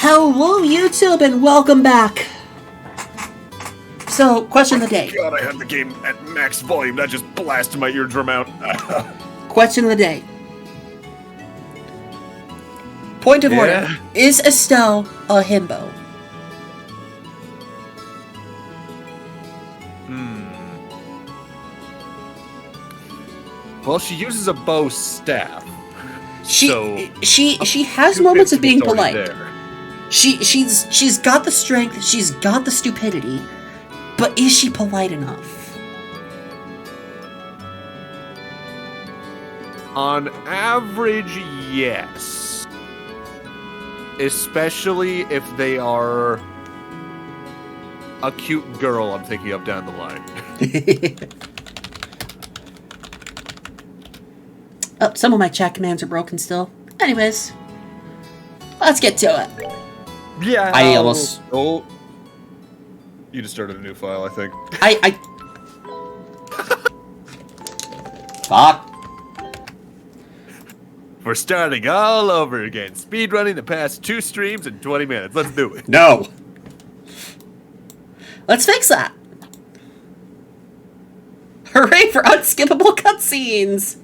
Hello, YouTube, and welcome back. So, question of the day. God, I had the game at max volume. That just blasted my eardrum out. Question of the day. Point of order. Is Estelle a himbo? Well, she uses a bow staff. She has moments of being polite. She's got the strength, she's got the stupidity, but is she polite enough? On average, yes. Especially if they are a cute girl I'm thinking of down the line. Oh, some of my chat commands are broken still. Anyways, let's get to it. Yeah. I almost... Oh. You just started a new file, I think. Fuck. We're starting all over again. Speedrunning the past 2 streams in 20 minutes. Let's do it. No. Let's fix that. Hooray for unskippable cutscenes.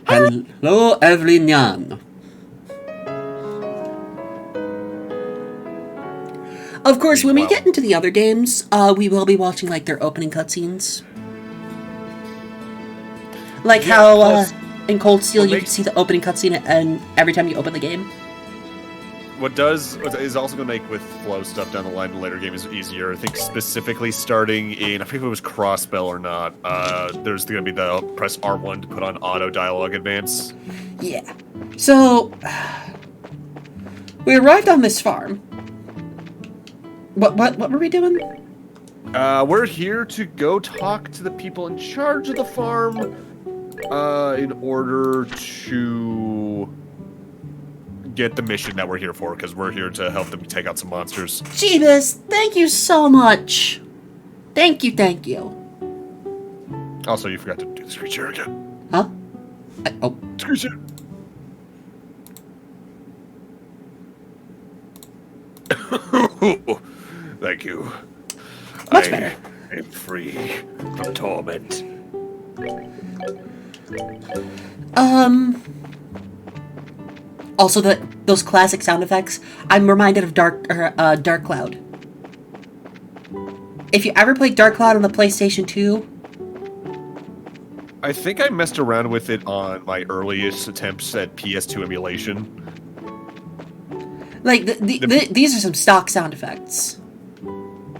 Hello, Evelyn Yan. Of course, when we get into the other games, we will be watching like their opening cutscenes. Like how in Cold Steel you can see the opening cutscene and every time you open the game. What is also going to make with flow stuff down the line in the later game is easier. I think specifically starting in, I forget if it was Crossbell or not, there's going to be the press R1 to put on auto dialogue advance. Yeah. So, we arrived on this farm. What were we doing? We're here to go talk to the people in charge of the farm in order to get the mission that we're here for, because we're here to help them take out some monsters. Jeebus, thank you so much. Thank you. Also, you forgot to do the screen share again. Huh? Screen share. Thank you. Much better. I am free from torment. Also, those classic sound effects. I'm reminded of Dark Cloud. If you ever played Dark Cloud on the PlayStation 2, I think I messed around with it on my earliest attempts at PS2 emulation. Like these are some stock sound effects.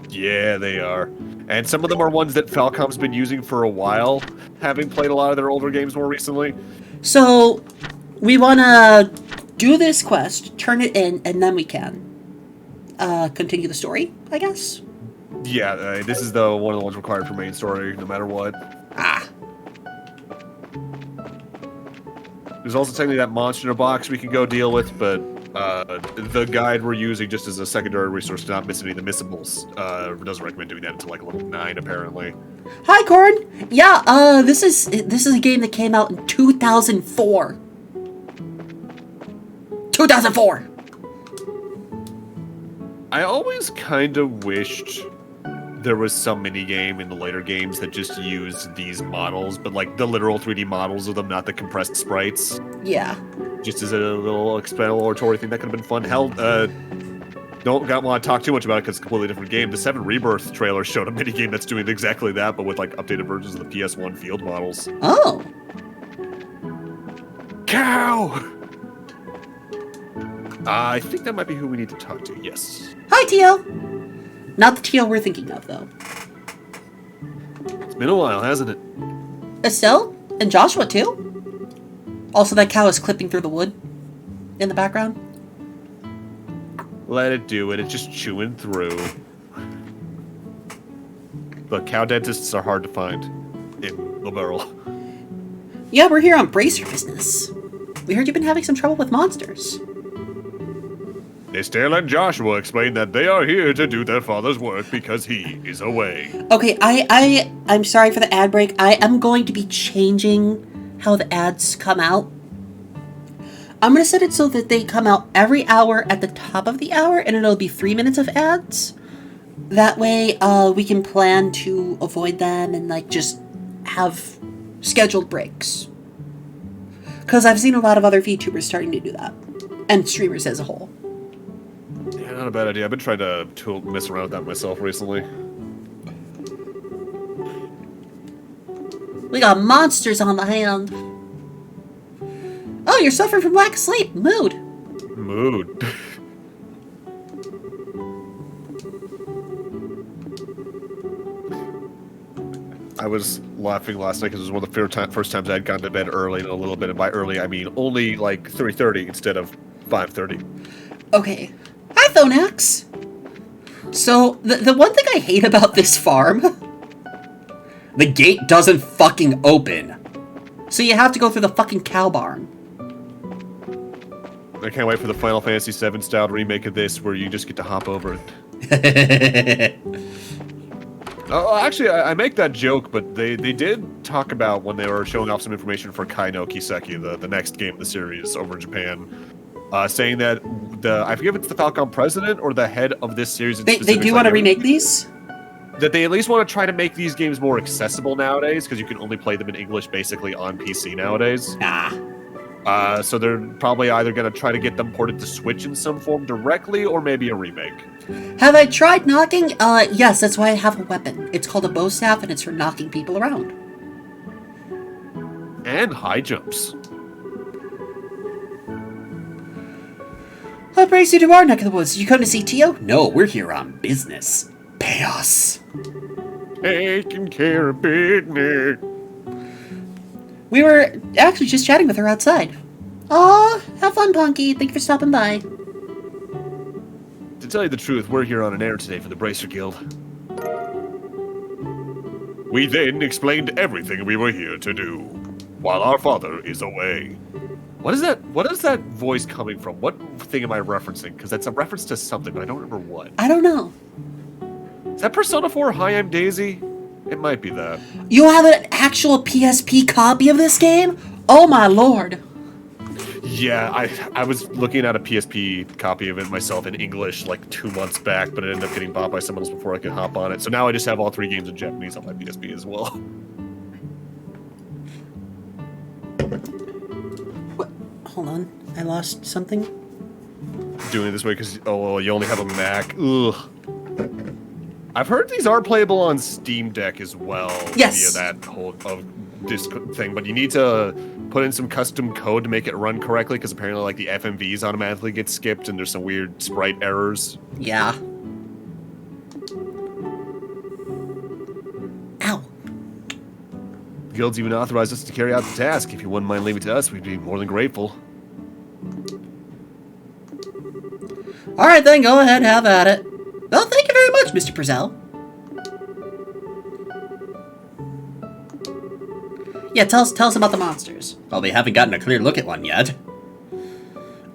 Yeah, they are. And some of them are ones that Falcom's been using for a while, having played a lot of their older games more recently. So, we want to do this quest, turn it in, and then we can continue the story, I guess? Yeah, this is one of the ones required for main story, no matter what. There's also technically that monster in a box we can go deal with, but the guide we're using just as a secondary resource to not miss any of the missables doesn't recommend doing that until like level 9, apparently. Hi, Corn! Yeah, this is a game that came out in 2004. 2004! I always kind of wished there was some minigame in the later games that just used these models, but like the literal 3D models of them, not the compressed sprites. Yeah. Just as a little exploratory thing that could have been fun. Hell, don't want to talk too much about it because it's a completely different game. The 7 Rebirth trailer showed a minigame that's doing exactly that, but with like updated versions of the PS1 field models. Oh. Cow! I think that might be who we need to talk to, yes. Hi, TL! Not the TL we're thinking of, though. It's been a while, hasn't it? Estelle? And Joshua, too? Also, that cow is clipping through the wood in the background. Let it do it. It's just chewing through. Look, cow dentists are hard to find in Liberal. Yeah, we're here on Bracer Business. We heard you've been having some trouble with monsters. Estelle and Joshua explain that they are here to do their father's work because he is away. Okay, I'm sorry for the ad break. I am going to be changing how the ads come out. I'm going to set it so that they come out every hour at the top of the hour, and it'll be 3 minutes of ads. That way, we can plan to avoid them and, like, just have scheduled breaks. Because I've seen a lot of other VTubers starting to do that. And streamers as a whole. Yeah, not a bad idea. I've been trying to mess around with that myself recently. We got monsters on the hand. Oh, you're suffering from lack of sleep. Mood. I was laughing last night because it was one of the first times I'd gone to bed early in a little bit. And by early, I mean only like 3:30 instead of 5:30. Okay. Hi, Thonax. So, the one thing I hate about this farm... the gate doesn't fucking open. So you have to go through the fucking cow barn. I can't wait for the Final Fantasy VII style remake of this where you just get to hop over it. Oh, actually, I make that joke, but they did talk about when they were showing off some information for Kai no Kiseki, the next game of the series over in Japan, saying that I forget if it's the Falcon president or the head of this series. They do want to remake these? That they at least want to try to make these games more accessible nowadays, because you can only play them in English basically on PC nowadays. So they're probably either going to try to get them ported to Switch in some form directly, or maybe a remake. Have I tried knocking? Yes, that's why I have a weapon. It's called a bow staff, and it's for knocking people around. And high jumps. What brings you to our neck of the woods? You come to see Tio? No, we're here on business. Pay us. Taking care of business. We were actually just chatting with her outside. Aw, have fun, Punky. Thank you for stopping by. To tell you the truth, we're here on an air today for the Bracer Guild. We then explained everything we were here to do, while our father is away. What is that? What is that voice coming from? What thing am I referencing? Because that's a reference to something, but I don't remember what. I don't know. Is that Persona 4 Hi, I'm Daisy? It might be that. You have an actual PSP copy of this game? Oh my lord. Yeah, I was looking at a PSP copy of it myself in English like 2 months back, but it ended up getting bought by someone else before I could hop on it. So now I just have all 3 games in Japanese on my PSP as well. What? Hold on. I lost something? Doing it this way because, you only have a Mac. Ugh. I've heard these are playable on Steam Deck as well. Yes. Via that whole disc thing, but you need to put in some custom code to make it run correctly, because apparently like the FMVs automatically get skipped and there's some weird sprite errors. Yeah. Ow. The Guild's even authorized us to carry out the task. If you wouldn't mind leaving it to us, we'd be more than grateful. Alright then, go ahead, have at it. Well, thank you very much, Mr. Purcell. Yeah, tell us about the monsters. Well, we haven't gotten a clear look at one yet.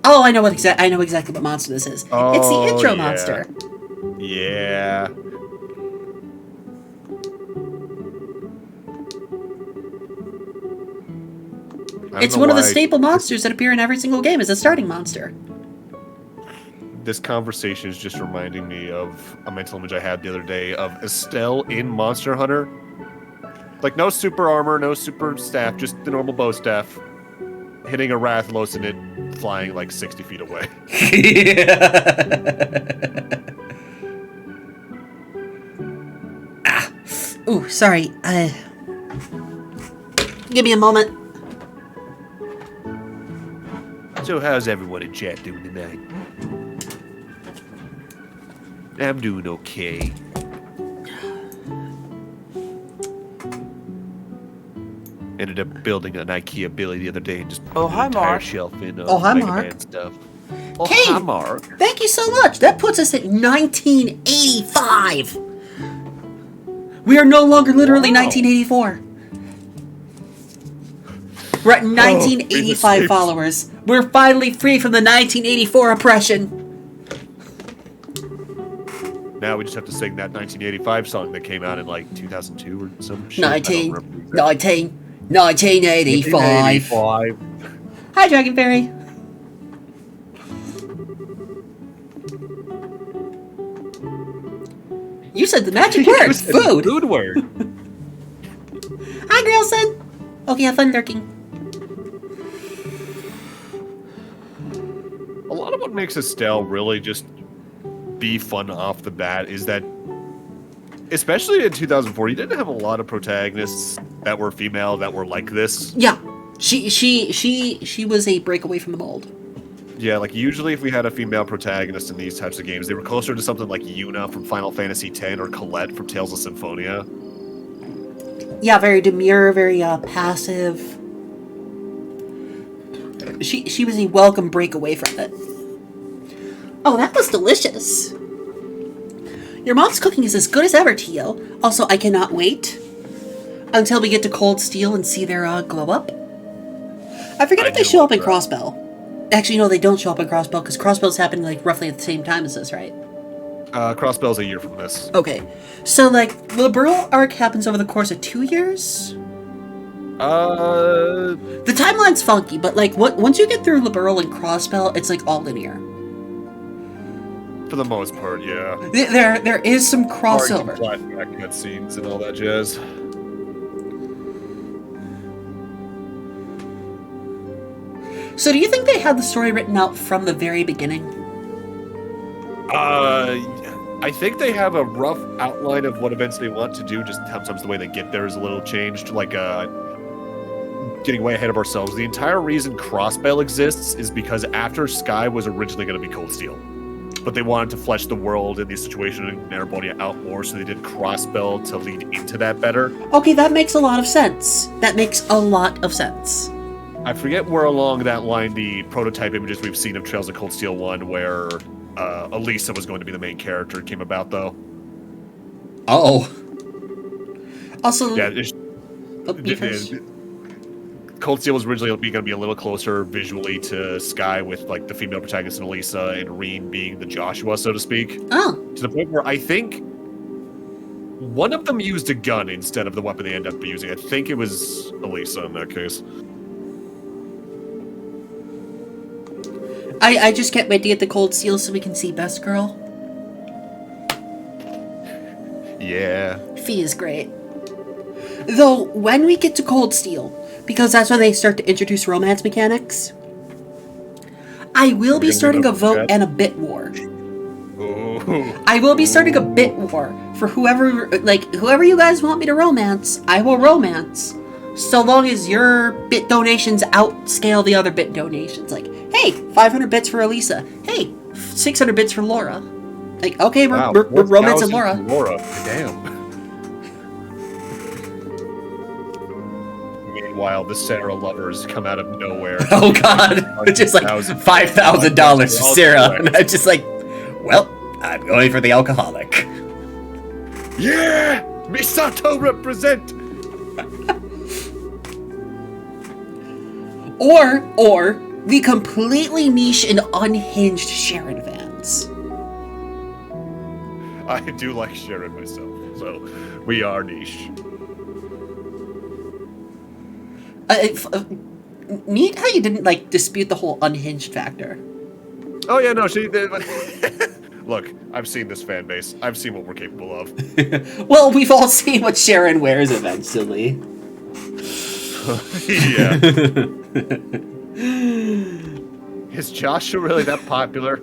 Oh, I know exactly what monster this is. Oh, it's the intro monster. Yeah. It's one of the staple monsters that appear in every single game as a starting monster. This conversation is just reminding me of a mental image I had the other day of Estelle in Monster Hunter. Like, no super armor, no super staff, just the normal bow staff. Hitting a Rathlos and it flying like 60 feet away. Ooh, sorry. Give me a moment. So how's everyone in chat doing tonight? I'm doing okay. Ended up building an IKEA Billy the other day and just put an entire shelf in hi, Mega Mark. Man stuff. Hi, Mark. Thank you so much. That puts us at 1985. We are no longer literally 1984. We're at 1985 followers. We're finally free from the 1984 oppression. Now we just have to sing that 1985 song that came out in like 2002 or some shit. 1985. Hi, Dragon Fairy. You said the magic word, food. Food word. Hi, Grayson. Okay, have fun lurking. A lot of what makes Estelle really just be fun off the bat is that, especially in 2004, you didn't have a lot of protagonists that were female that were like this. Yeah, she was a breakaway from the mold. Yeah, like usually if we had a female protagonist in these types of games, they were closer to something like Yuna from Final Fantasy X or Colette from Tales of Symphonia. Yeah, very demure, very passive. She was a welcome breakaway from it. Oh, that was delicious. Your mom's cooking is as good as ever, Tio. Also, I cannot wait until we get to Cold Steel and see their glow up. I forget if they show up in Crossbell. Actually, no, they don't show up in Crossbell, because Crossbell's happening, like, roughly at the same time as this, right? Crossbell's a year from this. Okay. So, like, the Burl arc happens over the course of 2 years? The timeline's funky, but, like, once you get through Liberl and Crossbell, it's, like, all linear. For the most part, yeah. There is some crossover. Flashback cutscenes and all that jazz. So do you think they had the story written out from the very beginning? I think they have a rough outline of what events they want to do, just sometimes the way they get there is a little changed, like, getting way ahead of ourselves. The entire reason Crossbell exists is because after Sky was originally going to be Cold Steel. But they wanted to flesh the world and the situation in Erebor out more, so they did Crossbell to lead into that better. Okay, that makes a lot of sense. That makes a lot of sense. I forget where along that line the prototype images we've seen of Trails of Cold Steel 1 where Elisa was going to be the main character came about, though. Uh-oh. Also... Yeah, Cold Steel was originally going to be a little closer visually to Sky with, like, the female protagonist and Elisa and Reen being the Joshua, so to speak. Oh. To the point where I think one of them used a gun instead of the weapon they ended up using. I think it was Elisa in that case. I just can't wait to get the Cold Steel so we can see Best Girl. Yeah. Fee is great. Though, when we get to Cold Steel, because that's when they start to introduce romance mechanics, I will be starting a vote and a bit war. Ooh. I will be starting a bit war for whoever you guys want me to romance, I will romance. So long as your bit donations outscale the other bit donations. Like, hey, 500 bits for Elisa. Hey, 600 bits for Laura. Like, okay, we're romancing Laura. Damn. Meanwhile, the Sarah lovers come out of nowhere. Oh god, it's just like $5,000 for Sarah. And I'm just like, well, I'm going for the alcoholic. Yeah! Misato represent! Or the completely niche and unhinged Sharon fans. I do like Sharon myself, so we are niche. Neat how you didn't, like, dispute the whole unhinged factor. Oh yeah, no, she did. Look, I've seen this fan base. I've seen what we're capable of. Well, we've all seen what Sharon wears eventually. Yeah. Is Joshua really that popular?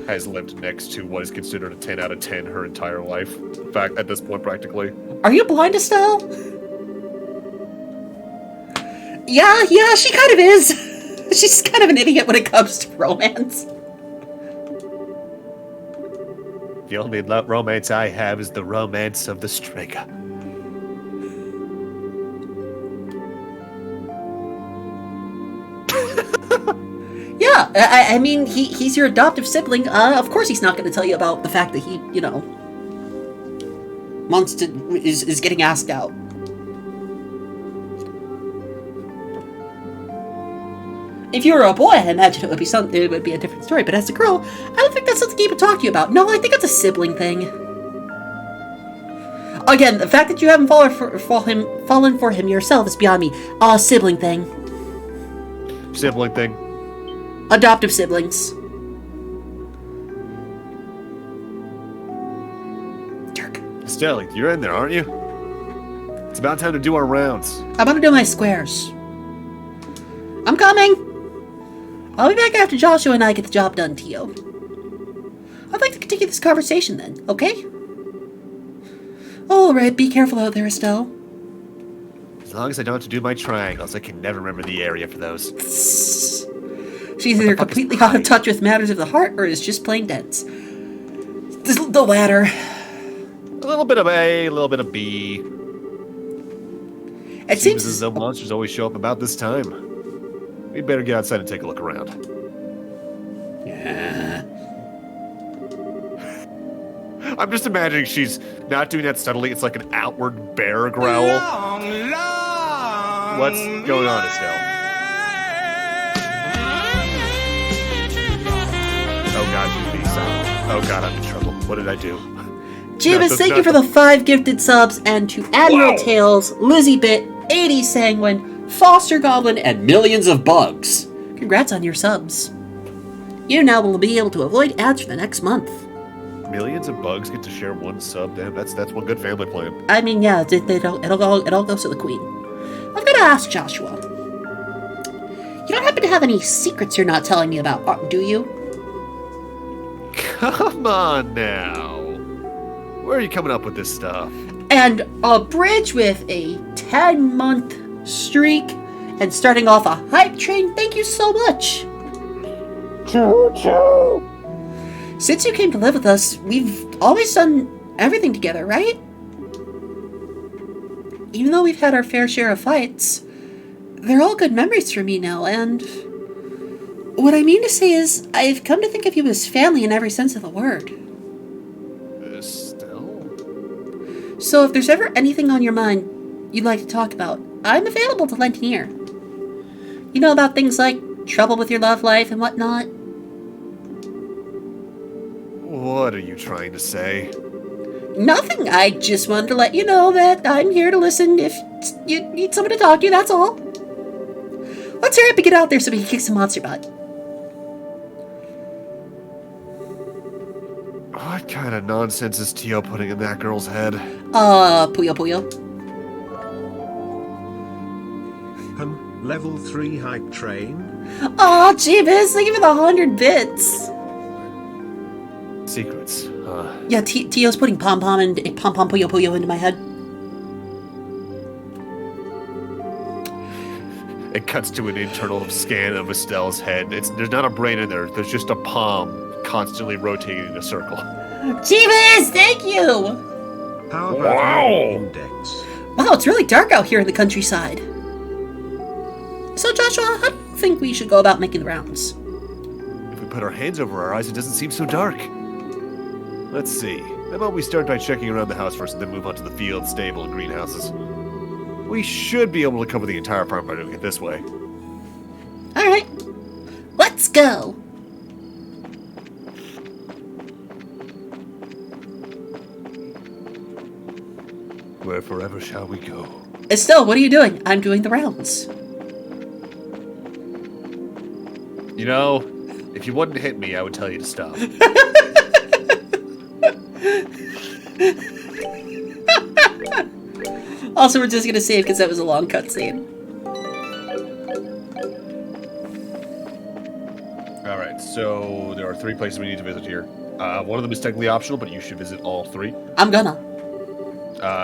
Has lived next to what is considered a 10 out of 10 her entire life. In fact, at this point, practically. Are you blind, Estelle? Yeah, she kind of is. She's kind of an idiot when it comes to romance. The only romance I have is the romance of the Strega. Yeah, I mean, he's your adoptive sibling. Of course he's not going to tell you about the fact that he, wants to, is getting asked out. If you were a boy, I imagine it would be a different story. But as a girl, I don't think that's something you would talk to you about. No, I think it's a sibling thing. Again, the fact that you haven't fallen for him yourself is beyond me. Sibling thing. Sibling thing. Adoptive siblings. Estelle, you're in there, aren't you? It's about time to do our rounds. I'm gonna do my squares. I'm coming! I'll be back after Joshua and I get the job done, Tio. I'd like to continue this conversation then, okay? Alright, be careful out there, Estelle. As long as I don't have to do my triangles, I can never remember the area for those. She's either completely out of touch with matters of the heart or is just plain dense. The latter. A little bit of A, a little bit of B. It Seems seems as though monsters always show up about this time. We'd better get outside and take a look around. Yeah. I'm just imagining she's not doing that subtly. It's like an outward bear growl. What's going on, Estelle? Oh god, please stop. Oh god, I'm in trouble. What did I do? Jeebus, thank you for the 5 gifted subs, and to Admiral Tails, Lizzie Bit, 80 Sanguine, Foster Goblin, and millions of bugs. Congrats on your subs. You now will be able to avoid ads for the next month. Millions of bugs get to share one sub. Damn, that's one good family plan. I mean, yeah, it all goes to the queen. I've got to ask Joshua. You don't happen to have any secrets you're not telling me about, do you? Come on now. Where are you coming up with this stuff? And a bridge with a 10-month streak and starting off a hype train. Thank you so much. Choo-choo. Since you came to live with us, we've always done everything together, right? Even though we've had our fair share of fights, they're all good memories for me now, and what I mean to say is, I've come to think of you as family in every sense of the word. Still? So if there's ever anything on your mind you'd like to talk about, I'm available to lend an ear. You know, about things like trouble with your love life and whatnot? What are you trying to say? Nothing. I just wanted to let you know that I'm here to listen if you need someone to talk to, that's all. Let's hurry up and get out there so we can kick some monster butt. What kind of nonsense is Tio putting in that girl's head? Puyo Puyo. Level 3 hype train. Aw, Jeebus, thank you for the 100 bits. Secrets. Yeah, Tio's putting Pom Pom and Pom Pom Puyo Puyo into my head. It cuts to an internal scan of Estelle's head. There's not a brain in there. There's just a palm constantly rotating in a circle. Jeebus, thank you! How about your index? Wow, it's really dark out here in the countryside. So, Joshua, how do you think we should go about making the rounds? If we put our hands over our eyes, it doesn't seem so dark. Let's see. How about we start by checking around the house first and then move on to the field, stable, and greenhouses? We should be able to cover the entire farm by doing it this way. Alright. Let's go! Where forever shall we go? Estelle, what are you doing? I'm doing the rounds. You know, if you wouldn't hit me, I would tell you to stop. Also, we're just gonna save because that was a long cutscene. Alright, so there are 3 places we need to visit here. One of them is technically optional, but you should visit all 3. I'm gonna.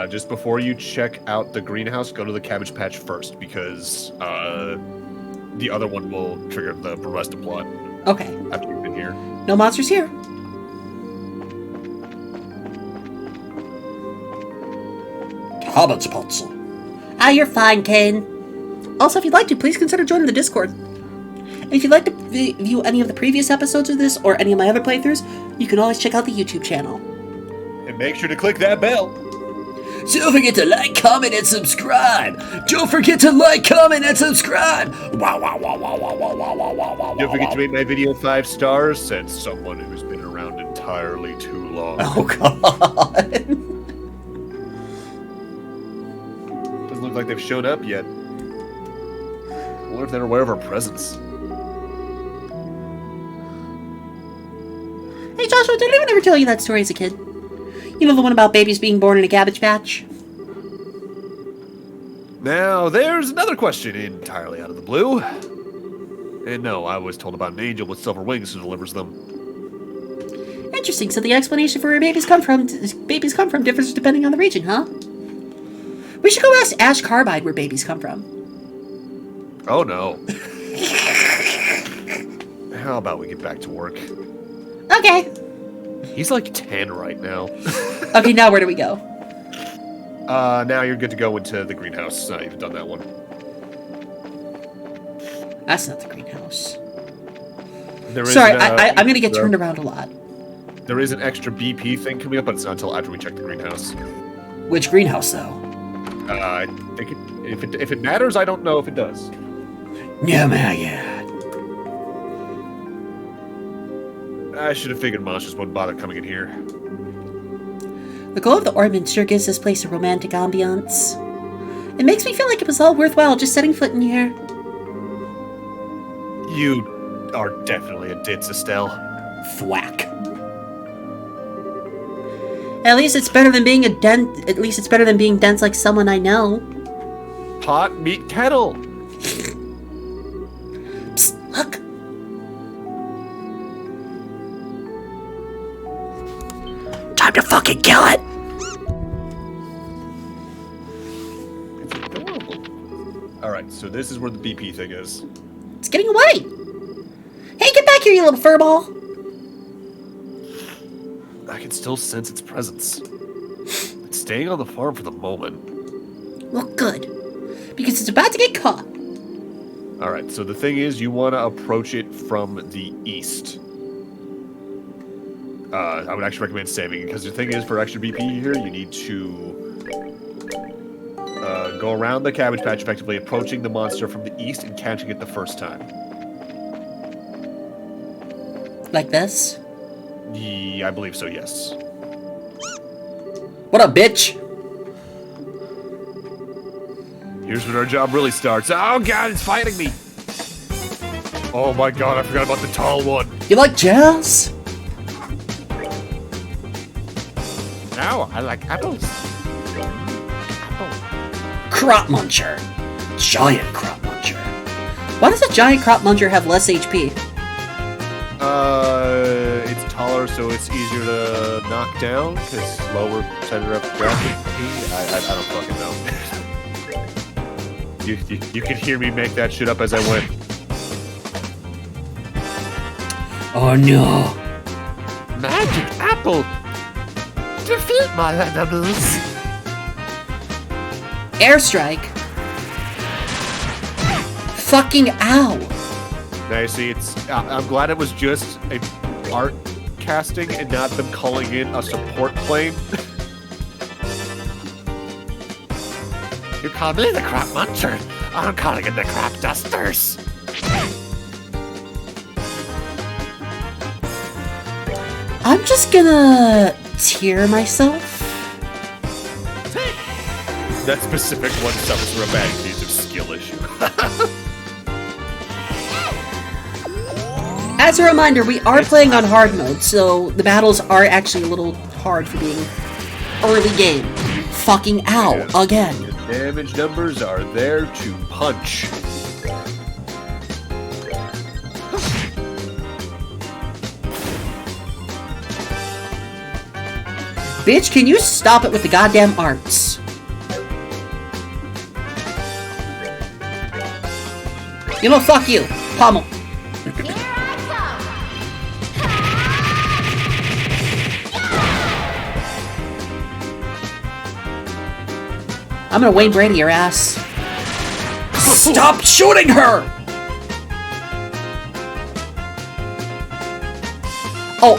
Just before you check out the greenhouse, go to the cabbage patch first, because the other one will trigger the rest of plot Okay. after you've been here. No monsters here. Cabbage patch. Ah, you're fine, Kane. Also, if you'd like to, please consider joining the Discord. And if you'd like to view any of the previous episodes of this or any of my other playthroughs, you can always check out the YouTube channel. And make sure to click that bell. So don't forget to like, comment, and subscribe. Don't forget to like, comment, and subscribe. Wow, wow, wow, wow, wow, wow, wow, wow, wow, wow. Don't forget to rate my video 5 stars, said someone who's been around entirely too long. Oh, God. Doesn't look like they've showed up yet. I wonder if they're aware of our presence. Hey, Joshua, did anyone ever tell you that story as a kid? You know the one about babies being born in a cabbage patch? Now, there's another question entirely out of the blue. And no, I was told about an angel with silver wings who delivers them. Interesting. So the explanation for where babies come from differs depending on the region, huh? We should go ask Ash Carbide where babies come from. Oh no. How about we get back to work? Okay. He's like 10 right now. Okay, now where do we go? Now you're good to go into the greenhouse. You've done that one. That's not the greenhouse. There is Sorry, I'm gonna get turned around a lot. There is an extra BP thing coming up, but it's not until after we check the greenhouse. Which greenhouse, though? I think if it matters, I don't know if it does. No, man. I should have figured monsters wouldn't bother coming in here. The glow of the ornament sure gives this place a romantic ambiance. It makes me feel like it was all worthwhile just setting foot in here. You are definitely a ditz, Estelle. Thwack. At least it's better than being dense like someone I know. Pot, meat, kettle. Psst, look. Time to fucking kill it. It's adorable. Alright, so this is where the BP thing is. It's getting away. Hey, get back here, you little furball. I can still sense its presence. It's staying on the farm for the moment. Well, good. Because it's about to get caught. Alright, so the thing is, you want to approach it from the east. I would actually recommend saving, because the thing is, for extra BP here, you need to go around the cabbage patch, effectively approaching the monster from the east and catching it the first time. Like this? Yeah, I believe so, yes. What up, bitch? Here's when our job really starts. Oh god, it's fighting me! Oh my god, I forgot about the tall one. You like jazz? Now I like apples. Crop muncher. Giant crop muncher. Why does a giant crop muncher have less HP? It's taller, so it's easier to knock down, because lower center of gravity. I don't fucking know. You can hear me make that shit up as I went. Oh no. Magic apple! Defeat my enemies! Airstrike. Fucking ow. Now you see, I'm glad it was just a art casting and not them calling in a support plane. You call me the crop muncher. I'm calling in the crop dusters. I'm just gonna tear myself. That specific one suffers from a bad case of skill issue. As a reminder, we are playing on hard mode, so the battles are actually a little hard for being early game. Fucking ow, again. The damage numbers are there to punch. Bitch, can you stop it with the goddamn arts? You know, fuck you. Pommel. I'm gonna Wayne Brady your ass. Stop shooting her! Oh,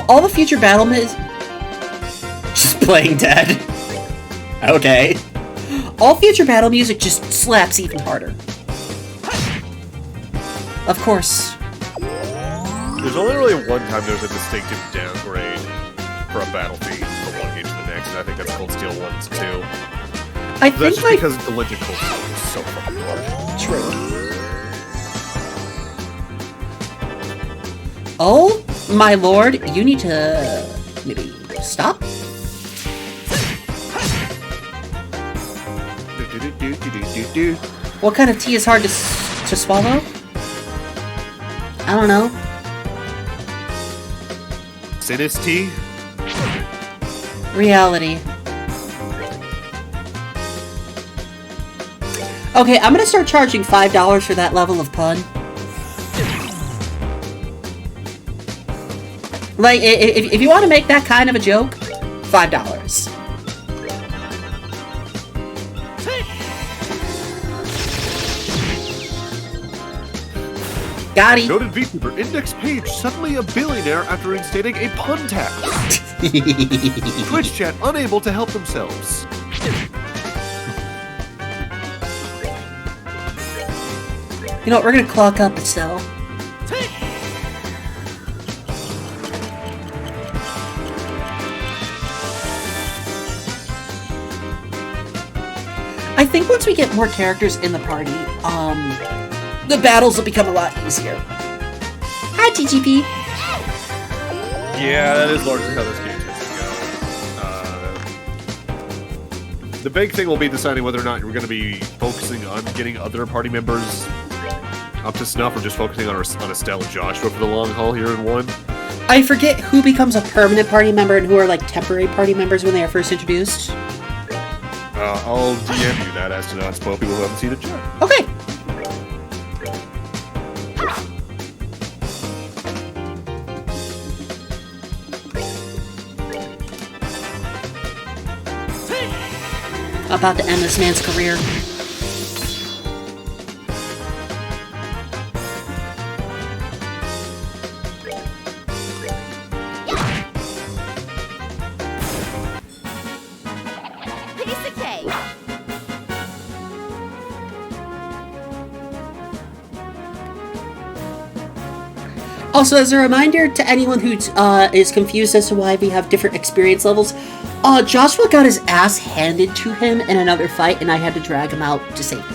all the future battle is just playing dead. Okay. All future battle music just slaps even harder. Of course. There's only really one time there's a distinctive downgrade for a battle theme from one game to the next, and I think that's Cold Steel 1 and 2. I That's think just like because the Legend Cold Steel is so fucking hard. true. Oh my lord, you need to maybe stop. What kind of tea is hard to swallow? I don't know. Sinus tea? Reality. Okay, I'm gonna start charging $5 for that level of pun. Like, if you want to make that kind of a joke, $5. Got him. Noted Vtuber index page suddenly a billionaire after instating a pun tax. Twitch chat unable to help themselves. You know what, we're gonna clock up Estelle. I think once we get more characters in the party, the battles will become a lot easier. Hi, TGP. Yeah, that is largely how this game tends to go. The big thing will be deciding whether or not you're going to be focusing on getting other party members up to snuff, or just focusing on Estelle and Joshua for the long haul here in one. I forget who becomes a permanent party member and who are like temporary party members when they are first introduced. I'll DM you that as to not spoil people who haven't seen the chat. Okay. About to end this man's career. Piece of cake. Also, as a reminder to anyone who is confused as to why we have different experience levels, Joshua got his ass handed to him in another fight, and I had to drag him out to safety.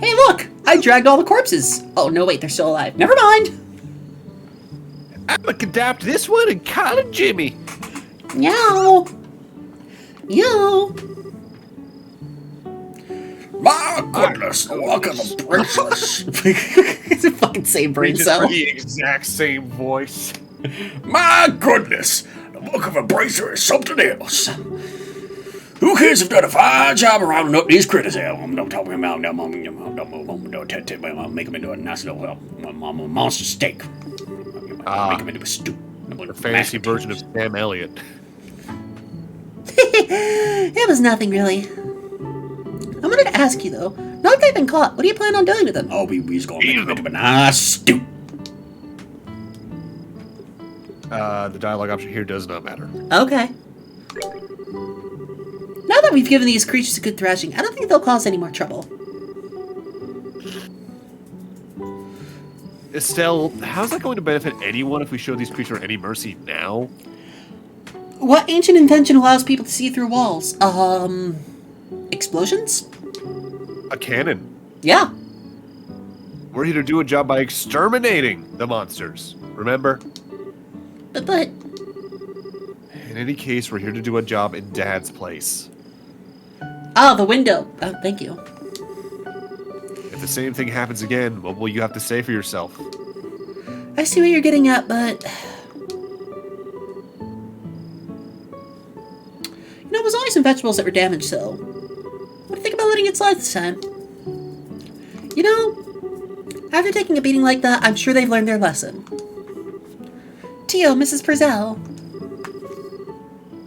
Hey, look! I dragged all the corpses! Oh, no, wait, they're still alive. Never mind! I'm gonna adapt this one and call it Jimmy. Meow! Meow! My goodness, look at the bracelets. It's a fucking same brain Just cell. for the exact same voice. My goodness, the look of a bracer is something else. Who kids have done a fine job of rounding up these critters here. I'm not talking about them. I'll make them into a nice little monster steak. Make them into a stew. A fantasy version of Sam Elliott. It was nothing really. I'm gonna ask you though. Now that they've been caught, what do you plan on doing with them? Oh, we're gonna make them into a nice stew. The dialogue option here does not matter. Okay. Now that we've given these creatures a good thrashing, I don't think they'll cause any more trouble. Estelle, how's that going to benefit anyone if we show these creatures any mercy now? What ancient invention allows people to see through walls? Explosions? A cannon. Yeah. We're here to do a job by exterminating the monsters. Remember? But... In any case, we're here to do a job in Dad's place. Oh, the window. Oh, thank you. If the same thing happens again, what will you have to say for yourself? I see what you're getting at, but... You know, it was only some vegetables that were damaged, so... What do you think about letting it slide this time? You know, after taking a beating like that, I'm sure they've learned their lesson. Tio, Mrs. Purcell.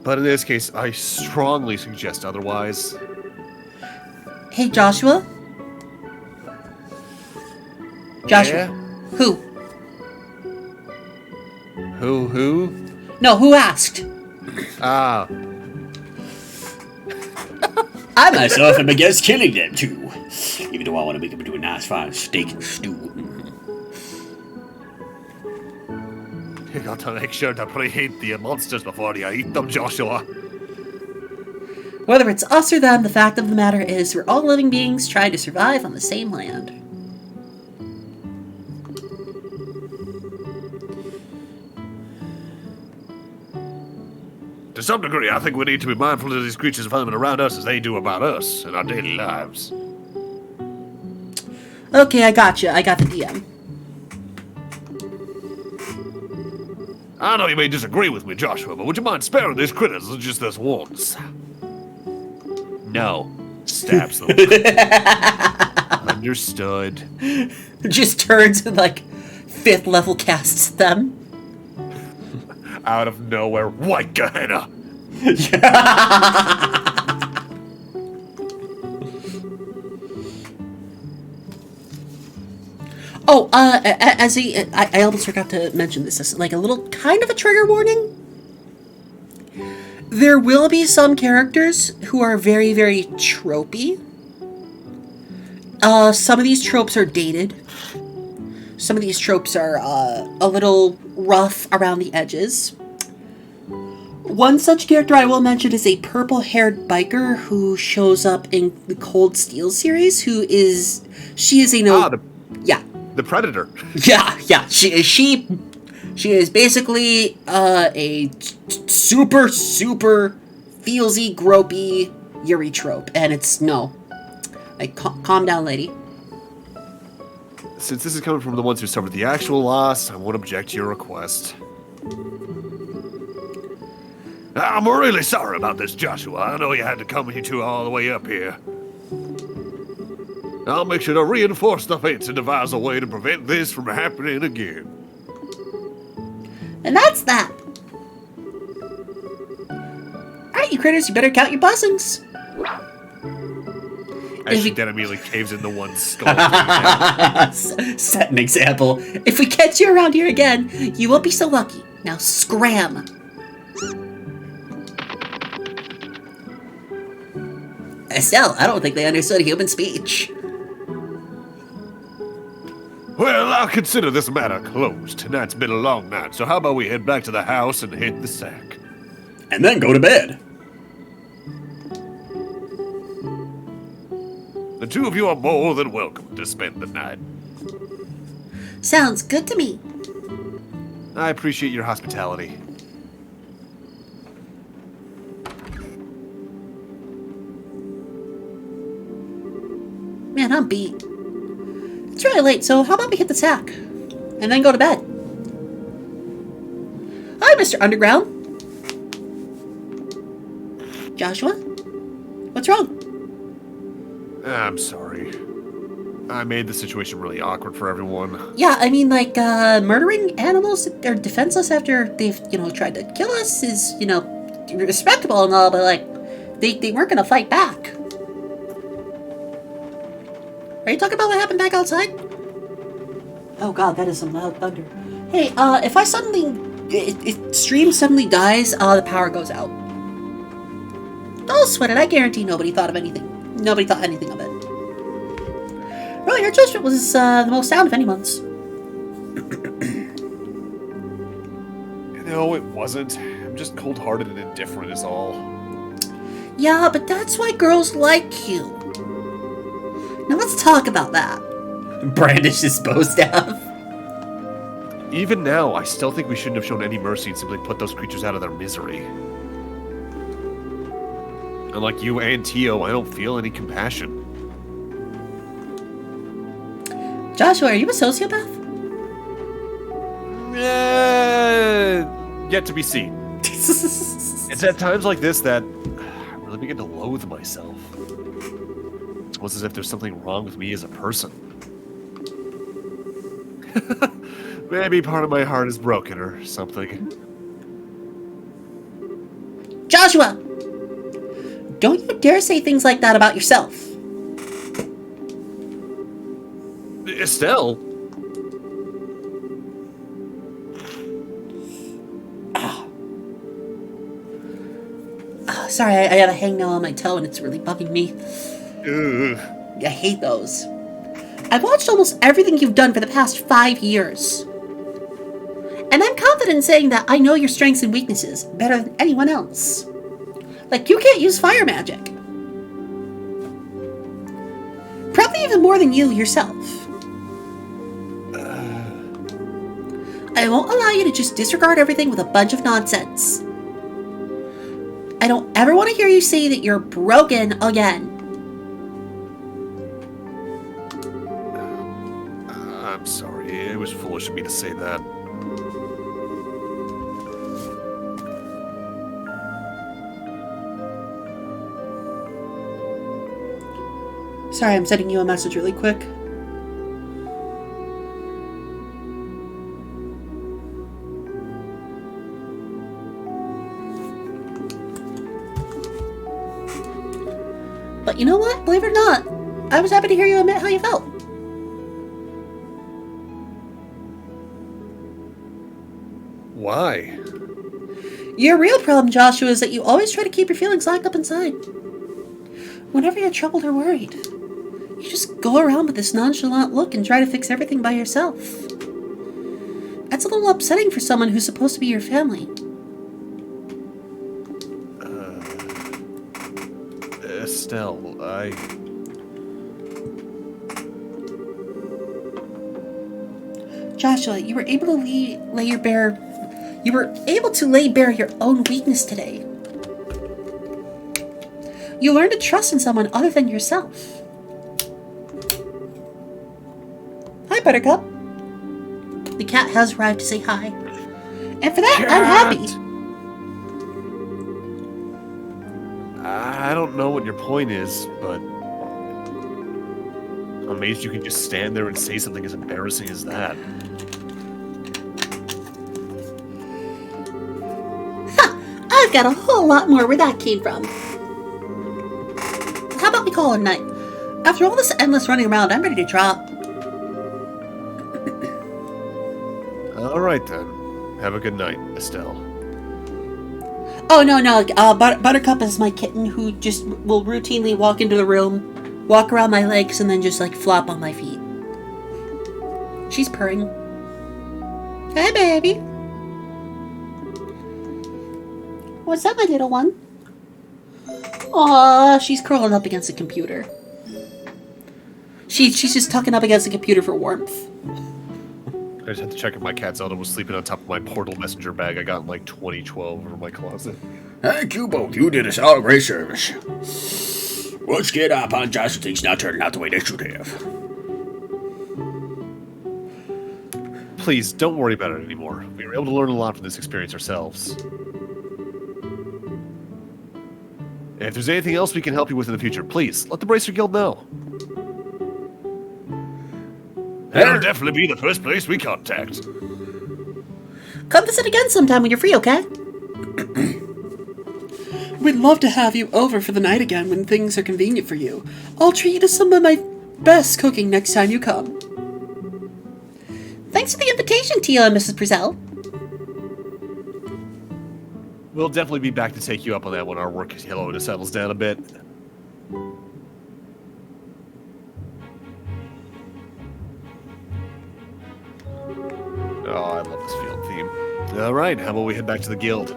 But in this case, I strongly suggest otherwise. Hey, Joshua? Joshua. Yeah? Who? Who? No, who asked? Ah. I myself am against killing them too. Even though I want to make them into a nice fine steak and stew. You got to make sure to preheat the monsters before you eat them, Joshua. Whether it's us or them, the fact of the matter is we're all living beings trying to survive on the same land. some degree, I think we need to be mindful of these creatures environment around us as they do about us in our daily lives. Okay, I got you. I got the DM. I know you may disagree with me, Joshua, but would you mind sparing these critters just this once? No. Stabs them. Understood. Just turns and, like, 5th level casts them. Out of nowhere, white Gehenna. Oh, I almost forgot to mention this. This is like a little kind of a trigger warning. There will be some characters who are very, very tropey. Some of these tropes are dated. Some of these tropes are a little rough around the edges. One such character I will mention is a purple-haired biker who shows up in the Cold Steel series. She is a yeah. The Predator. Yeah. She is basically a super feelsy, gropey Yuri trope, and it's no. Like, calm down, lady. Since this is coming from the ones who suffered the actual loss, I won't object to your request. I'm really sorry about this, Joshua. I know you had to come you two all the way up here. I'll make sure to reinforce the fates and devise a way to prevent this from happening again. And that's that. Alright, you critters, you better count your blessings. As she then immediately caves in the one skull. Set an example. If we catch you around here again, you won't be so lucky. Now scram. Estelle, I don't think they understood human speech. Well, I'll consider this matter closed. Tonight's been a long night, so how about we head back to the house and hit the sack? And then go to bed. The two of you are more than welcome to spend the night. Sounds good to me. I appreciate your hospitality. Man, I'm beat. It's really late, so how about we hit the sack? And then go to bed. Hi, Mr. Underground. Joshua? What's wrong? I'm sorry. I made the situation really awkward for everyone. Yeah, I mean, like, murdering animals that are defenseless after they've, tried to kill us is, respectable and all, but, like, they weren't gonna fight back. Are you talking about what happened back outside? Oh god, that is some loud thunder. Hey, if I if stream suddenly dies, the power goes out. Don't sweat it, I guarantee nobody thought of anything. Nobody thought anything of it. Really, your judgment was, the most sound of anyone's. No, it wasn't. I'm just cold-hearted and indifferent is all. Yeah, but that's why girls like you. Now let's talk about that. Brandish his bow staff. Even now, I still think we shouldn't have shown any mercy and simply put those creatures out of their misery. And like you and Tio, I don't feel any compassion. Joshua, are you a sociopath? Yet to be seen. It's at times like this that I really begin to loathe myself. It's almost as if there's something wrong with me as a person. Maybe part of my heart is broken or something. Joshua! Don't you dare say things like that about yourself. Estelle? Sorry, I have a hangnail on my toe and it's really bugging me. Ugh. I hate those. I've watched almost everything you've done for the past 5 years. And I'm confident in saying that I know your strengths and weaknesses better than anyone else. Like, you can't use fire magic. Probably even more than you yourself. I won't allow you to just disregard everything with a bunch of nonsense. don't ever want to hear you say that you're broken again. I'm sorry. It was foolish of me to say that. Sorry, I'm sending you a message really quick. But you know what? Believe it or not, I was happy to hear you admit how you felt. Why? Your real problem, Joshua, is that you always try to keep your feelings locked up inside. Whenever you're troubled or worried, you just go around with this nonchalant look and try to fix everything by yourself. That's a little upsetting for someone who's supposed to be your family. Estelle, Joshua, you were able to lay bare your own weakness today. You learned to trust in someone other than yourself. Hi, Buttercup. The cat has arrived to say hi. And for that, Cat! I'm happy. I don't know what your point is, but I'm amazed you can just stand there and say something as embarrassing as that. I've got a whole lot more where that came from. How about we call it a night? After all this endless running around, I'm ready to drop. All right, then. Have a good night, Estelle. Oh, no. Buttercup is my kitten who just will routinely walk into the room, walk around my legs, and then just, like, flop on my feet. She's purring. Hey, baby. What's up, my little one? Aw, she's curling up against the computer. She's just tucking up against the computer for warmth. I just had to check if my cat Zelda was sleeping on top of my Portal Messenger bag I got in like 2012 over my closet. Thank you both. You did us all a great service. Let's get up on Josh things not turning out the way they should have. Please, don't worry about it anymore. We were able to learn a lot from this experience ourselves. And if there's anything else we can help you with in the future, please, let the Bracer Guild know. That'll definitely be the first place we contact. Come visit again sometime when you're free, okay? We'd love to have you over for the night again when things are convenient for you. I'll treat you to some of my best cooking next time you come. Thanks for the invitation, Tia and Mrs. Brazell. We'll definitely be back to take you up on that when our work load settles down a bit. Oh, I love this field theme. Alright, how about we head back to the guild?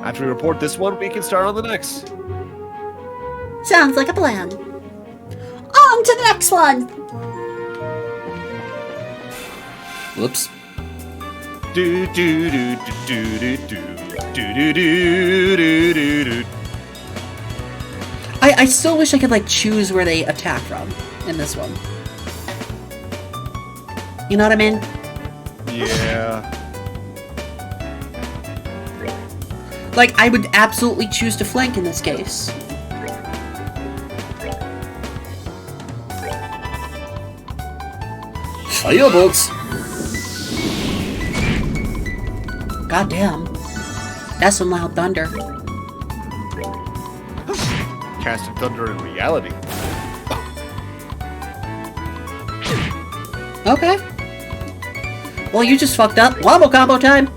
After we report this one, we can start on the next. Sounds like a plan. On to the next one! Whoops. Do do do do do do do do do do do do. I still wish I could, like, choose where they attack from in this one. You know what I mean? Yeah. Like, I would absolutely choose to flank in this case. Firebolts. Goddamn. That's some loud thunder. Casting thunder in reality. Okay. Well, you just fucked up. Wombo combo time!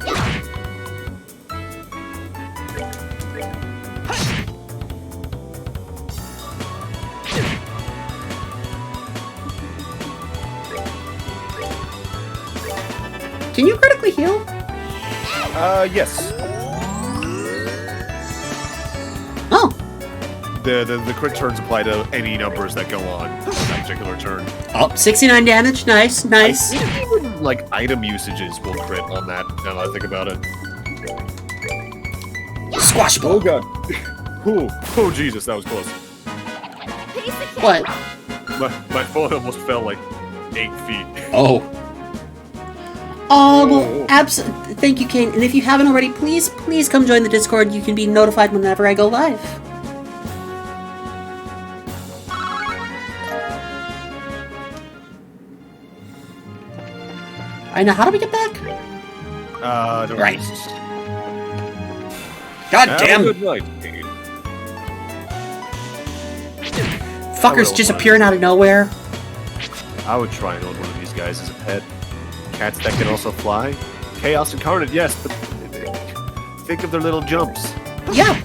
Can you critically heal? Yes. Oh. The crit turns apply to any numbers that go on that particular turn. Oh, 69 damage. Nice, nice. Even, like, item usages will crit on that, now that I think about it. Squash Oh ball. god. Oh Jesus, that was close. Piece of cake. What? My phone almost fell like 8 feet. Oh. Well, thank you, Kane. And if you haven't already, please come join the Discord. You can be notified whenever I go live. I know. How do we get back? Don't Right. just- God Have a damn. good night, Kane. Fuckers just appearing out of nowhere. I would try and own one of these guys as a pet. Cats that can also fly. Chaos incarnate, yes, but think of their little jumps. Yeah.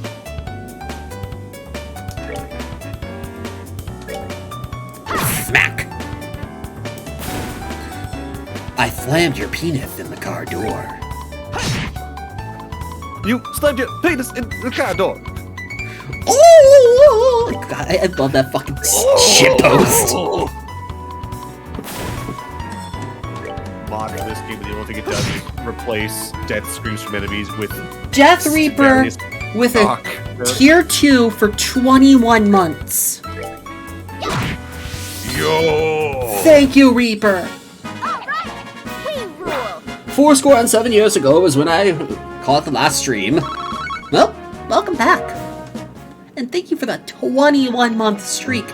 Smack. I slammed your penis in the car door. You slammed your penis in the car door. Oh! God, I love that fucking shit post. Mod for this game, the only thing it does is replace death screams from enemies with Death Reaper various with a fuck. tier 2 for 21 months. Yo! Thank you, Reaper. All right. We rule. 7 years ago was when I caught the last stream. Well, welcome back. And thank you for that 21-month streak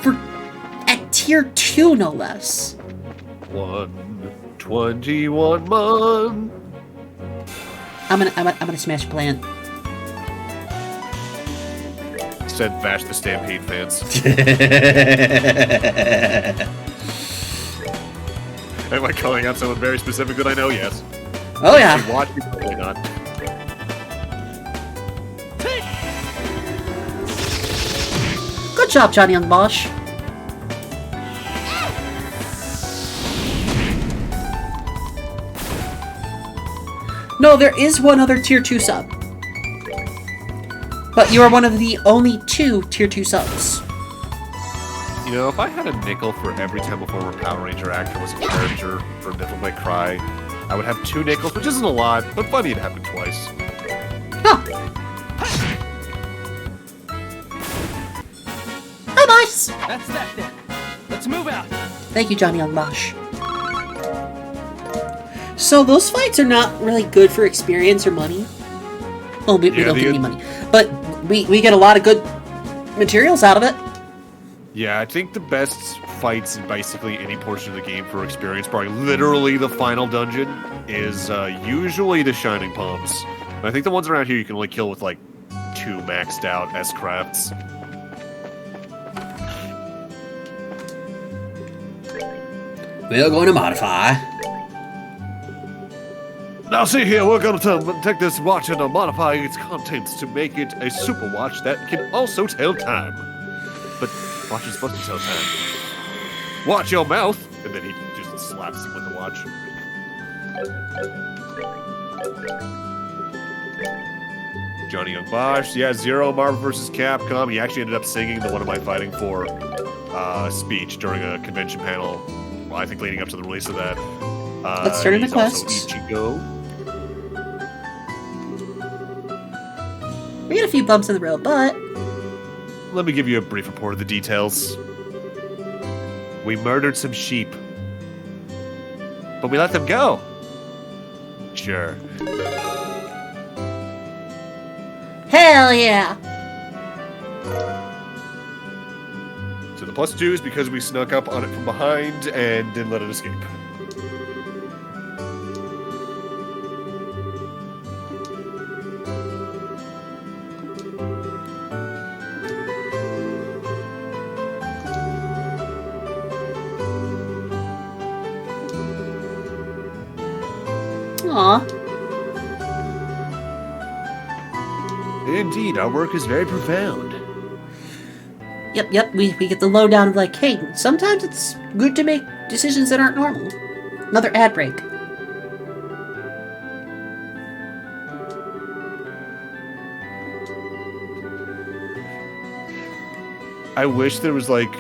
for at tier 2, no less. 121 month. I'm gonna smash plant. Said Vash the Stampede fans. Am I calling out someone very specific that I know? Yes. Oh yeah. She watched me, probably not. Good job, Johnny on the Bosch. No, there is one other tier 2 sub. But you are one of the only 2 tier 2 subs. You know, if I had a nickel for every time a former Power Ranger actor was a character for Devil May Cry, I would have 2 nickels, which isn't a lot, but funny it happened twice. Huh. Hi, boss! That's that then. Let's move out. Thank you, Johnny on the Bosch. So those fights are not really good for experience or money. Well, we Yeah, don't the- get any money. But we get a lot of good materials out of it. Yeah, I think the best fights in basically any portion of the game for experience, probably literally the final dungeon, is usually the Shining Palms. And I think the ones around here you can only kill with like 2 maxed out S-crafts. We're going to modify. Now see here, we're going to take this watch and modify its contents to make it a super watch that can also tell time. But watch is supposed to tell time. Watch your mouth! And then he just slaps him with the watch. Johnny Young Bosch, yeah, Zero, Marvel vs. Capcom. He actually ended up singing the What Am I Fighting For speech during a convention panel. Well, I think leading up to the release of that. Let's turn in the he's also quests. Ichigo. We got a few bumps in the road, but Let me give you a brief report of the details. We murdered some sheep. But we let them go. Sure. hell yeah! So the +2 is because we snuck up on it from behind and didn't let it escape. Aw. Indeed, our work is very profound. Yep, we get the lowdown of like, hey, sometimes it's good to make decisions that aren't normal. Another ad break. I wish there was like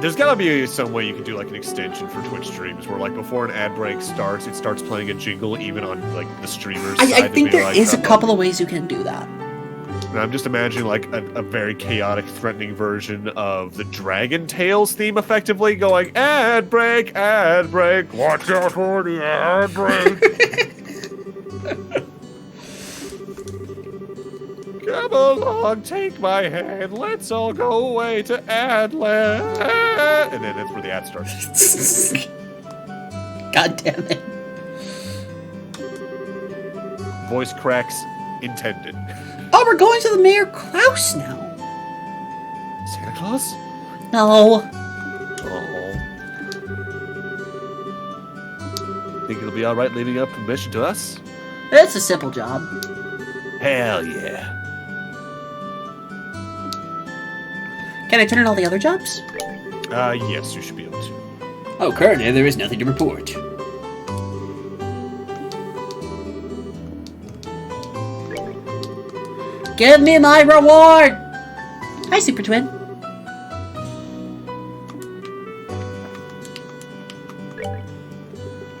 there's gotta be some way you can do like an extension for Twitch streams where like before an ad break starts, it starts playing a jingle even on like the streamer's side I to think be there like, is a couple of ways you can do that. And I'm just imagining like a very chaotic, threatening version of the Dragon Tales theme, effectively going ad break, watch out for the ad break. Come along, take my hand, let's all go away to Adland. And then that's where the ad starts. God damn it. Voice cracks intended. Oh, we're going to the Mayor Klaus now. Santa Claus? No. Oh. Think it'll be alright leaving up permission to us? It's a simple job. Hell yeah. Can I turn in all the other jobs? Yes, you should be able to. Oh, currently there is nothing to report. Give me my reward! Hi, Super Twin.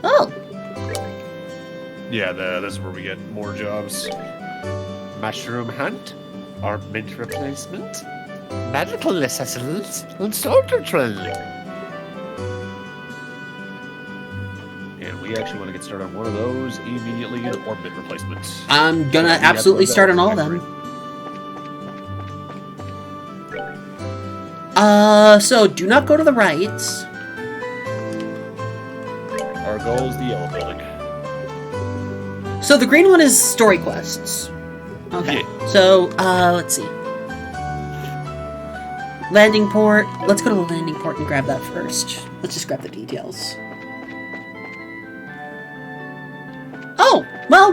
Oh. Yeah, this is where we get more jobs. Mushroom hunt, armament replacement, medical necessities, and soldier training. And we actually want to get started on one of those immediately, orbit replacements. I'm gonna absolutely start on all of them. So do not go to the right. Our goal is the yellow building. So the green one is story quests. Okay. Yeah. So, let's see. Landing port. Let's go to the landing port and grab that first. Let's just grab the details. Oh, well,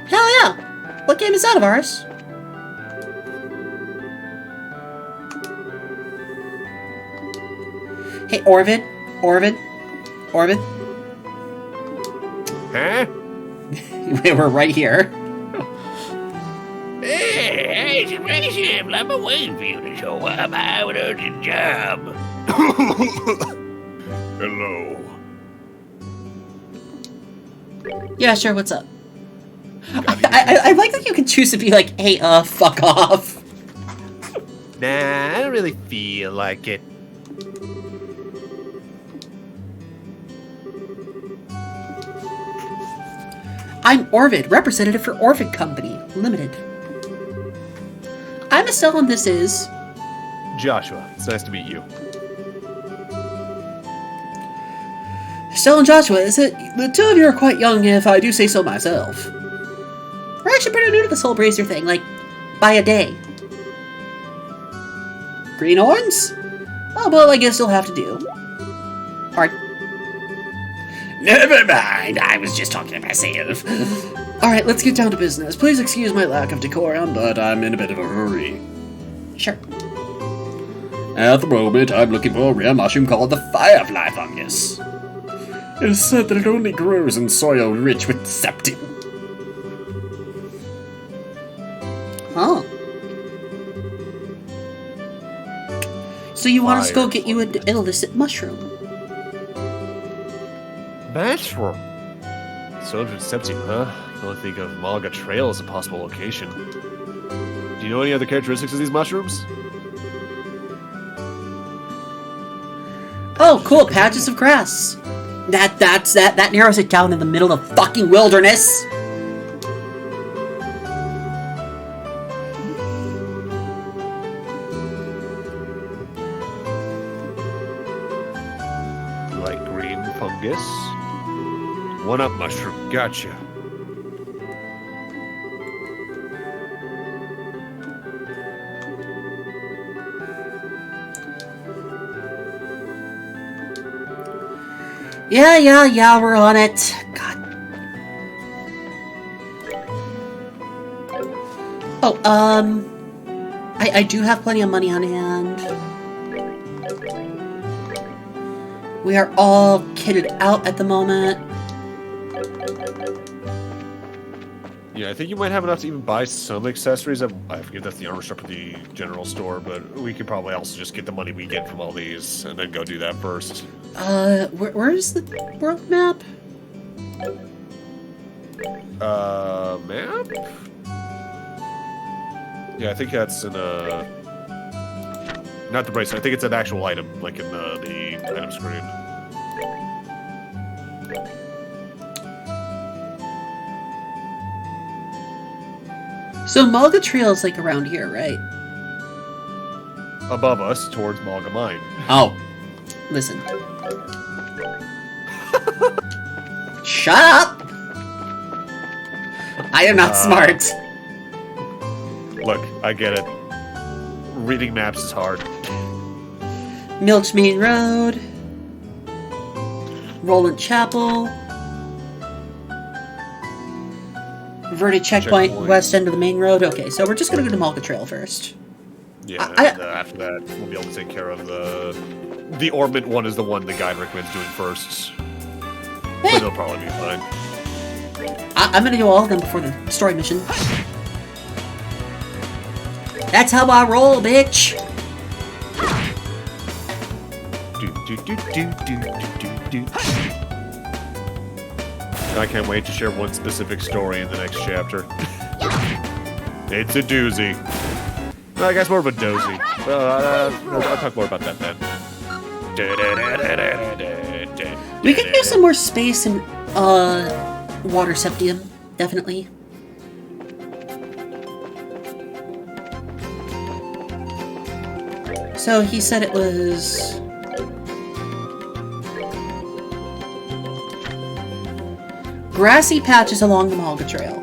hell yeah. What game is that of ours? Hey, Orvid. Huh? We're right here. Hey, spaceship, I've been waiting for you to show up. I have an urgent job. Hello. Yeah, sure, what's up? I like that you can choose to be like, hey, fuck off. Nah, I don't really feel like it. I'm Orvid, representative for Orvid Company, Limited. I'm Estelle and this is... Joshua, it's nice to meet you. Estelle and Joshua, is it? The two of you are quite young, if I do say so myself. We're actually pretty new to this whole brazier thing, like, by a day. Greenhorns? Oh, well, I guess you'll have to do. Pardon? Never mind, I was just talking to myself. Alright, let's get down to business. Please excuse my lack of decorum, but I'm in a bit of a hurry. Sure. At the moment, I'm looking for a rare mushroom called the firefly fungus. It is said that it only grows in soil rich with septin. Oh. So you want us to go get you an illicit mushroom? Mushroom. Soldier Septim, huh? I can only think of Malaga Trail as a possible location. Do you know any other characteristics of these mushrooms? Oh, cool, patches of grass. That narrows it down in the middle of the fucking wilderness. Like green fungus? One-up mushroom, gotcha. Yeah, we're on it. God. Oh, I do have plenty of money on hand. We are all kitted out at the moment. Yeah, I think you might have enough to even buy some accessories. I forget that's the armor shop at the general store, but we could probably also just get the money we get from all these and then go do that first. Where is the world map? Map? Yeah, I think that's in not the bracelet. I think it's an actual item, like in the item screen. So Malga Trail is like around here, right? Above us, towards Malga Mine. Oh. Listen. Shut up! I am not smart. Look, I get it. Reading maps is hard. Milch Main Road. Roland Chapel. Reverted checkpoint, west end of the main road. Okay, so we're just gonna go to Malga Trail first. Yeah, and, after that, we'll be able to take care of the orbit one is the one the guide recommends doing first. But it'll probably be fine. I'm gonna do all of them before the story mission. That's how I roll, bitch! I can't wait to share one specific story in the next chapter. It's a doozy. No, I guess more of a dozy. I'll talk more about that then. We could use some more space in water septium, definitely. So he said it was grassy patches along the Malga Trail.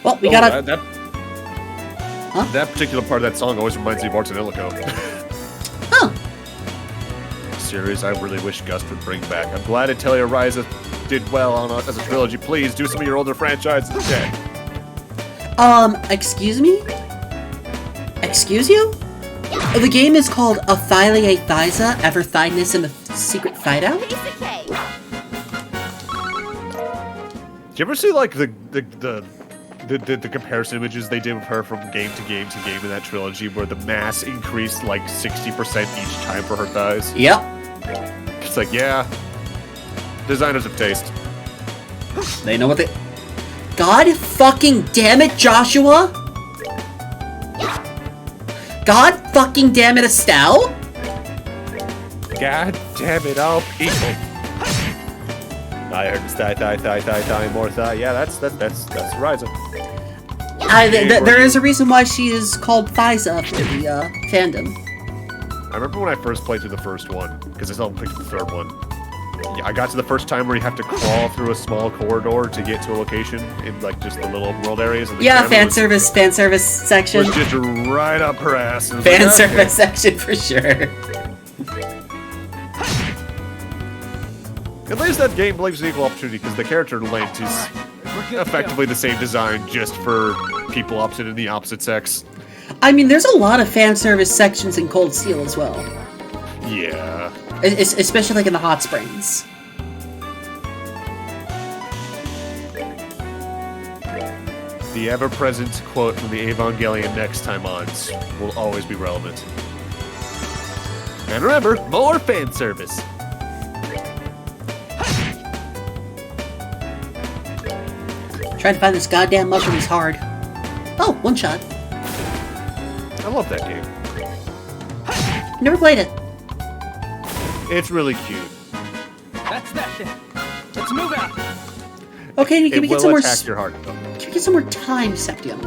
Well, we gotta. That particular part of that song always reminds me of Arts and Illico. Huh. Series I really wish Gus would bring back. I'm glad Atelier Ryza did well on as a trilogy. Please do some of your older franchises instead. Excuse me? Excuse you? The game is called Athilia Thysa, Ever Thyness and the Secret Fight Out? Piece of cake. Did you ever see like the comparison images they did with her from game to game to game in that trilogy where the mass increased like 60% each time for her thighs? Yep. It's like, yeah, designers of taste. They know what they... God fucking damn it, Joshua! God fucking damn it, Estelle! God damn it, all people. I heard thigh, more thigh. Yeah, that's Ryza. There is a reason why she is called Thysa for the fandom. I remember when I first played through the first one, because I still haven't picked up the third one. Yeah, I got to the first time where you have to crawl through a small corridor to get to a location in like just the little open world areas. And the fan service section. Was just right up her ass. Fan service section for sure. At least that game believes in equal opportunity because the character length is effectively the same design just for people opposite in the opposite sex. I mean, there's a lot of fan service sections in Cold Steel as well. Yeah. Especially like in the hot springs. The ever-present quote from the Evangelion next time ons will always be relevant. And remember, more fan service. Trying to find this goddamn mushroom is hard. Oh, one shot. I love that game. Never played it. It's really cute. That's that then. Let's move out. Okay, can we get some more? Attack your heart, though. Can we get some more time, Septium?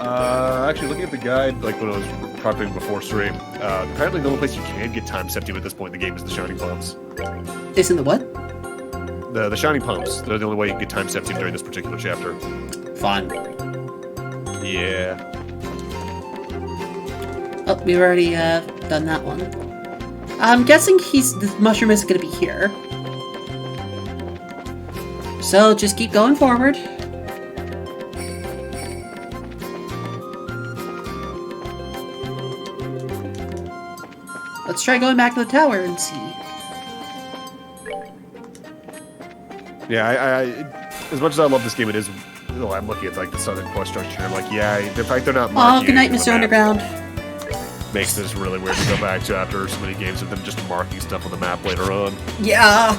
Actually, looking at the guide, like when I was prepping before stream, apparently the only place you can get time septium at this point in the game is the Shining Palms. Is in the what? The Shining Palms. They're the only way you can get time septium during this particular chapter. Fun. Yeah. Oh, we've already done that one. I'm guessing the mushroom isn't going to be here. So just keep going forward. Let's try going back to the tower and see. Yeah, I as much as I love this game, it is. Oh, I'm looking at like the southern quest structure. I'm like, yeah, the fact they're not. Oh, good night, Mr. Underground. makes this really weird to go back to after so many games of them just marking stuff on the map later on. Yeah.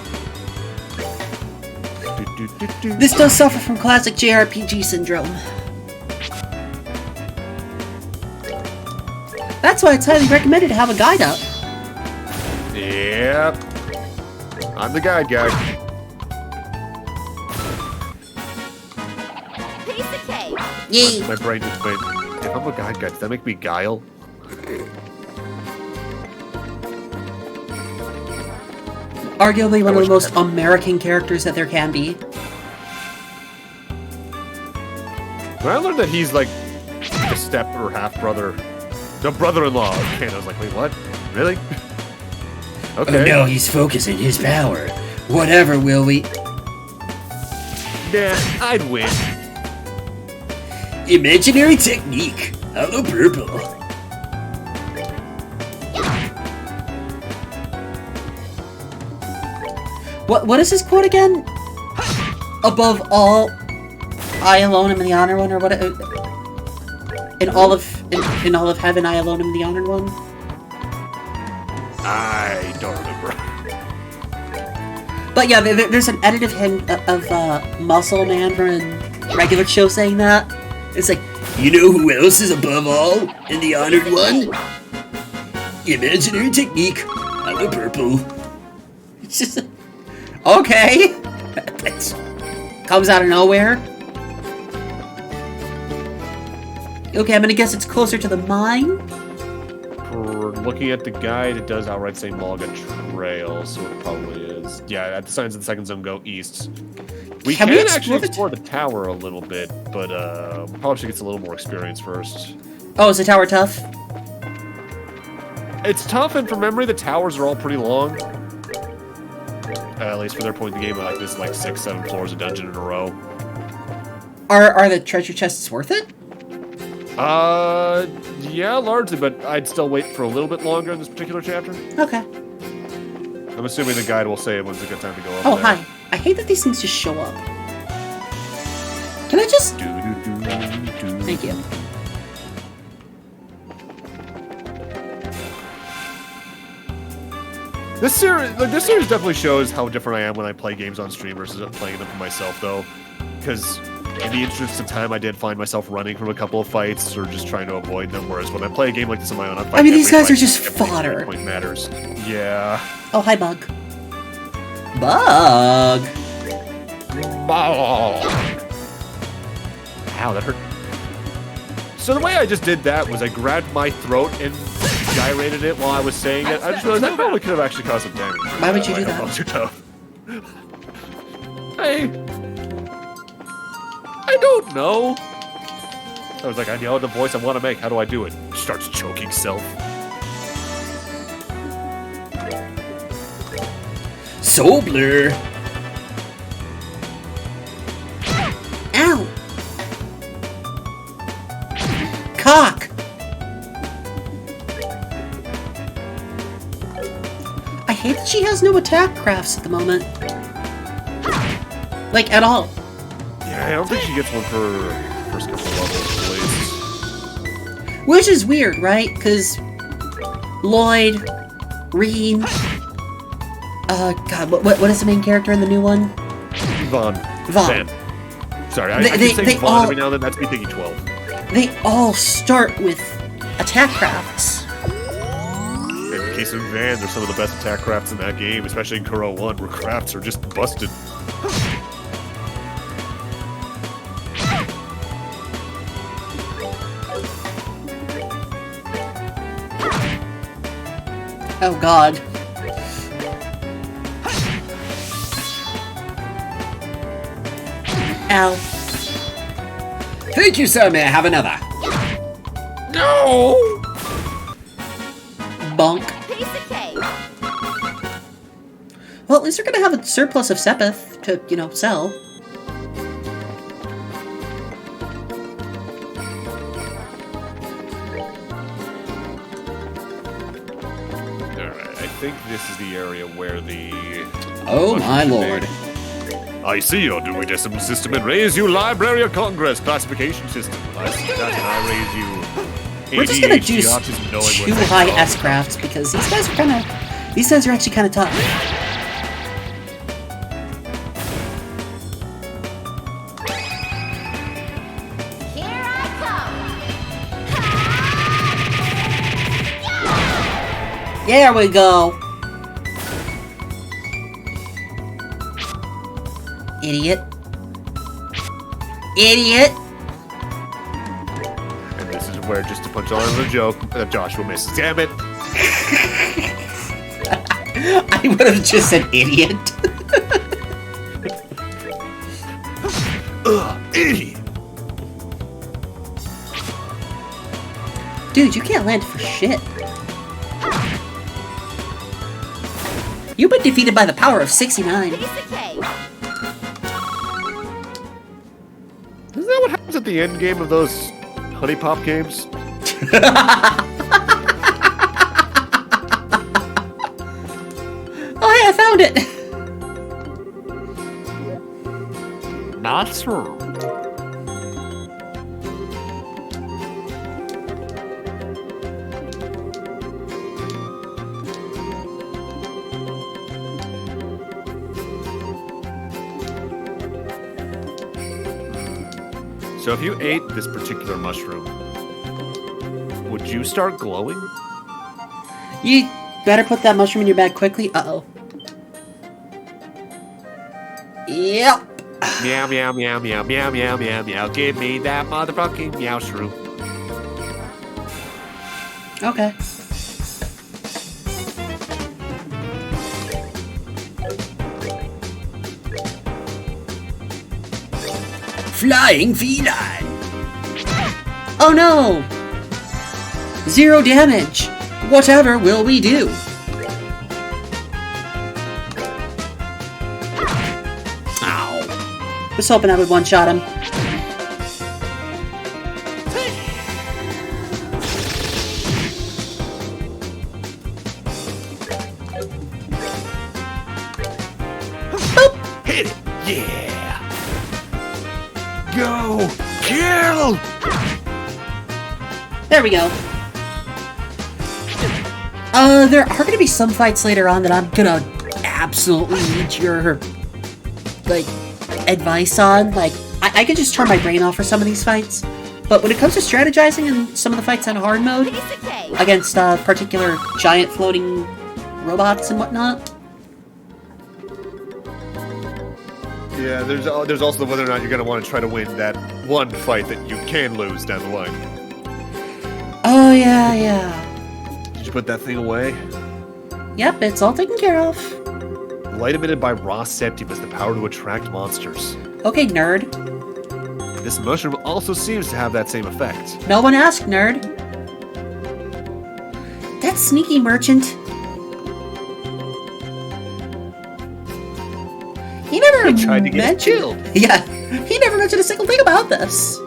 This does suffer from classic JRPG syndrome. That's why it's highly recommended to have a guide up. Yep. I'm the guide guy. Piece of cake. Yay. My brain just went, if I'm a guide guy, does that make me Guile? Arguably one of the most American characters that there can be. When I learned that he's like the step or half brother, the brother-in-law of Ken, I was like, wait, what? Really? Okay. Oh no, he's focusing his power. Whatever, will we? Nah, I'd win. Imaginary technique. Hello, purple. What is his quote again? Above all, I alone am the honored one, or what? In all of heaven, I alone am the honored one. I don't remember. But yeah, there's an edited hint of Muscle Man from a regular show saying that. It's like, You know who else is above all and the honored one? Imaginary technique. Hello, purple. it's just okay. That comes out of nowhere. Okay, I'm gonna guess it's closer to the mine. For looking at the guide, it does outright say Malga Trail, so it probably is. Yeah, at the signs of the second zone go east. We Can can we actually explore explore the tower a little bit, but probably should get a little more experience first. Oh, is the tower tough? It's tough, and from memory, the towers are all pretty long. At least for their point in the game, like this is like 6-7 floors of dungeon in a row. Are the treasure chests worth it? Yeah, largely, but I'd still wait for a little bit longer in this particular chapter. Okay. I'm assuming the guide will say when's a good time to go over Oh, there. hi. I hate that these things just show up. Can I just... Thank you. This series definitely shows how different I am when I play games on stream versus playing them for myself, though. Because in the interest of time, I did find myself running from a couple of fights or just trying to avoid them. Whereas when I play a game like this on my own, I'm fighting. I mean, these every guys are fight, just every fodder. Point matters. Yeah. Oh, hi, Bug. Bug! Ow, that hurt. So the way I just did that was I grabbed my throat and gyrated it while I was saying it. I just realized that probably could have actually caused some damage. Why would you do My that? headphones are tough. I don't know. I was like, I know the voice I want to make. How do I do it? Starts choking self. Soul blur. Ow! Cock! I hate that she has no attack crafts at the moment. Like, at all. Yeah, I don't think she gets one for the first couple of levels, at least. Which is weird, right? Because Lloyd, Reen, God, what is the main character in the new one? Vaughn. Vaughn. Sorry, I keep saying they Vaughn all- every now and then. That's me thinking 12. They all start with attack crafts. In the case of Van, they're some of the best attack crafts in that game, especially in Kuro 1, where crafts are just busted. Oh god. Ow. Thank you, sir. May I have another? No! Bonk. Piece of cake. Well, at least they're gonna have a surplus of Sepith to, you know, sell. Alright, I think this is the area where the... Oh my lord. I see your doing decimal system and raise you Library of Congress classification system. I see that and I raise you We're just gonna ADHD do autism knowing two what's high wrong. S crafts because these guys are actually kind of tough. Here I come. There we go. Idiot. Idiot. And this is where, just to punch on another joke, Joshua misses. Damn it! I would have just said idiot. Ugh, idiot! Dude, you can't land for shit. You've been defeated by the power of 69. Piece of cake. Isn't that what happens at the end game of those Honey Pop games? Oh, hey, I found it! Mushroom. So if you ate this particular mushroom, would you start glowing? You better put that mushroom in your bag quickly. Uh-oh. Yep. Meow, meow, meow, meow, meow, meow, meow, meow. Give me that motherfucking meow shroom. Okay. Flying feline. Oh no! 0 damage. Whatever will we do? Ow. Was hoping I would one-shot him. Boop. Hit it! Yeah! Go! Kill! There we go. There are gonna be some fights later on that I'm gonna absolutely need your, like, advice on. Like, I could just turn my brain off for some of these fights, but when it comes to strategizing in some of the fights on hard mode, Piece of cake. against, particular giant floating robots and whatnot, Yeah, there's also whether or not you're going to want to try to win that one fight that you can lose down the line. oh yeah. Did you put that thing away? Yep, it's all taken care of. Light emitted by raw septum has the power to attract monsters. Okay, nerd. This mushroom also seems to have that same effect. No one asked, nerd. That sneaky merchant. He never He tried to get us mentioned. killed. Yeah, he never mentioned a single thing about this.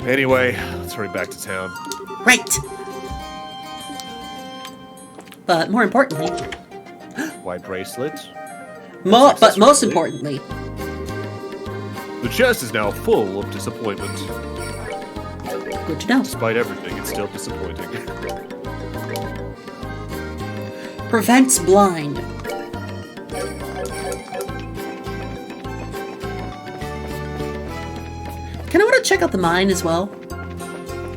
Anyway, let's hurry back to town. Right. But more importantly, White bracelet. but most Successfully. importantly, The chest is now full of disappointment. good to know. Despite everything, it's still disappointing. Prevents blind. Kinda wanna check out the mine as well.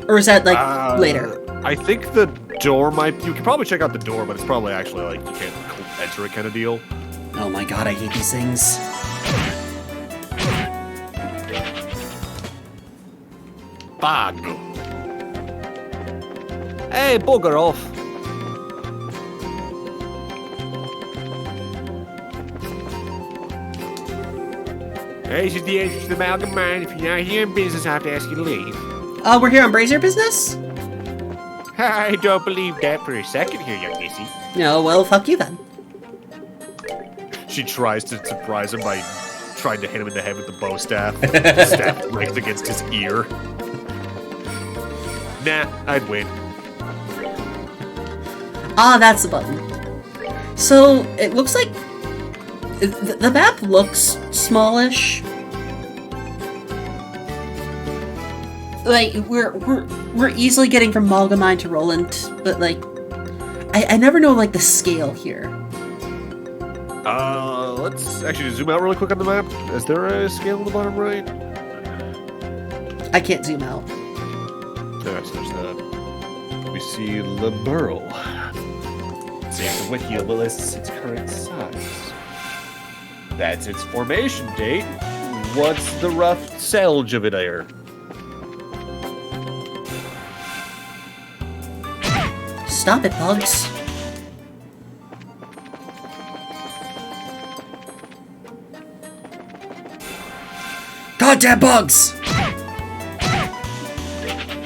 Or is that like later? I think the door might. You can probably check out the door, but it's probably actually like you can't enter it kind of deal. Oh my god, I hate these things. Bug. Hey, bugger off. Hey, this is the entrance to the Amalgam Mine. If you're not here in business, I have to ask you to leave. We're here on Brazier business? I don't believe that for a second here, young missy. No, well, fuck you then. She tries to surprise him by trying to hit him in the head with the bow staff. The staff right against his ear. Nah, I'd win. Ah, that's the button. So, it looks like... The map looks smallish. like we're easily getting from Malgamine to Roland, but like I never know like the scale here. Let's actually zoom out really quick on the map. Is there a scale on the bottom right? I can't zoom out. Yes, there's that. We see Le Burl. See if the wiki lists its current size. That's its formation date. What's the rough selge of it there? Stop it, bugs. Goddamn bugs!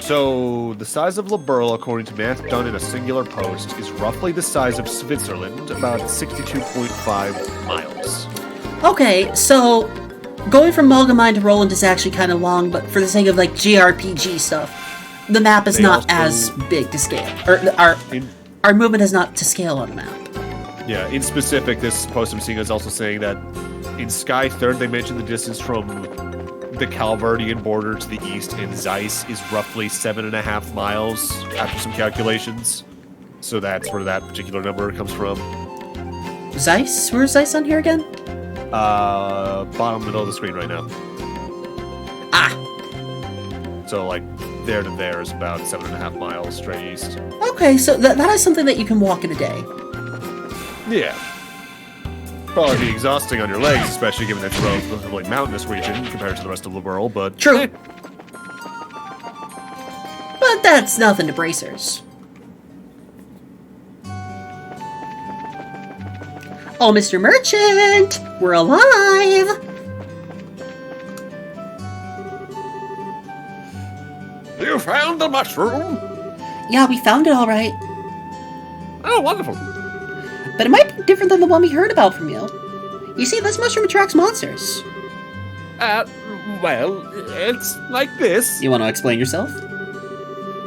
So, the size of Liberl, according to math done in a singular post, is roughly the size of Switzerland, about 62.5 miles. Okay, so going from Malgamine to Roland is actually kind of long, but for the sake of like JRPG stuff, the map is They not also- as big to scale. Or our movement is not to scale on the map. Yeah, in specific, this post I'm seeing is also saying that in Sky Third, they mentioned the distance from the Calverdian border to the east, and Zeiss is roughly 7.5 miles after some calculations. So that's where that particular number comes from. Zeiss? Where's Zeiss on here again? Bottom middle of the screen right now. Ah, So, like, there to there is about 7.5 miles straight east. okay, so that is something that you can walk in a day. Yeah. Probably be exhausting on your legs, especially given that it's a relatively mountainous region compared to the rest of the world, but... True. eh. But that's nothing to bracers. Oh, Mr. Merchant! We're alive! You found the mushroom? Yeah, we found it all right. Oh, wonderful. But it might be different than the one we heard about from you. You see, this mushroom attracts monsters. Well, it's like this. You want to explain yourself?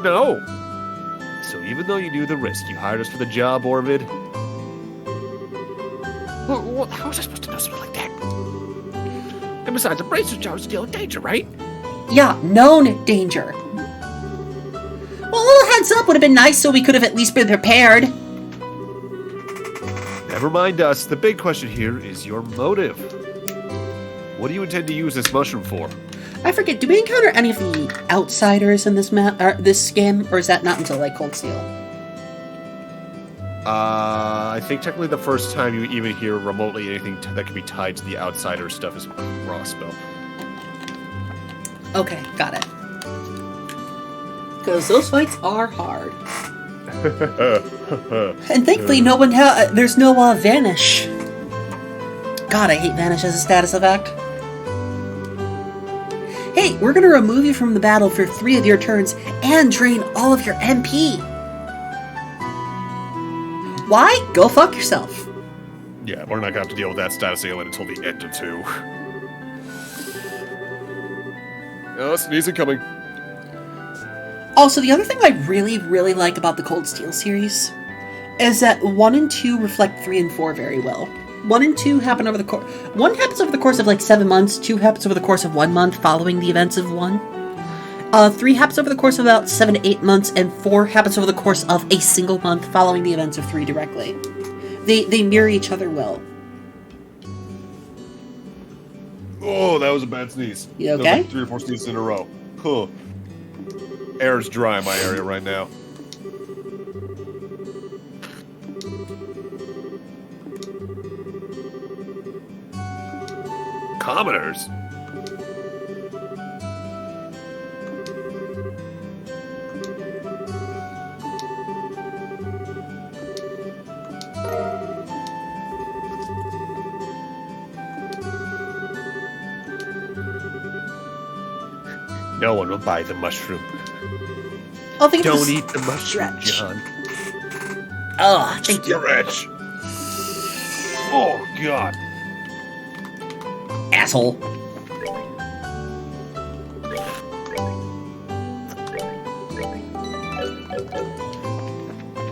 No. So even though you knew the risk, you hired us for the job, Orvid? Well, how was I supposed to know something like that? And besides, a bracer job is still in danger, right? Yeah, known danger. Well, a little heads up would have been nice so we could have at least been prepared. Never mind us. The big question here is your motive. What do you intend to use this mushroom for? I forget, do we encounter any of the outsiders in this map, or this game, or is that not until, like, Cold Steel? I think technically the first time you even hear remotely anything that can be tied to the outsider stuff is Crossbow. Okay, got it. Because those fights are hard. And thankfully, no one there's no Vanish. God, I hate Vanish as a status effect. Hey, we're gonna remove you from the battle for 3 of your turns and drain all of your MP. Why? Go fuck yourself. Yeah, we're not gonna have to deal with that status ailment until the end of 2. Oh, sneeze incoming. Also, the other thing I really, really like about the Cold Steel series is that 1 and 2 reflect 3 and 4 very well. 1 and 2 happen over the course. 1 happens over the course of like 7 months. 2 happens over the course of 1 month following the events of 1. 3 happens over the course of about 7 to 8 months, and 4 happens over the course of a single month following the events of 3 directly. They mirror each other well. Oh, that was a bad sneeze. You That was okay? like 3 or 4 sneezes in a row. Huh. Air's dry in my area right now. Commoners? No one will buy the mushroom. Oh, think Don't eat the mushroom, Stretch. John. Oh, thank you, Stretch. Oh, God. asshole.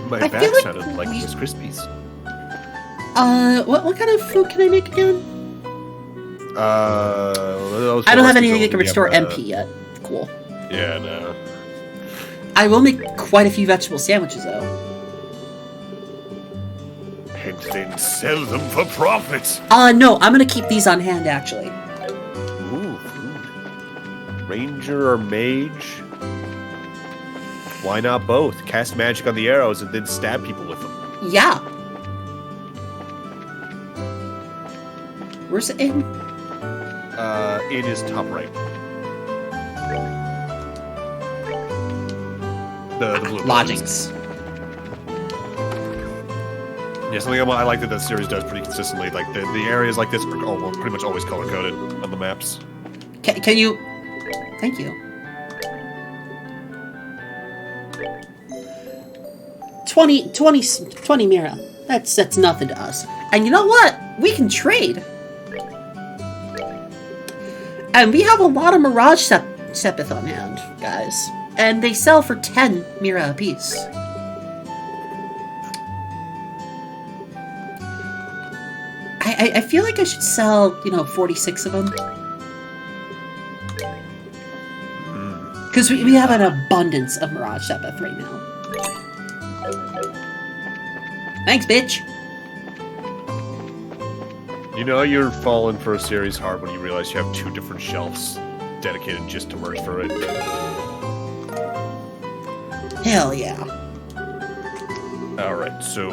My I back feel like sounded like we- Rice Krispies. What kind of food can I make again? Those I don't have forests anything that don't can really restore have, MP yet. Cool. Yeah, no. I will make quite a few vegetable sandwiches, though. And then sell them for profit. No, I'm gonna keep these on hand, actually. Ooh, food. Ranger or mage? Why not both? Cast magic on the arrows and then stab people with them. Yeah. Where's it in? It is top right. The blue buildings. Lodgings. Yeah, something I like that the series does pretty consistently. Like, the areas like this are pretty much always color-coded on the maps. Can you... Thank you. 20 Mira. That's nothing to us. And you know what? We can trade. And we have a lot of Mirage Sepith on hand, guys. And they sell for 10 Mira apiece. I feel like I should sell, 46 of them. Because we have an abundance of Mirage Sepith right now. Thanks, bitch. You know you're falling for a series hard when you realize you have 2 different shelves dedicated just to merch for it. Hell yeah. Alright, so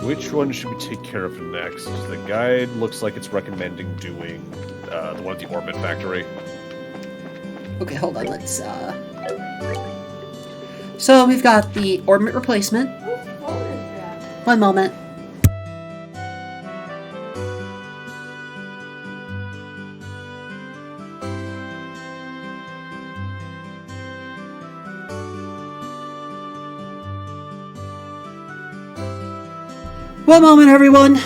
which one should we take care of next? The guide looks like it's recommending doing the one at the Orbit Factory. Okay, hold on, let's, So we've got the orbit replacement. One moment. One moment, everyone.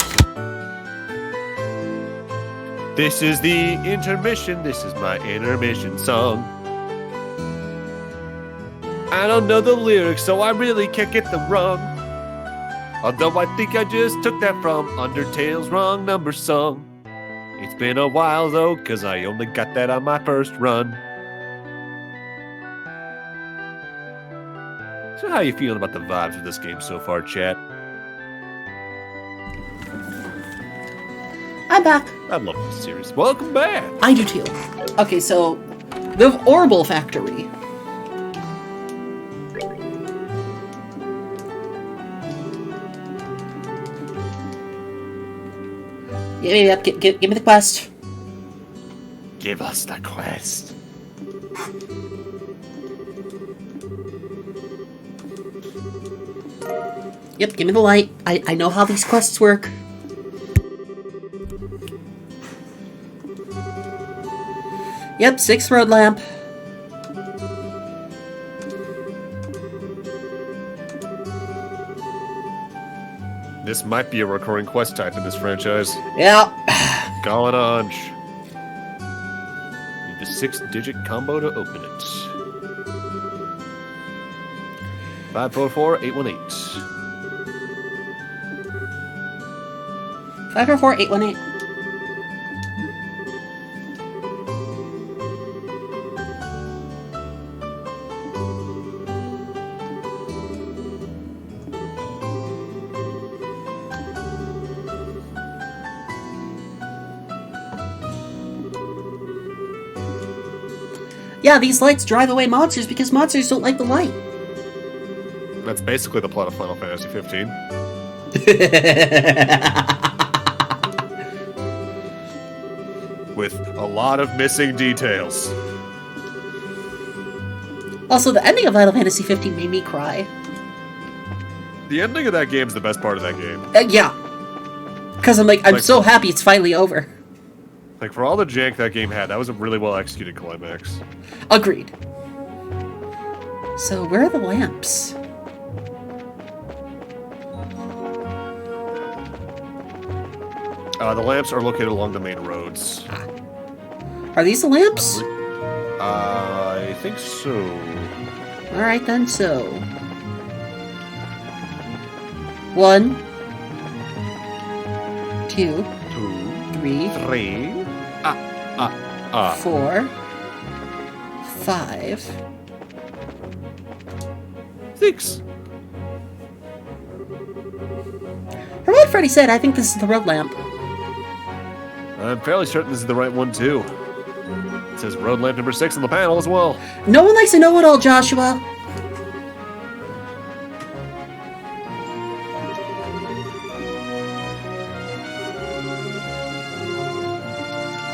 This is the intermission. This is my intermission song. I don't know the lyrics, so I really can't get them wrong. Although I think I just took that from Undertale's Wrong Number song. It's been a while though, cause I only got that on my first run. So how you feeling about the vibes of this game so far, chat? I'm back. I love this series. Welcome back! I do too. Okay, so the Orbital Factory. Yeah, give me the quest. Give us the quest. Yep, give me the light. I know how these quests work. Yep, 6th road lamp. This might be a recurring quest type in this franchise. Yeah. Going on. Need the 6-digit combo to open it. 544-818. 544-818. Yeah, these lights drive away monsters because monsters don't like the light. That's basically the plot of Final Fantasy 15. With a lot of missing details. Also, the ending of Final Fantasy 15 made me cry. The ending of that game is the best part of that game. Yeah. Because I'm so happy it's finally over. Like, for all the jank that game had, that was a really well executed climax. Agreed. So, where are the lamps? The lamps are located along the main roads. Are these the lamps? I think so. Alright then, so. 1, 2, 3, 3. 4, 5. 6. From what Freddy said, I think this is the road lamp. I'm fairly certain this is the right one, too. It says road lamp number 6 on the panel as well. No one likes to know it all, Joshua.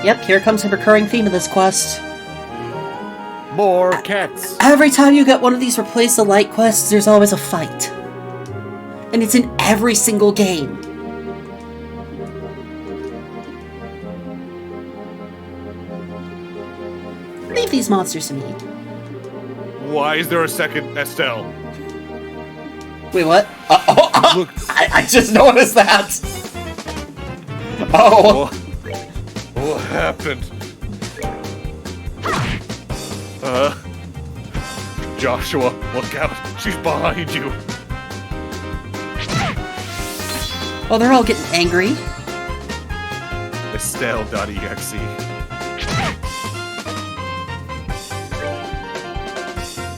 Yep, here comes a recurring theme of this quest. More cats. Every time you get one of these replace the light quests, there's always a fight. And it's in every single game. Leave these monsters to me. Why is there a second Estelle? Wait, what? Look. I just noticed that! Oh! What happened? Joshua, look out. She's behind you. Oh, they're all getting angry. Estelle.exe.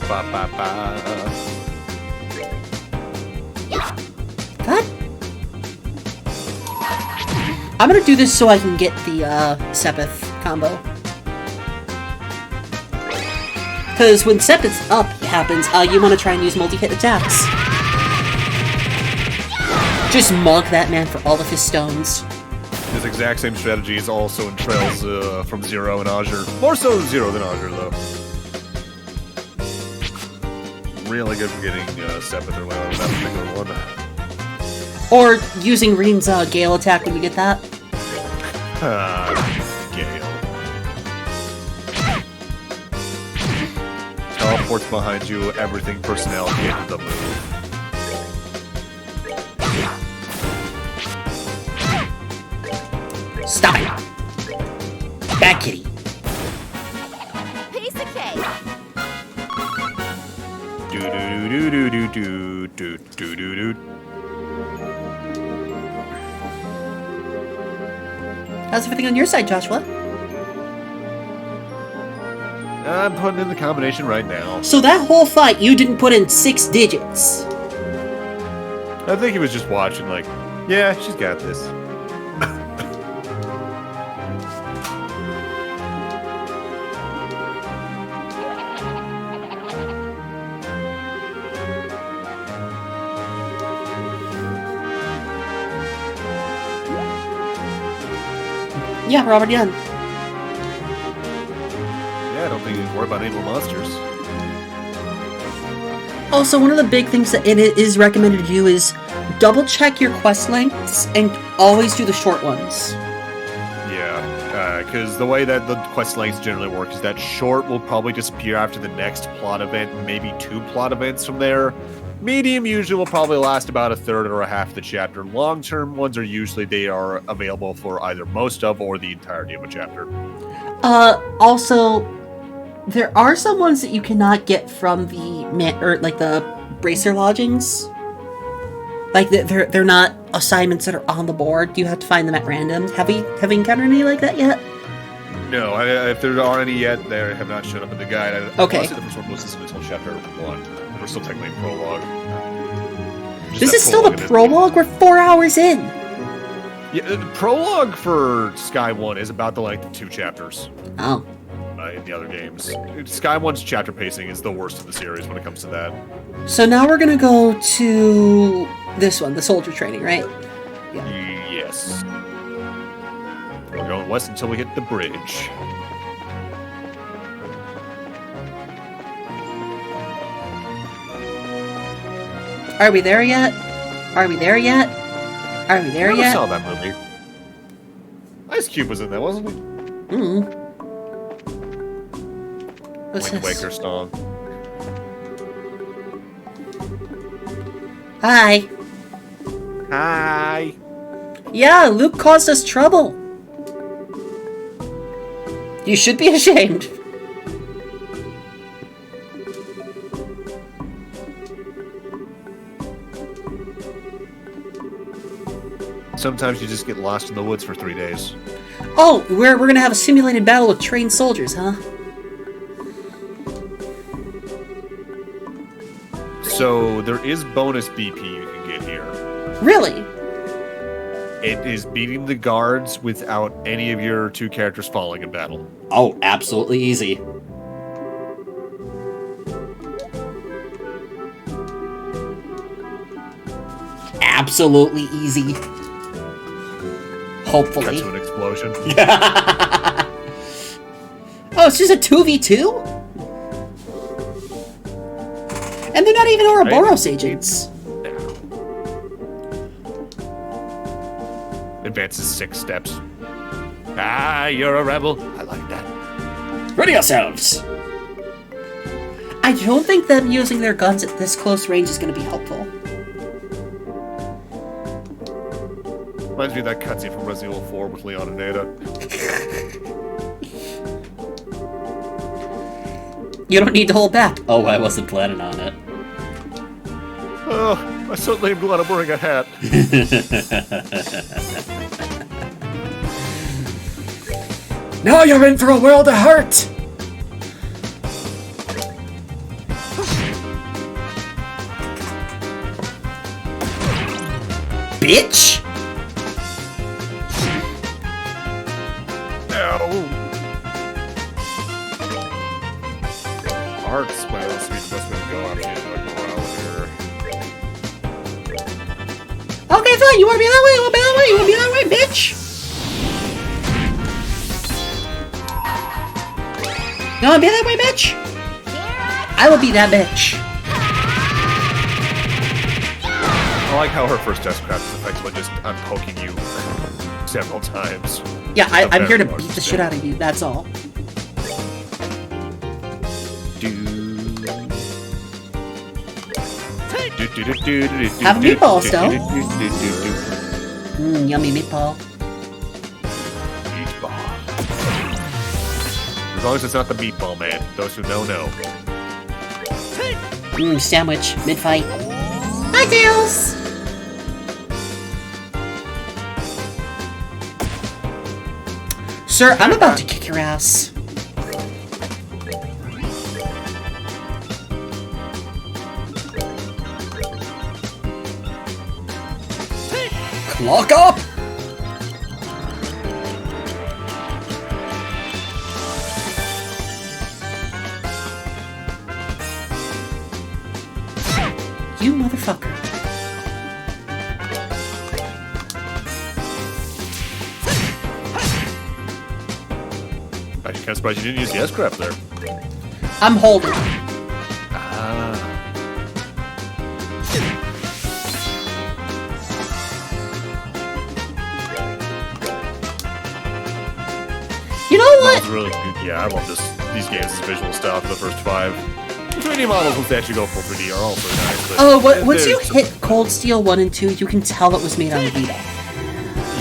Ba ba ba. What? I'm gonna do this so I can get the Sepith combo. Because when Sepith's up happens, you want to try and use multi-hit attacks. Just monk that man for all of his stones. This exact same strategy is also in Trails from Zero and Azure. More so Zero than Azure, though. Really good for getting Sepith or whatever, that particular one. Or using Reem's Gale attack when you get that. Gale. Teleports behind you, everything personnel hit the move. Stop it! Bad kitty. Piece of cake. Do do do do do do do do do do. How's everything on your side, Joshua? I'm putting in the combination right now. So that whole fight, you didn't put in 6 digits. I think he was just watching, like, yeah, she's got this. Yeah, we're already done. Yeah, I don't think you need to worry about any more monsters. Also, one of the big things that it is recommended to do is double check your quest lengths and always do the short ones. Yeah, because the way that the quest lengths generally work is that short will probably disappear after the next plot event, maybe 2 plot events from there. Medium usually will probably last about a third or a half of the chapter. Long-term ones are usually they are available for either most of or the entirety of a chapter. Also, there are some ones that you cannot get from the the bracer lodgings. Like they're not assignments that are on the board. You have to find them at random. Have you encountered any like that yet? No, if there are any yet, they have not shown up in the guide. Okay. Honestly, the first one was until chapter 1. We're still technically in prologue. This is still the prologue? We're 4 hours in! Yeah, the prologue for Sky 1 is about the length of 2 chapters. Oh. In the other games. Sky 1's chapter pacing is the worst of the series when it comes to that. So now we're gonna go to this one, the soldier training, right? Yes. We're going west until we hit the bridge. Are we there yet? Are we there yet? Are we there I yet? saw that movie. Ice Cube was in that, wasn't he? What's Wind this? Waker song. Hi. Hi. Yeah, Luke caused us trouble. You should be ashamed. Sometimes you just get lost in the woods for 3 days. Oh, we're gonna have a simulated battle with trained soldiers, huh? So there is bonus BP you can get here. Really? It is beating the guards without any of your 2 characters falling in battle. Oh, absolutely easy. Absolutely easy. Cut Hopefully. to an explosion. Oh, it's just a 2v2? And they're not even Ouroboros agents. Advances 6 steps. Ah, you're a rebel. I like that. Ready yourselves. I don't think them using their guns at this close range is going to be helpful. Reminds me of that cutscene from Resident Evil 4 with Leon and Ada. You don't need to hold back. Oh, I wasn't planning on it. Oh, I certainly am glad I'm wearing a hat. Now you're in for a world of hurt! Bitch! Ow. Hearts might also be the best way to go after you like morale here. Okay, fine. You want to be that way? You want to be that way? You want to be that way, bitch? You want to be that way, bitch? I will be that bitch. I like how her first Deathcraft is effectively just I'm poking you several times. Yeah, I'm here to Very beat the large shit out of you. That's all. Have a meatball, Stone. Yummy meatball. Meatball. As long as it's not the meatball man. Those who know. Sandwich. Mid-fight. Hi, Tails! Sir, I'm about to kick your ass. Clock up! You motherfucker. I'm kind of surprised you didn't use the S-Craft there. I'm holding. You know what? That's really good. Yeah, I love these games, this visual stuff, the first 5. The 3D models, once they actually go full 3D, are also nice. But Oh, once you hit Cold Steel 1 and 2, you can tell it was made on the Vita.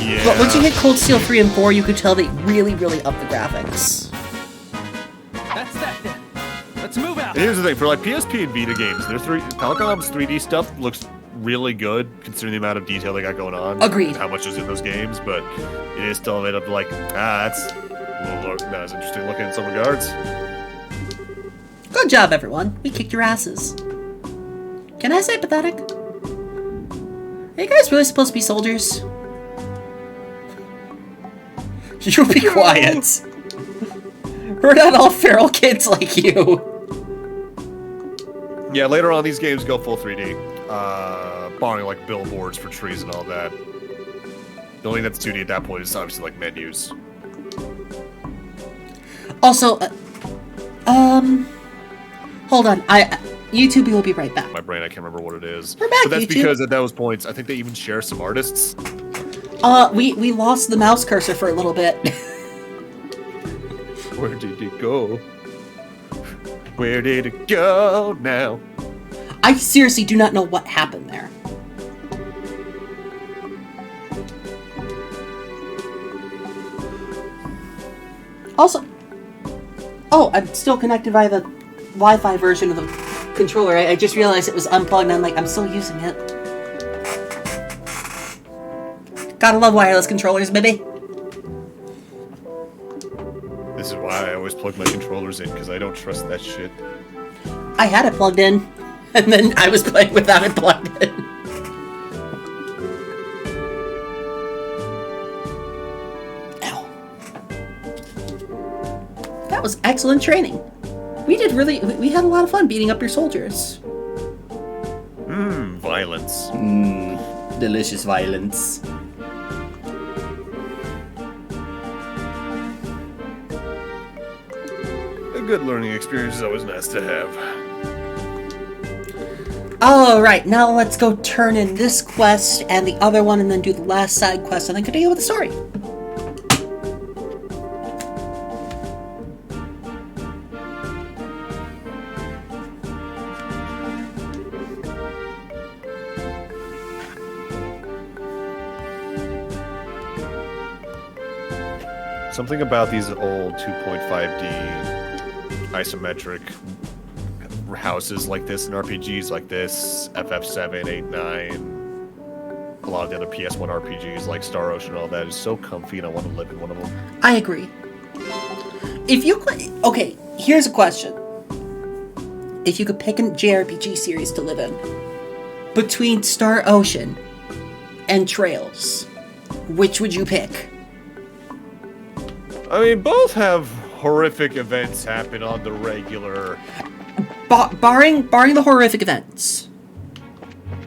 Yeah. But once you hit Cold Steel 3 and 4, you could tell they really, really upped the graphics. That's that then. Let's move out. And here's the thing, for like PSP and Vita games, Telecom's 3D stuff looks really good considering the amount of detail they got going on. Agreed. And how much is in those games, but it is still made up like, that's a little not as interesting looking in some regards. Good job, everyone. We kicked your asses. Can I say pathetic? Are you guys really supposed to be soldiers? You be quiet. We're not all feral kids like you. Yeah, later on these games go full 3D. Barring like billboards for trees and all that. The only thing that's 2D at that point is obviously like menus. Also, hold on. YouTube will be right back. My brain, I can't remember what it is. We're back, But that's YouTube. because at those points, I think they even share some artists. We lost the mouse cursor for a little bit. Where did it go? Where did it go now? I seriously do not know what happened there. Also, oh, I'm still connected via the Wi-Fi version of the controller. I just realized it was unplugged and I'm like, I'm still using it. Gotta love wireless controllers, baby. This is why I always plug my controllers in, because I don't trust that shit. I had it plugged in. And then I was playing without it plugged in. Ow. That was excellent training. We had a lot of fun beating up your soldiers. Violence. Delicious violence. A good learning experience is always nice to have. Alright, now let's go turn in this quest and the other one and then do the last side quest and then continue with the story. Something about these old 2.5D isometric houses like this in RPGs like this, FF7, 8, 9, a lot of the other PS1 RPGs like Star Ocean and all that is so comfy and I want to live in one of them. I agree. If you could... Okay, here's a question. If you could pick a JRPG series to live in, between Star Ocean and Trails, which would you pick? I mean, both have horrific events happen on the regular. Barring the horrific events.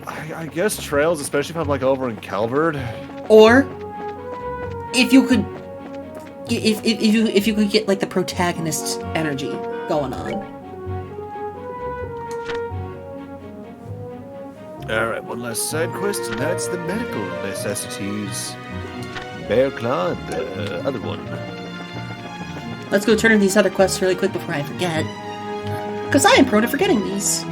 I guess Trails, especially if I'm like over in Calvard. Or if you could if you could get like the protagonist's energy going on. Alright, one last side quest, and that's the medical necessities. Bear Claude, the other one. Let's go turn in these other quests really quick before I forget. Because I am prone to forgetting these.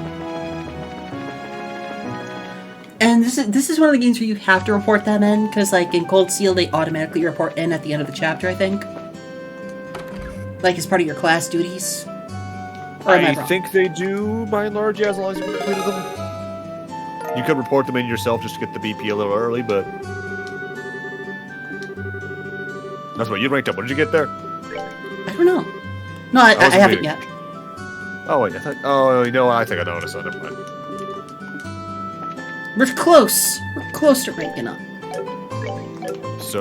And this is one of the games where you have to report them in, because like in Cold Steel they automatically report in at the end of the chapter, I think. Like as part of your class duties. Or am I wrong? think they do by and large, yeah, as long as you completed them. You could report them in yourself just to get the BP a little early, but that's what you ranked up. What did you get there? I don't know. No, I was haven't amazed. yet. Oh wait, you know what? I think I noticed. Never mind. We're close. We're close to ranking up. So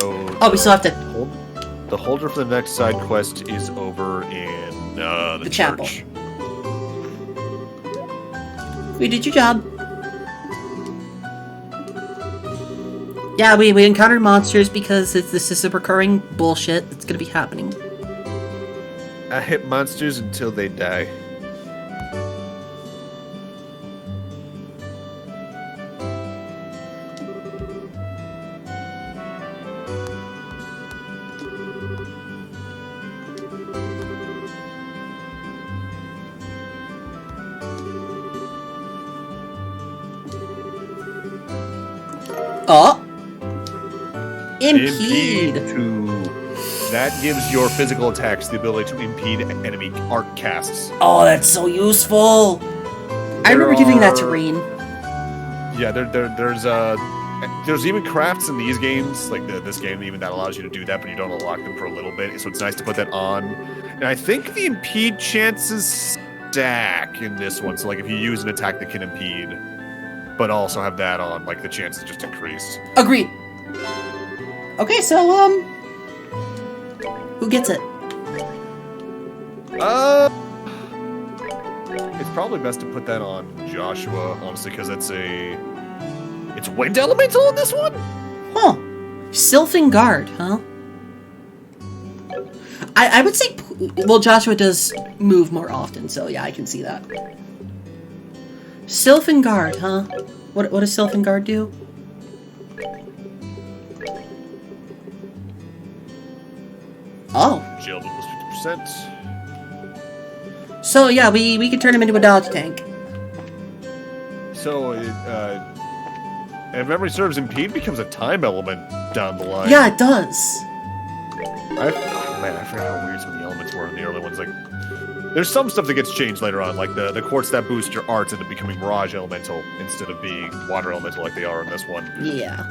We still have to... The holder for the next side quest is over in the chapel. church. We did your job. Yeah, we encountered monsters because this is a recurring bullshit that's gonna be happening. I hit monsters until they die. Oh! Impede! That gives your physical attacks the ability to impede enemy arc casts. Oh, that's so useful! I remember giving that to Reen. Yeah, there's even crafts in these games, like this game even that allows you to do that, but you don't unlock them for a little bit, so it's nice to put that on. And I think the impede chances stack in this one, so like if you use an attack that can impede, but also have that on, like the chances just increase. Agreed. Okay, so, who gets it? It's probably best to put that on Joshua, honestly, because it's wind elemental in this one? Huh. Sylphin Guard, huh? I would say, well, Joshua does move more often, so yeah, I can see that. Sylphin Guard, huh? What does Sylphin Guard do? Oh. Shield equals 50%. So yeah, we can turn him into a dodge tank. So, if memory serves, impede becomes a time element down the line. Yeah, it does. I forgot how weird some of the elements were in the early ones. Like, there's some stuff that gets changed later on, like the quartz that boost your arts into becoming Mirage Elemental instead of being Water Elemental like they are in this one. Yeah.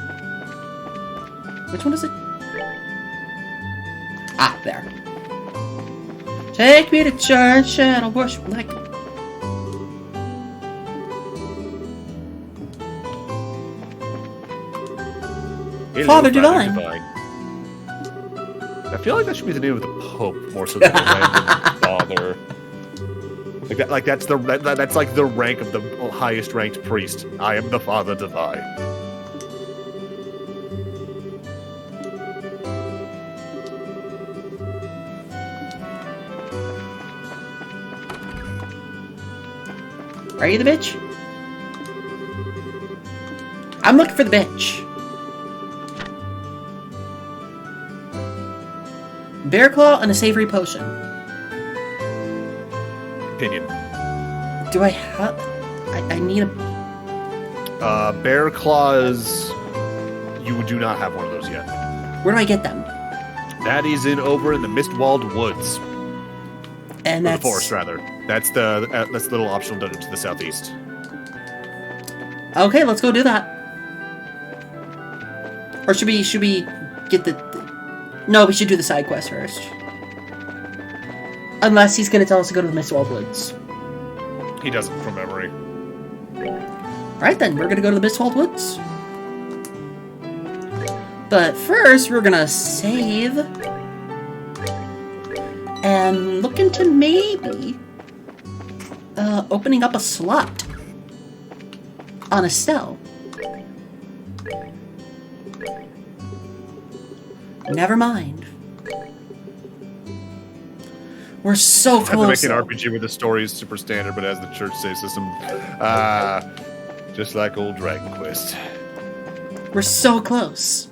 Which one is it? Ah, there. Take me to church and I'll worship like... Hello, Father Divine. I feel like that should be the name of the Pope more so than the random father. That's like the rank of the highest ranked priest. I am the Father Divine. Are you the bitch? I'm looking for the bitch. Bear claw and a savory potion. Opinion. Do I have... I need a... Bear claws. You do not have one of those yet. Where do I get them? That is over in the Mistwalled Woods. And Or that's... the forest, rather. That's the little optional dungeon to the southeast. Okay, let's go do that. Or should we get the... No, we should do the side quest first. Unless he's gonna tell us to go to the Mistwalled Woods. He doesn't from memory. Alright then, we're gonna go to the Mistwalled Woods. But first, we're gonna save. And look into maybe... opening up a slot. On Estelle. Never mind. We're so I have to close. make an RPG where the story is super standard, but has the church save system. Just like old Dragon Quest. We're so close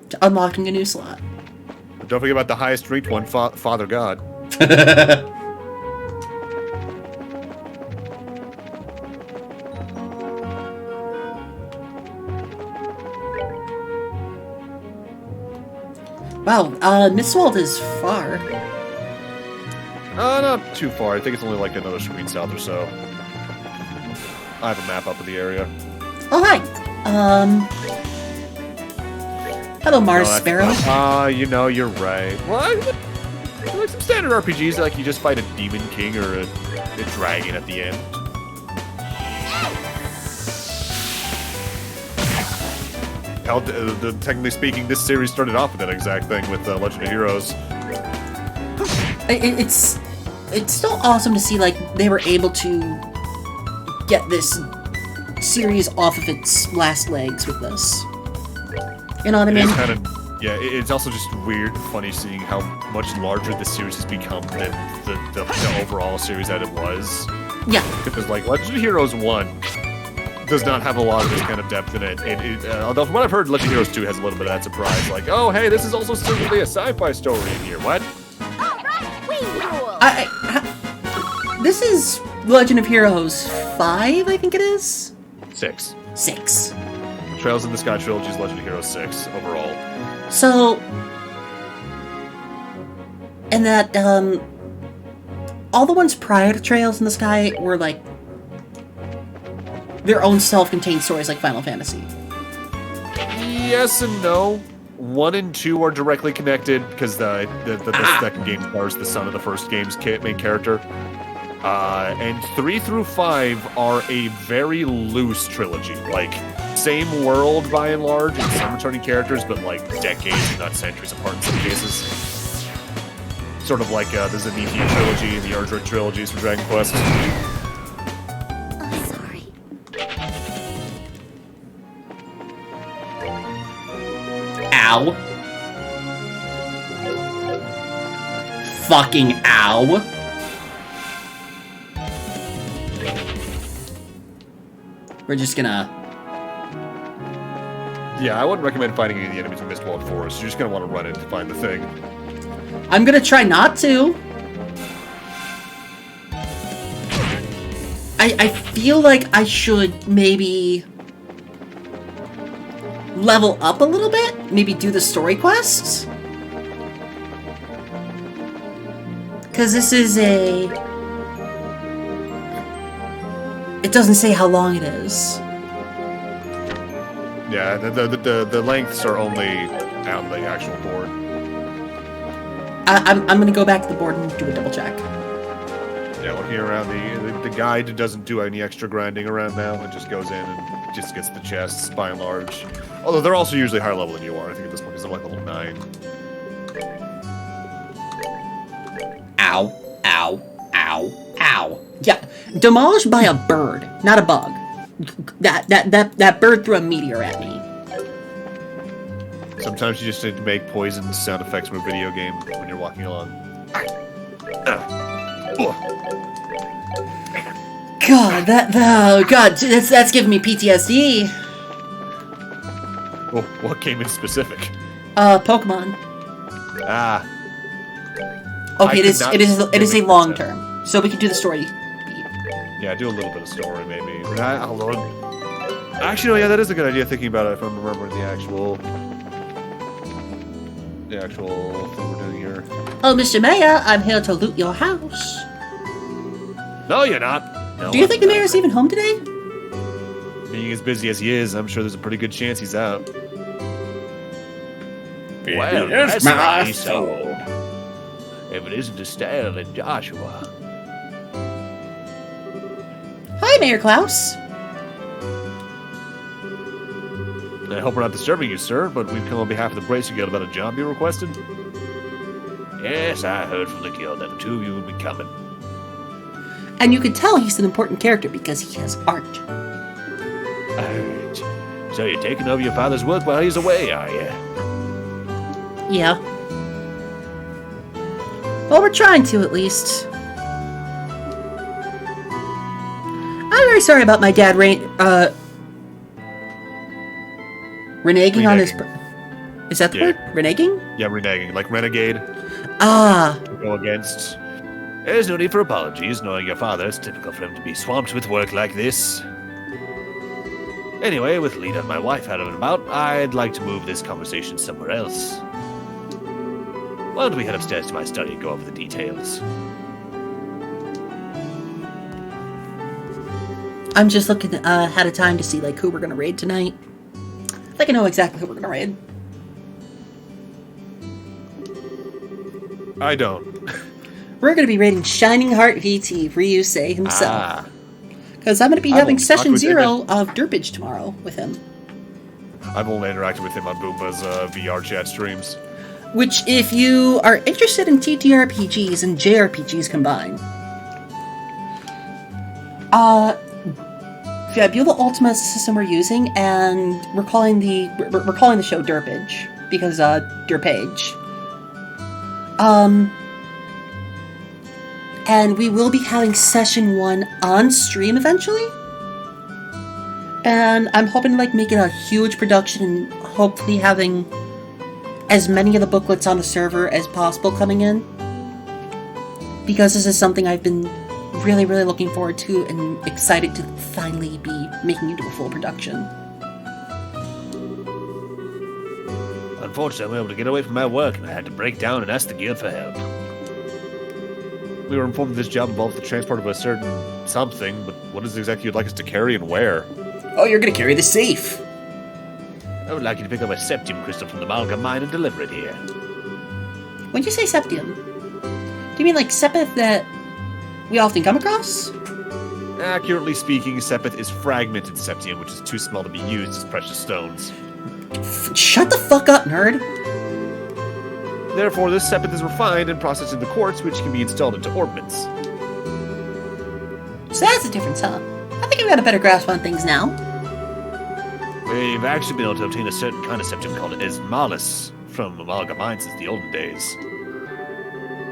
to unlocking a new slot. But don't forget about the highest ranked one, Father God. Wow, Mistwalled is far. Not too far. I think it's only like another screen south or so. I have a map up of the area. Oh, hi. Hello, Mars Sparrow. You know, you're right. What? Like some standard RPGs, like you just fight a demon king or a dragon at the end. Hell, technically speaking, this series started off with that exact thing with Legend of Heroes. It's still awesome to see, like, they were able to get this series off of its last legs with this. You know what I mean? It's kind of, yeah, it's also just weird and funny seeing how much larger the series has become than the overall series that it was. Yeah. Because, like, Legend of Heroes 1 does not have a lot of this kind of depth in it. Although, from what I've heard, Legend of Heroes 2 has a little bit of that surprise. Like, oh, hey, this is also secretly a sci-fi story in here. What? All right, we rule. This is Legend of Heroes 5, I think it is? 6. 6. Trails in the Sky Trilogy is Legend of Heroes 6 overall. So... And that, all the ones prior to Trails in the Sky were, like, their own self-contained stories like Final Fantasy. Yes and no. 1 and 2 are directly connected because the second game stars the son of the first game's main character. And 3 through 5 are a very loose trilogy. Like, same world by and large, and some returning characters, but like decades, not centuries apart in some cases. Sort of like the Zenithia trilogy and the Erdrick trilogies for Dragon Quest. I'm sorry. Ow. Fucking ow. We're just gonna... Yeah, I wouldn't recommend fighting any of the enemies in Mistwalled Forest. You're just gonna want to run in to find the thing. I'm gonna try not to. I feel like I should maybe level up a little bit. Maybe do the story quests. Because this is a... It doesn't say how long it is. Yeah, the lengths are only on the actual board. I'm gonna go back to the board and do a double check. Yeah, looking around, the guide doesn't do any extra grinding around now. It just goes in and just gets the chests by and large. Although they're also usually higher level than you are, I think, at this point, because I'm like level 9. Ow, ow, ow, ow. Yeah, demolished by a bird, not a bug. That bird threw a meteor at me. Sometimes you just need to make poison sound effects from a video game when you're walking along. God, that's giving me PTSD. Well, what game in specific? Pokemon. Ah. Okay, it is a long sense. term, so we can do the story. Yeah, do a little bit of story, maybe. Hold on. Actually, no, yeah, that is a good idea, thinking about it, if I'm remembering the actual thing we're doing here. Oh, Mr. Mayor, I'm here to loot your house. No, you're not. No, Do you think the mayor's even home today? Being as busy as he is, I'm sure there's a pretty good chance he's out. Well, that's my soul. If it isn't Estelle and Joshua. Hi, Mayor Klaus. I hope we're not disturbing you, sir, but we've come on behalf of the Bracer Guild about a job you requested. Yes, I heard from the guild that the two of you would be coming. And you can tell he's an important character because he has art. Art. So you're taking over your father's work while he's away, are you? Yeah. Well, we're trying to, at least. I'm very sorry about my dad reneging on his... Is that the word? Reneging? Yeah, reneging. Like renegade. Ah. To go against. There's no need for apologies. Knowing your father, it's typical for him to be swamped with work like this. Anyway, with Lita and my wife out and about, I'd like to move this conversation somewhere else. Why don't we head upstairs to my study and go over the details? I'm just looking ahead of time to see like who we're gonna raid tonight. I think I know exactly who we're gonna raid. I don't. We're gonna be raiding Shining Heart VT, Ryusei himself. Ah. Because I'm gonna be I've having only session talked with 0 of Derpage tomorrow with him. I've only interacted with him on Boomba's VR chat streams. Which, if you are interested in TTRPGs and JRPGs combined, Fabula Ultima is the system we're using, and we're calling the show Derpage because Derpage. And we will be having session 1 on stream eventually. And I'm hoping to like make it a huge production and hopefully having as many of the booklets on the server as possible coming in. Because this is something I've been really, really looking forward to and excited to finally be making into a full production. Unfortunately, I wasn't able to get away from my work, and I had to break down and ask the guild for help. We were informed this job involves the transport of a certain something, but what is it exactly you'd like us to carry and where? Oh, you're gonna carry the safe. I would like you to pick up a septium crystal from the Malga mine and deliver it here. When you say septium, do you mean like sepith that we often come across? Accurately speaking, sepith is fragmented septium, which is too small to be used as precious stones. Shut the fuck up, nerd! Therefore, this sepith is refined and processed into quartz, which can be installed into orbments. So that's the difference, huh? I think I've got a better grasp on things now. We've actually been able to obtain a certain kind of septium called Esmalis from Malga mine since the olden days.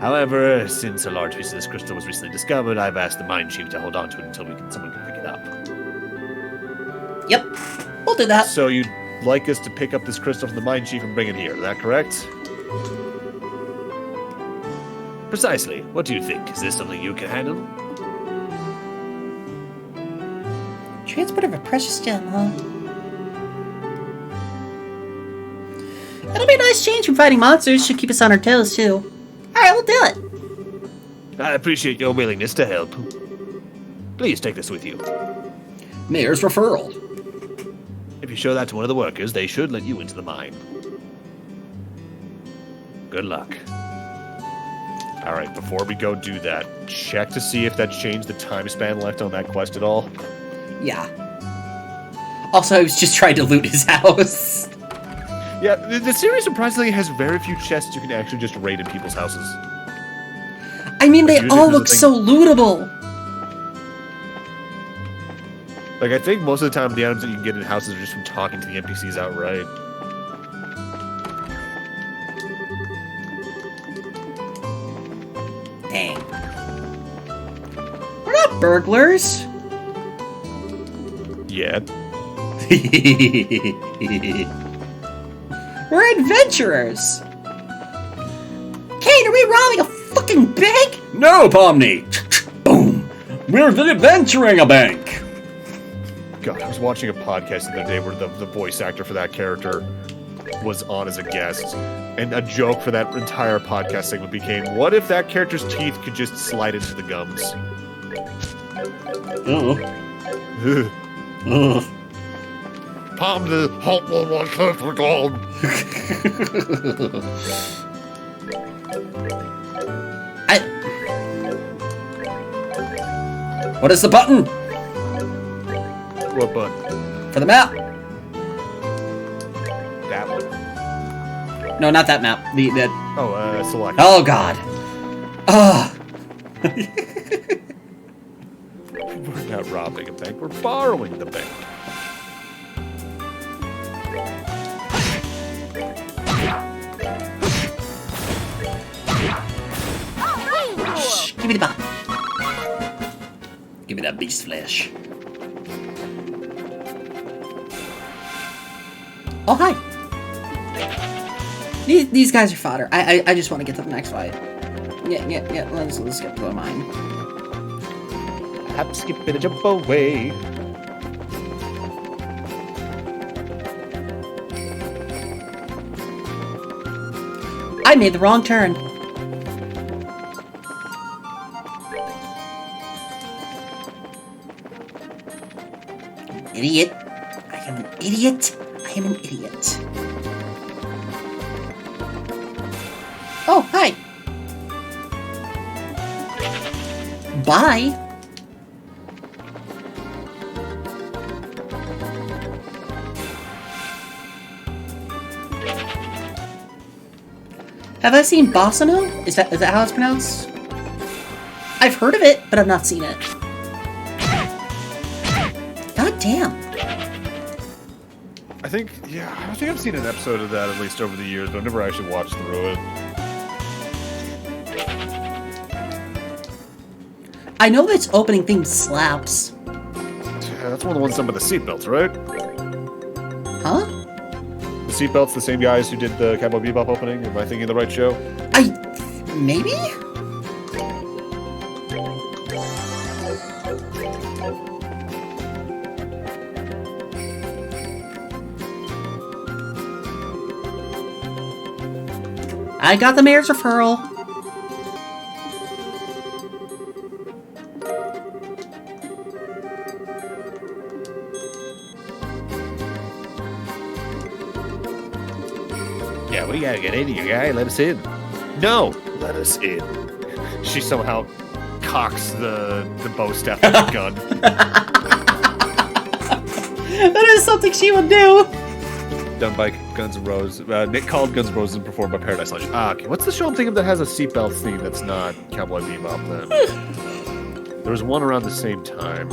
However, since a large piece of this crystal was recently discovered, I've asked the mine chief to hold on to it until someone can pick it up. Yep, we'll do that. So you'd like us to pick up this crystal from the mine chief and bring it here, is that correct? Precisely. What do you think? Is this something you can handle? Transport of a precious gem, huh? It'll be a nice change from fighting monsters. Should keep us on our toes, too. Alright, we'll do it. I appreciate your willingness to help. Please take this with you. Mayor's referral. If you show that to one of the workers, they should let you into the mine. Good luck. Alright, before we go do that, check to see if that changed the time span left on that quest at all. Yeah. Also, I was just trying to loot his house. Yeah, the series surprisingly has very few chests you can actually just raid in people's houses. I mean, they usually all there's a look thing- so lootable. Like, I think most of the time the items that you can get in houses are just from talking to the NPCs outright. Dang. We're not burglars. Yeah. We're adventurers. Kate, are we robbing a fucking bank? No, Pomni! Boom! We're adventuring a bank! God, I was watching a podcast the other day where the voice actor for that character was on as a guest, and a joke for that entire podcast segment became, what if that character's teeth could just slide into the gums? Oh. Oh. Palm the help on my character gone. What is the button? What button? For the map. That one. No, not that map. The Oh, select. Oh god. Ugh. We're not robbing a bank, we're borrowing the bank. Shh, give me the button. Give me that beast flesh. Oh, hi. These guys are fodder. I just want to get to the next fight. Yeah. Let's get to the mine. Hop, skip, and a jump away. I made the wrong turn. Idiot. I am an idiot. I am an idiot. Oh, hi. Bye. Have I seen Bossano? Is that how it's pronounced? I've heard of it, but I've not seen it. God damn. I think I've seen an episode of that at least over the years, but I've never actually watched through it. I know this opening theme slaps. Yeah, that's one of the ones done by the seatbelts, right? Huh? The seatbelts, the same guys who did the Cowboy Bebop opening. Am I thinking of the right show? Maybe? I got the mayor's referral. Yeah, we gotta get in here, guy. Let us in. No, let us in. She somehow cocks the bow staff with a gun. That is something she would do. Done by Guns N' Roses. Nick called Guns N' Roses and performed by Paradise Lunch. Okay. What's the show I'm thinking of that has a seatbelt theme that's not Cowboy Bebop then? There was one around the same time.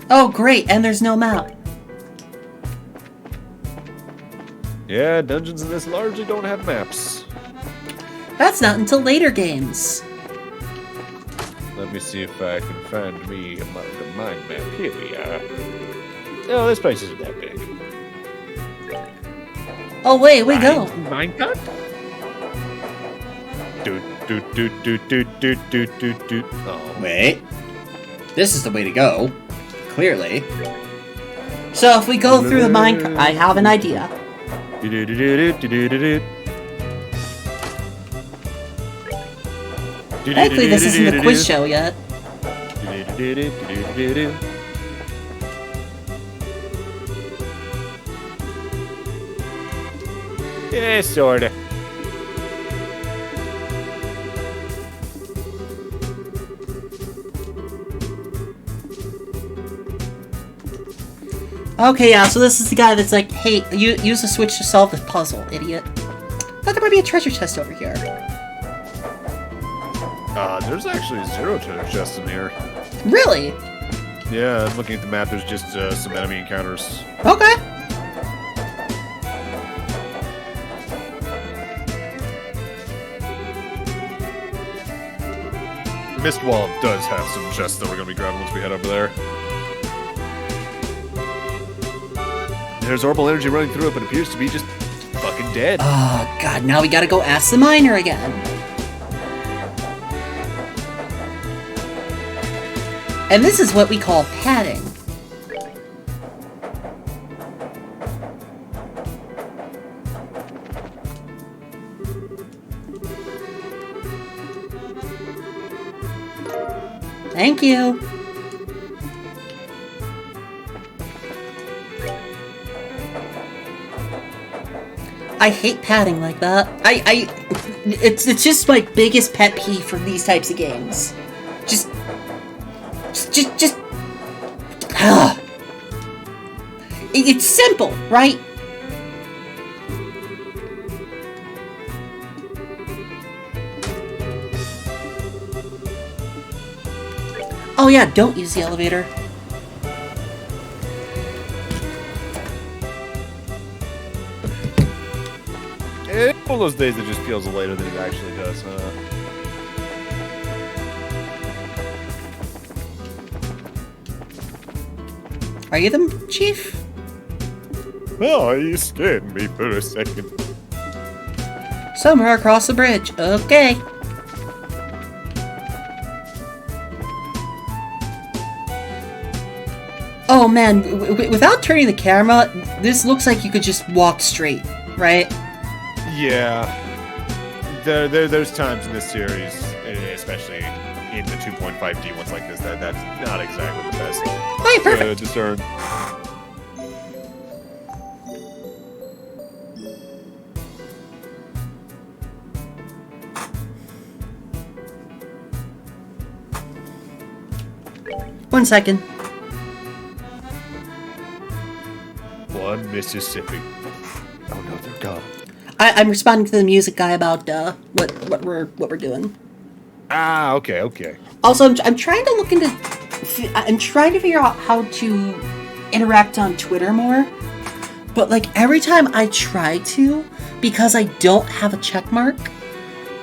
Oh, great, and there's no map. Yeah, dungeons in this largely don't have maps. That's not until later games. Let me see if I can find me a mind map. Here we are. Oh, this place isn't that big. Oh, wait, we go. Minecart? Doot. Oh. Wait. This is the way to go. Clearly. So if we go through the mine, I have an idea. Thankfully, this isn't the quiz show yet. Yeah, sorta. Okay, yeah, so this is the guy that's like, hey, use the switch to solve this puzzle, idiot. Thought there might be a treasure chest over here. There's actually 0 treasure chests in here. Really? Yeah, I'm looking at the map, there's just some enemy encounters. Okay. Mistwall does have some chests that we're gonna be grabbing once we head over there. There's orbital energy running through it, but it appears to be just fucking dead. Oh, God, now we gotta go ask the miner again. And this is what we call padding. Thank you. I hate padding like that. It's just my biggest pet peeve from these types of games. Just. It's simple, right? Oh yeah, don't use the elevator. It's one of those days that just feels later than it actually does, huh? Are you the chief? Oh, you scared me for a second. Somewhere across the bridge. Okay. Oh man, without turning the camera, this looks like you could just walk straight, right? Yeah. There's times in this series, especially in the 2.5D ones like this, that's not exactly the best. Oh, yeah, perfect. Discern. One second. One Mississippi. Oh no, they're gone. I'm responding to the music guy about what we're doing. Ah, okay. Also, I'm trying to look into. I'm trying to figure out how to interact on Twitter more. But like every time I try to, because I don't have a check mark,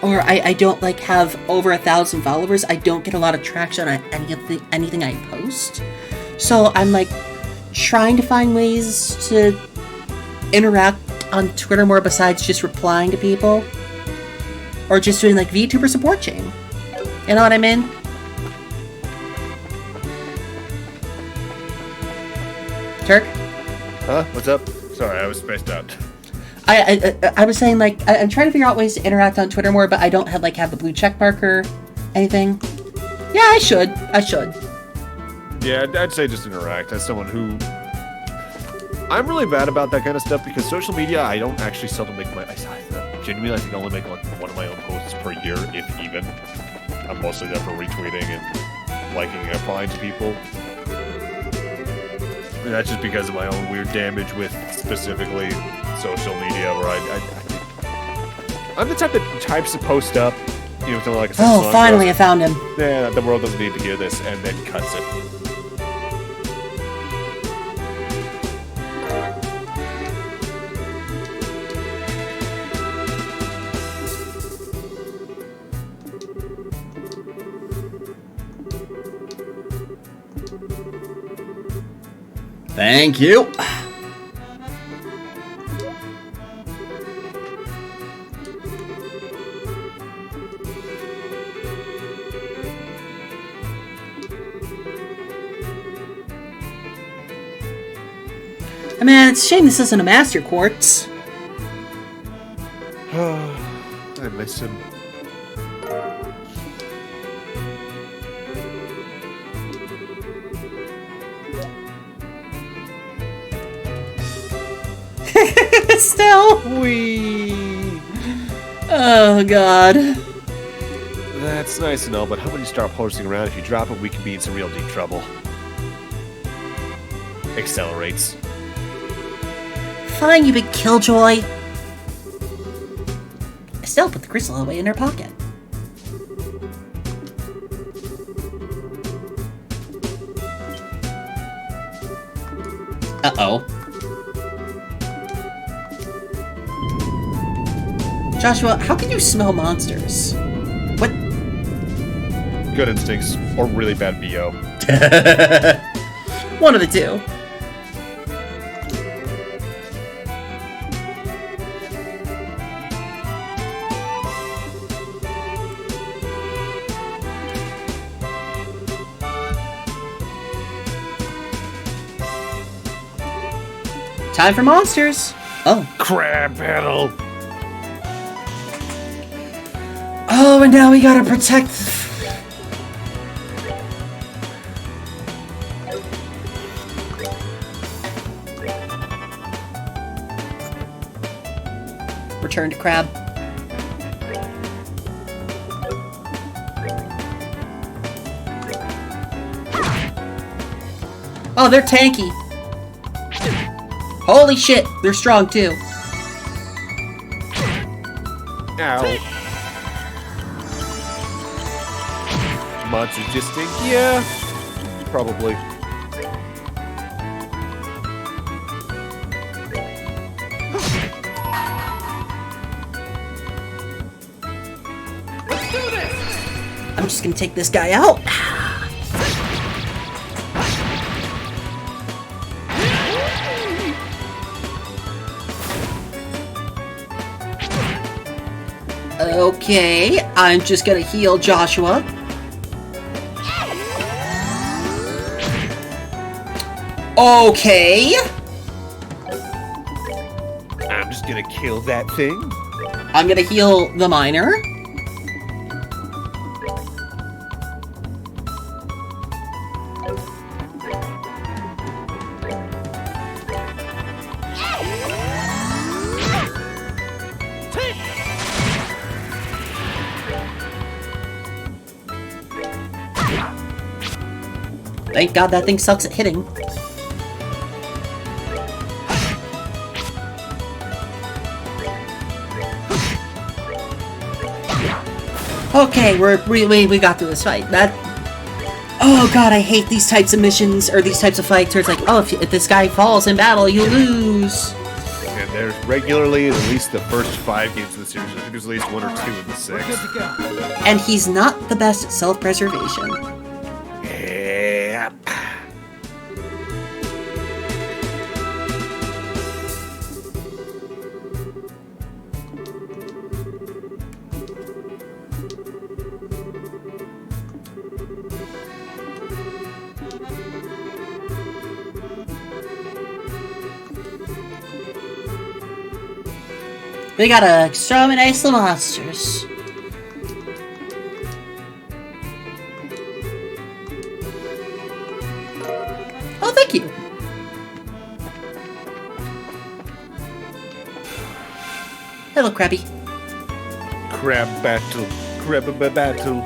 or I don't like have over 1,000 followers, I don't get a lot of traction on anything I post. So I'm like trying to find ways to interact on Twitter more besides just replying to people, or just doing like VTuber support chain. You know what I mean? Turk? Huh? What's up? Sorry, I was spaced out. I was saying like I'm trying to figure out ways to interact on Twitter more, but I don't have the blue check mark or anything. Yeah, I should. Yeah, I'd say just interact. As someone who... I'm really bad about that kind of stuff because social media, I don't actually seldom make my... Genuinely, I think I only make like one of my own posts per year, if even. I'm mostly there for retweeting and liking and replying to people. And that's just because of my own weird damage with specifically social media, where I'm the type that types a post up, something like a Oh, finally, I found him. Yeah, the world doesn't need to hear this, and then cuts it. Thank you. Man, it's a shame this isn't a master quartz. I miss him. Still. Whee! Oh god. That's nice and all, but how about you start posting around? If you drop it, we could be in some real deep trouble. Accelerates. Fine, you big killjoy. Estelle put the crystal away in her pocket. Uh-oh. Joshua, how can you smell monsters? What? Good instincts or really bad BO. One of the two. Time for monsters. Oh. Crab battle. Oh, and now we gotta protect. Return to crab. Oh, they're tanky. Holy shit, they're strong too. Ow. Monsters just think, yeah, probably. Let's do this! I'm just gonna take this guy out. Okay, I'm just gonna heal Joshua. Okay. I'm just gonna kill that thing. I'm gonna heal the miner. Thank God that thing sucks at hitting. Okay, we got through this fight. That. Oh God, I hate these types of missions or these types of fights where it's like, oh, if this guy falls in battle, you lose. And there's regularly at least the first 5 games of the series. I think there's at least 1 or 2 in the 6. We're good to go. And he's not the best at self-preservation. Yep. We gotta exterminate the monsters. Oh, thank you. Hello, Krabby. Crab battle. Crab battle.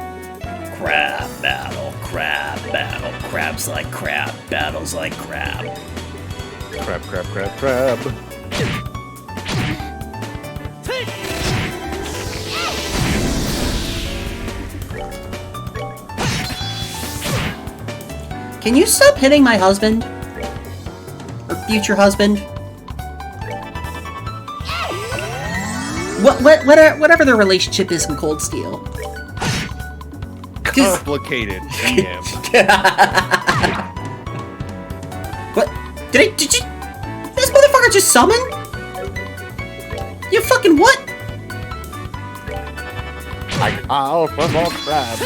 Crab battle, crab battle. Crabs like crab, battles like crab. Crab, crab, crab, crab. Can you stop hitting my husband? Or future husband? Whatever the relationship is in Cold Steel. Complicated. Damn. What? Did you... This motherfucker just summon? You fucking what? I call for more crab.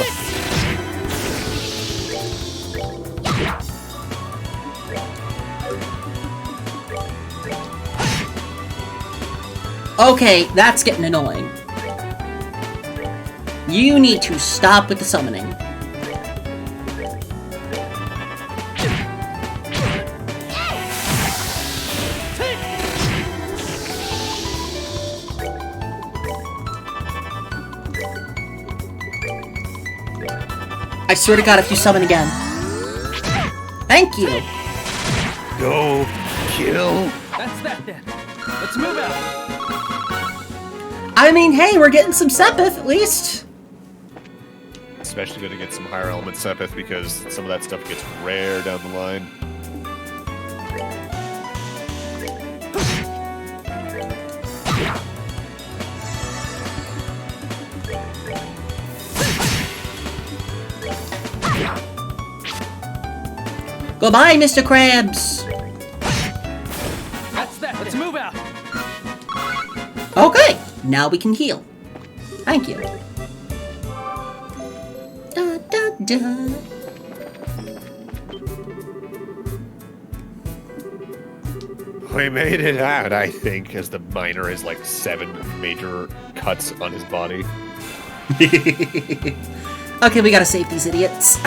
Okay, that's getting annoying. You need to stop with the summoning. I swear to God, if you summon again. Thank you. Go kill. That's that then. Let's move out. I mean, hey, we're getting some Sepith at least. Especially going to get some higher element Sepith because some of that stuff gets rare down the line. Goodbye, Mr. Krabs. That's that. Let's move out. Okay, now we can heal. Thank you. Da, da, da. We made it out, I think, as the miner has like 7 major cuts on his body. Okay, we gotta save these idiots.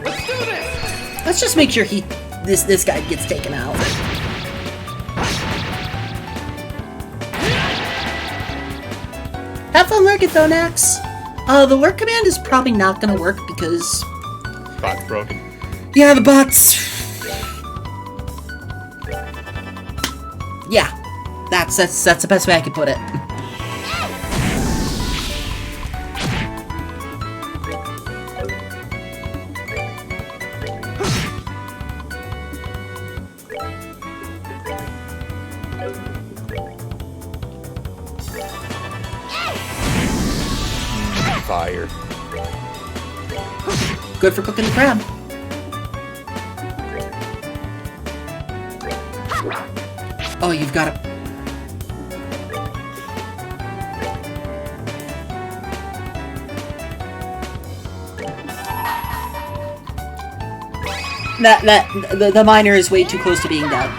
Let's do this. Let's just make sure this guy gets taken out. Have fun lurking, Thonax. The lurk command is probably not gonna work because Bot's broken. yeah, the bots. Yeah, that's the best way I could put it. Fire. Good for cooking the crab. Oh, you've got to. The miner is way too close to being dead.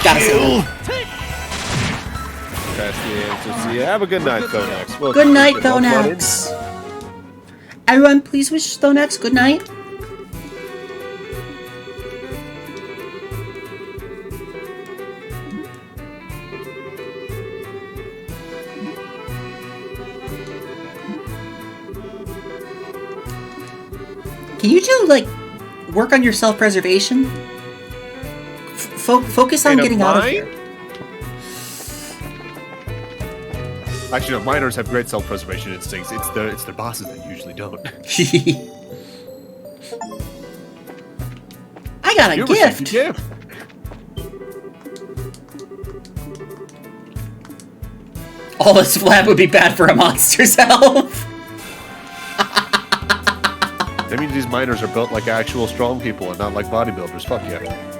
Gotta say. That's the answer. See ya. Have a good night, Thonax. Well, Good night, well flooded. Thonax. Everyone, please wish Thonax good night. Can you two, like, work on your self-preservation? Focus on Ain't a getting out of mine? here. Actually, no. Miners have great self-preservation instincts. It's the bosses that usually don't. I got a You gift. received a gift. All this flab would be bad for a monster's health. That means these miners are built like actual strong people and not like bodybuilders. Fuck yeah.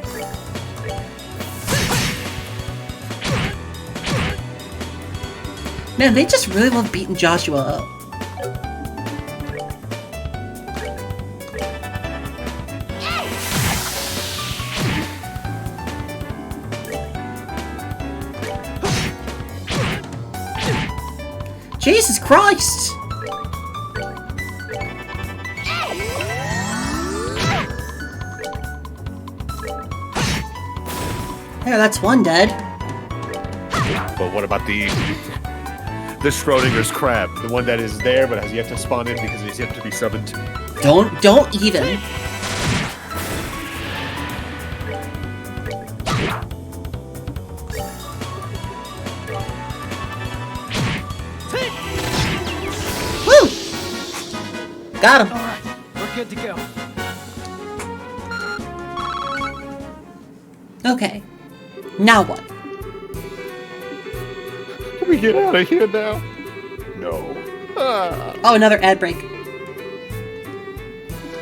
Man, they just really love beating Joshua up. Jesus Christ! There, that's one dead. But what about the Schrodinger's crab? The one that is there but has yet to spawn in because he's yet to be summoned. Don't even. Woo! Got him. All right, we're good to go. Okay. Now what? Can we get out of here now? No. Ah, Oh, another ad break.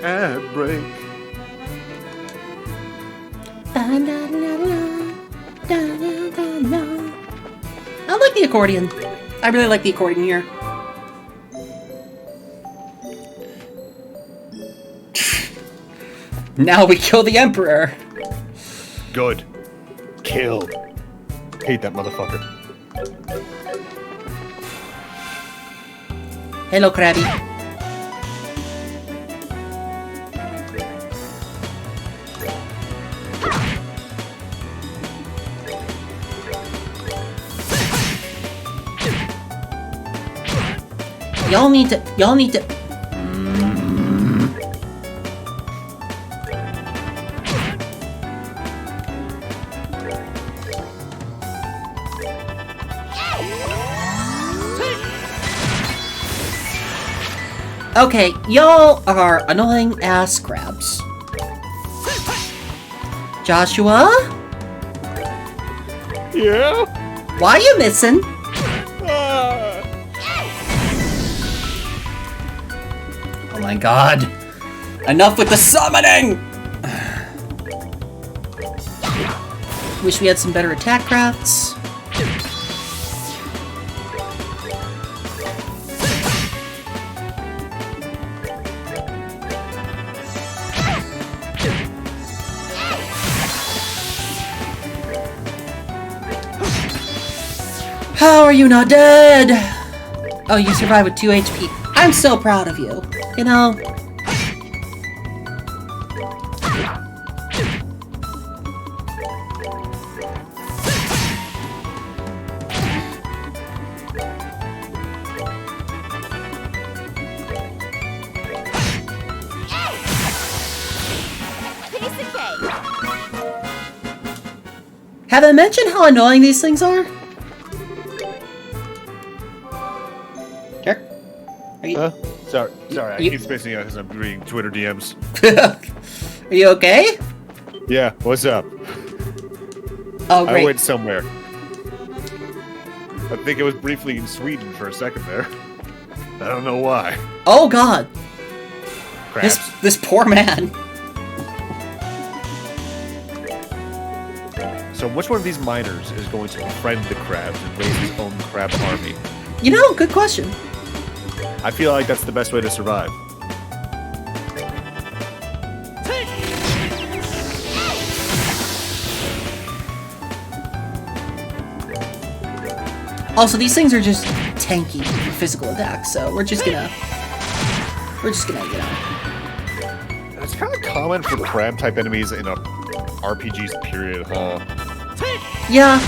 ad break. I like the accordion. I really like the accordion here. Now we kill the Emperor. Good. Kill. Hate that motherfucker. Hello, Krabby. Y'all need to. Okay, y'all are annoying ass crabs. Joshua? Yeah? Why you missing? Oh my god. Enough with the summoning! Wish we had some better attack crafts. How are you not dead? Oh, you survived with 2 HP. I'm so proud of you. You know? Piece of cake. Have I mentioned how annoying these things are? Turk? Are you, Sorry, I You- keep spacing out because I'm reading Twitter DMs. are you okay? Yeah, what's up? Oh, I great. went somewhere. I think it was briefly in Sweden for a second there. I don't know why. Oh, God. Crabs. This poor man. So which one of these miners is going to befriend the crabs and raise his own crab army? You know, good question. I feel like that's the best way to survive. Also, these things are just tanky physical attacks, so we're just gonna, you know. It's kind of common for crab type enemies in a RPGs period, huh? Yeah.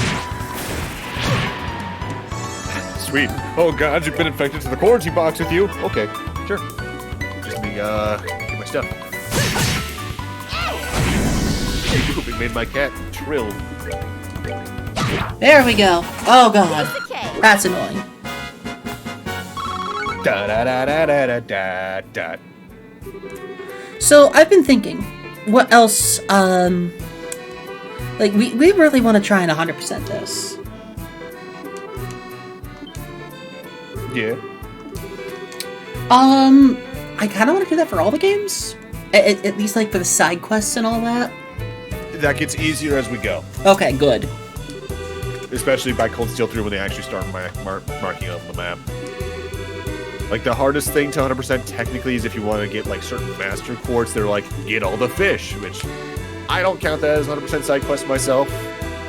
Sweet. Oh god, you've been infected to the quarantine box with you. Okay, sure. Just me, get my stuff. It made my cat trill. There we go. Oh, God. Piece of cake. That's annoying. Da da da da da da da. So, I've been thinking, what else, like, we really want to try and 100% this. Yeah. I kind of want to do that for all the games. At least, like, for the side quests and all that. That gets easier as we go. Okay, good. Especially by Cold Steel 3 when they actually start marking on the map. Like, the hardest thing to 100% technically is if you want to get, like, certain master quartz, they're like, get all the fish, which I don't count that as 100% side quest myself.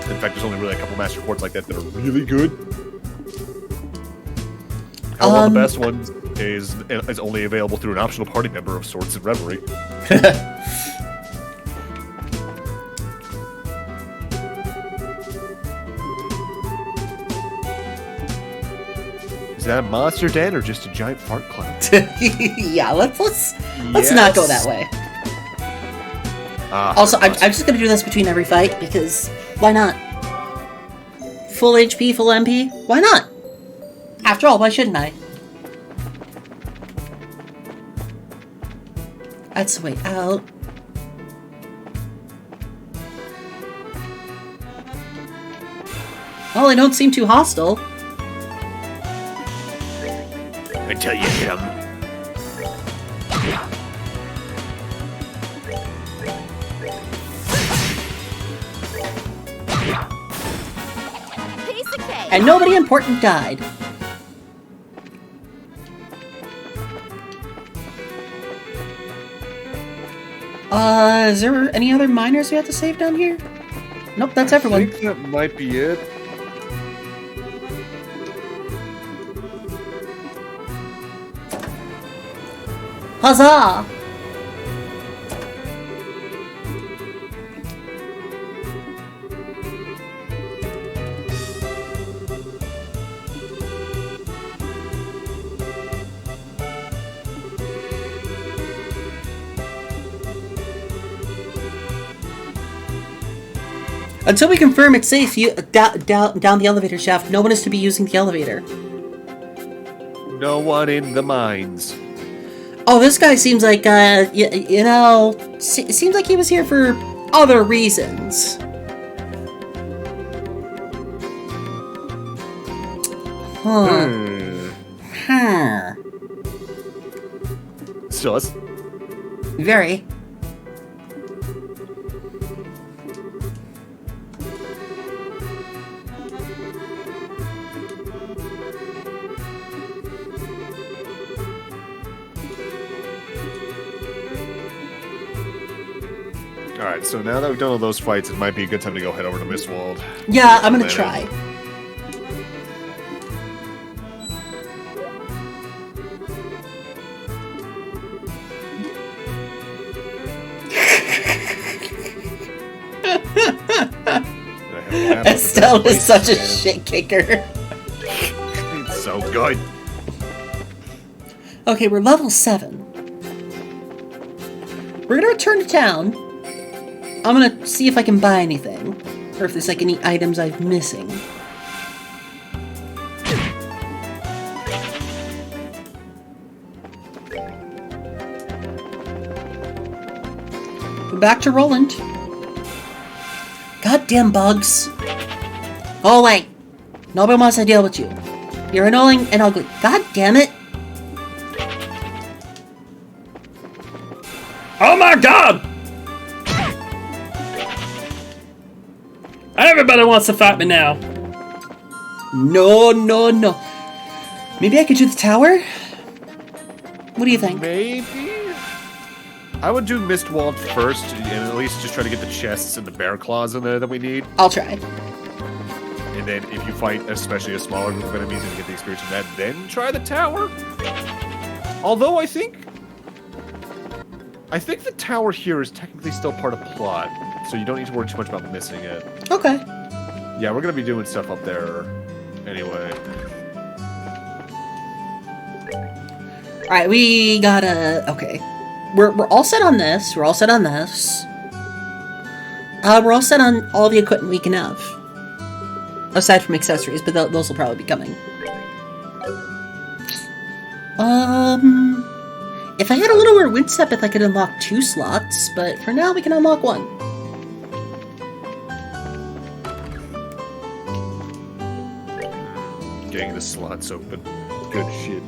In fact, there's only really a couple master quartz like that that are really good. One of the best ones is only available through an optional party member of Swords and Revelry. Is that a monster den or just a giant fart cloud? Yeah, let's not go that way. Also, I'm just gonna do this between every fight because why not? Full HP, full MP, why not? After all, why shouldn't I? That's the way out. Well, they don't seem too hostile. Until you hit him. Piece of cake. And nobody important died. Is there any other miners we have to save down here? Nope, that's everyone. I think that might be it. Huzzah! Until we confirm it's safe, down the elevator shaft, no one is to be using the elevator. No one in the mines. Oh, this guy seems like, you know, seems like he was here for other reasons. Huh. Sus. Very. Alright, so now that we've done all those fights, it might be a good time to go head over to Mistwald. Yeah, I'm gonna try. Estelle is such a shit kicker. It's so good. Okay, we're level 7. We're gonna return to town. I'm gonna see if I can buy anything. Or if there's like any items I'm missing. We're back to Roland. Goddamn bugs. Go away. Nobody wants to deal with you. You're annoying and ugly. God damn it. Oh my god! Everybody wants to fight me now. No, no, no. Maybe I could do the tower? What do you think? Maybe? I would do Mistwald first, and at least just try to get the chests and the bear claws in there that we need. I'll try. And then if you fight especially a smaller group of enemies and get the experience from that, then try the tower. Although I think the tower here is technically still part of plot, so you don't need to worry too much about missing it. Okay. Yeah, we're gonna be doing stuff up there anyway. Alright, we gotta... Okay. We're all set on this. We're all set on this. We're all set on all the equipment we can have. Aside from accessories, but those will probably be coming. If I had a little more wind step, I could unlock 2 slots, but for now we can unlock 1. Getting the slots open. Good shit.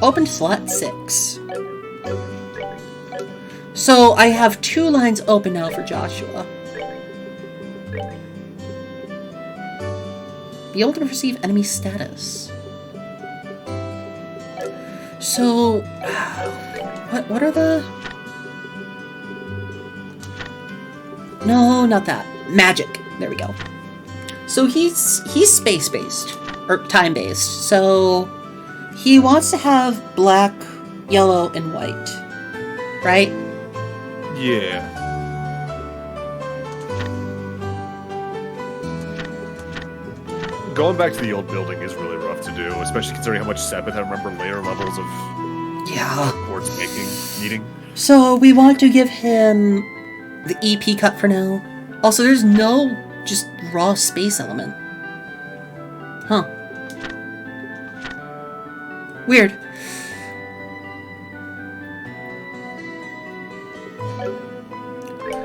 Open slot 6. So I have 2 lines open now for Joshua. Be able to perceive enemy status. So, what are the... No, not that. Magic. There we go. So he's space-based, or time-based. So he wants to have black, yellow, and white, right? Yeah. Going back to the old building is really rough to do, especially considering how much Sabbath I remember later levels of quartz needing. So we want to give him the EP cut for now. Also, there's no just raw space element. Huh. Weird.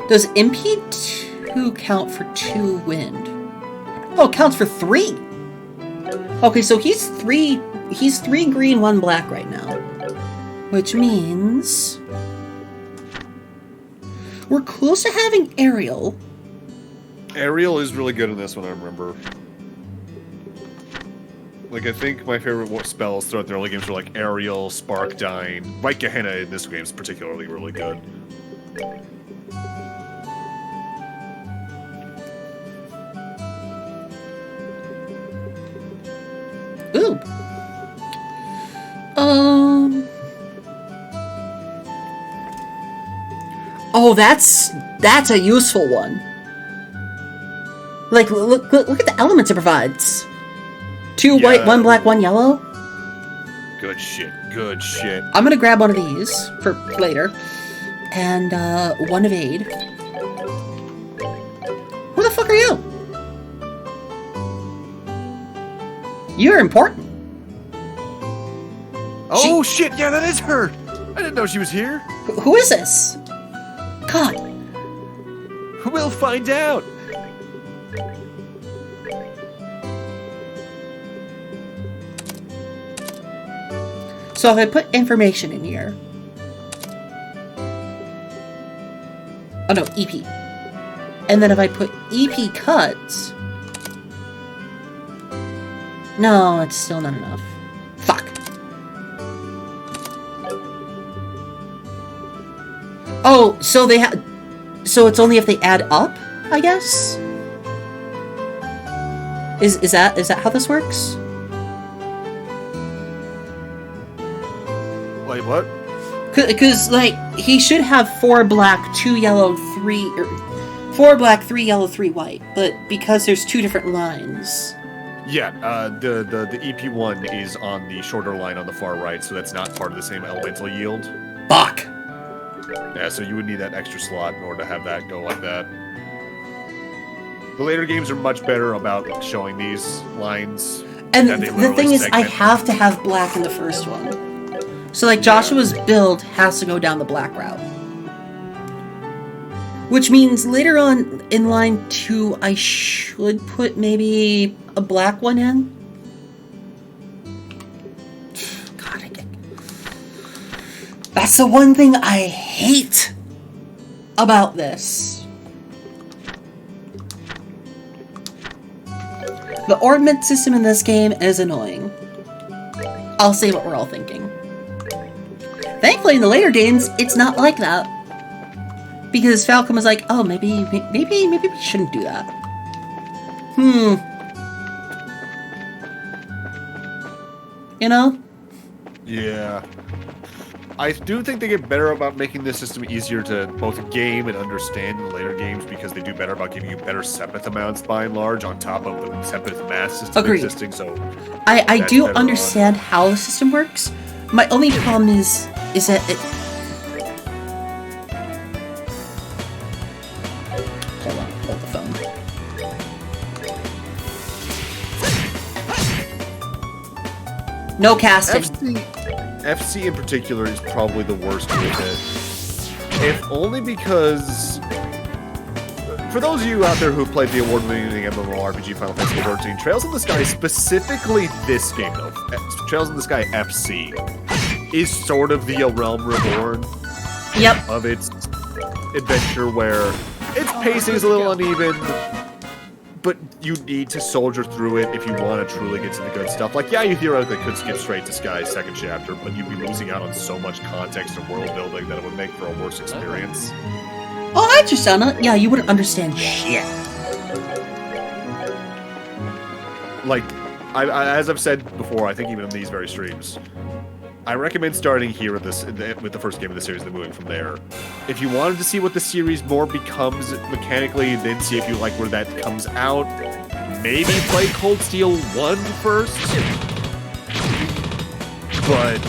Does MP2 count for 2 wind? Oh, it counts for 3! Okay, so he's 3 green, 1 black right now. Which means... we're close to having Ariel. Ariel is really good in this one, I remember. Like, I think my favorite spells throughout the early games were like Ariel, Spark, Dying. White Gehenna in this game is particularly really good. Ooh. Oh, that's a useful one. Like, look at the elements it provides. 2 white, 1 black, 1 yellow. Good shit. Good shit. I'm gonna grab one of these for later. and 1 evade. Who the fuck are you? You're important. Oh shit! Yeah, that is her. I didn't know she was here. Who is this? God. We'll find out. So if I put information in here. Oh no, EP. And then if I put EP cuts. No, it's still not enough. Fuck. Oh, so they have. So it's only if they add up, I guess? Is that how this works? Wait, what? Because, like, he should have 4 black, 2 yellow, 3... Or 4 black, 3 yellow, 3 white. But because there's 2 different lines... Yeah, the EP1 is on the shorter line on the far right, so that's not part of the same elemental yield. Fuck! Yeah, so you would need that extra slot in order to have that go like that. The later games are much better about showing these lines. And that they the literally thing is, I segment. have to have black in the first one. So, like, Joshua's build has to go down the black route. Which means later on in line 2, I should put maybe a black one in. God, that's the one thing I hate about this. The ornament system in this game is annoying. I'll say what we're all thinking. Thankfully, in the later games, it's not like that. Because Falcon was like, oh, maybe we shouldn't do that. You know? Yeah. I do think they get better about making this system easier to both game and understand in the later games because they do better about giving you better Sepith amounts by and large on top of the Sepith mass system Agreed. existing. So I that's do better understand how the system works. My only problem is that it... Hold the phone. No casting. FC in particular is probably the worst with it. If only because... For those of you out there who've played the award-winning MMORPG Final Fantasy XIV, Trails in the Sky, specifically this game though, Trails in the Sky FC, is sort of the A Realm Reborn of its adventure where its pacing is a little uneven, but you need to soldier through it if you want to truly get to the good stuff. Like, yeah, you theoretically could skip straight to Sky's second chapter, but you'd be losing out on so much context and world building that it would make for a worse experience. Oh, I just sound it. Yeah, you wouldn't understand shit. Like, as I've said before, I think even in these very streams, I recommend starting here with the first game of the series and moving from there. If you wanted to see what the series more becomes mechanically, then see if you like where that comes out, maybe play Cold Steel 1 first. But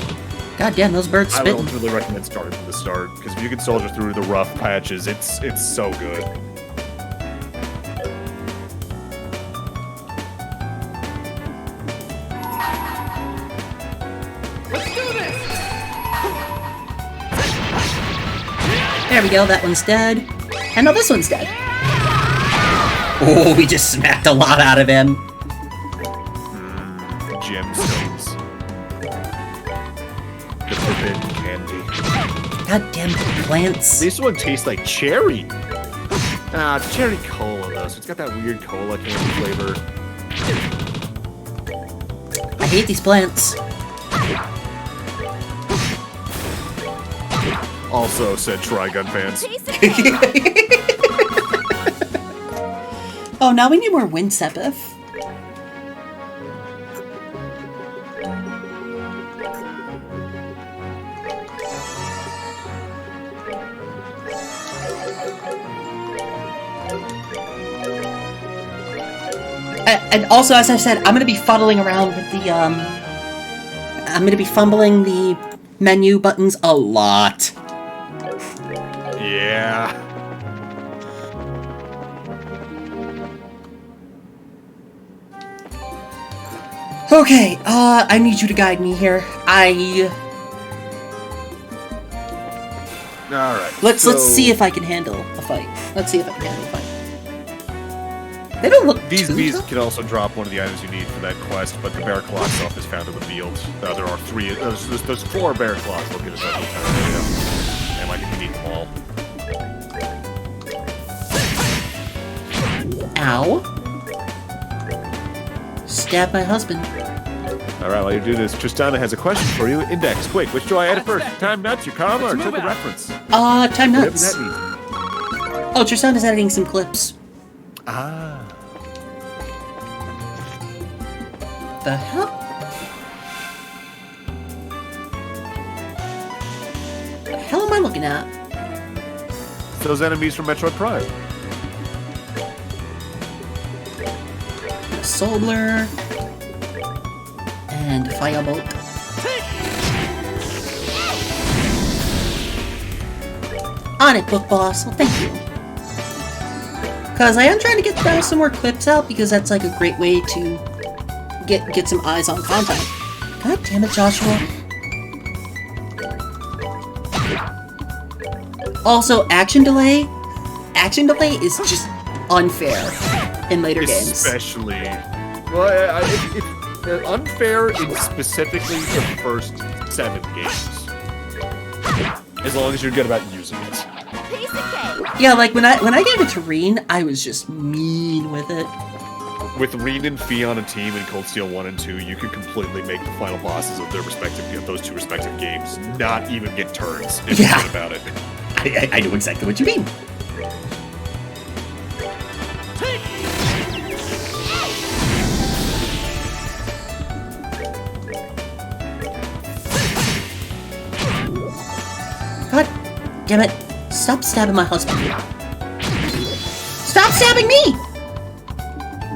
God damn, those birds I spitting. would really recommend starting from the start, because if you can soldier through the rough patches, it's so good. There we go, that one's dead. And now this one's dead. Oh, we just smacked a lot out of him. Gemstones. The forbidden candy. Goddamn plants. This one tastes like cherry. Cherry cola though, so it's got that weird cola candy flavor. I hate these plants. Also said Trigun fans. Oh, now we need more wind Sepith. And also, as I said, I'm gonna be fumbling around with the I'm gonna be fumbling the menu buttons a lot. Yeah. Okay, I need you to guide me here. All right. Let's so see if I can handle a fight. Let's see if I can handle a fight. They don't look these too bees tough. can also drop one of the items you need for that quest, but the bear claw itself is found in the field. There are three. There's 4 bear claws located at that area, and like you need them all. Ow. Stab my husband. All right, while you do this, Tristana has a question for you. Index, quick. Which do I edit That's first? that. Time nuts, your comma, or Let's took move a out. reference? Time Whatever nuts. that means. Oh, Tristan is editing some clips. Ah. The hell? The hell am I looking at? Those enemies from Metroid Prime. Soul Blur. And Firebolt. On it, Book Boss. Well, thank you. Because I am trying to get some more clips out, because that's like a great way to get some eyes on content. God damn it, Joshua. Also, action delay. Action delay is just unfair in later games. Especially. Well, it's unfair in specifically the first 7 games. As long as you're good about using it. Piece of cake. Yeah, like when I gave it to Reen, I was just mean with it. With Reen and Fee on a team in Cold Steel 1 and 2, you could completely make the final bosses of those two respective games not even get turns if Yeah. you're good about it. I know exactly what you mean. God damn it. Stop stabbing my husband. Stop stabbing me!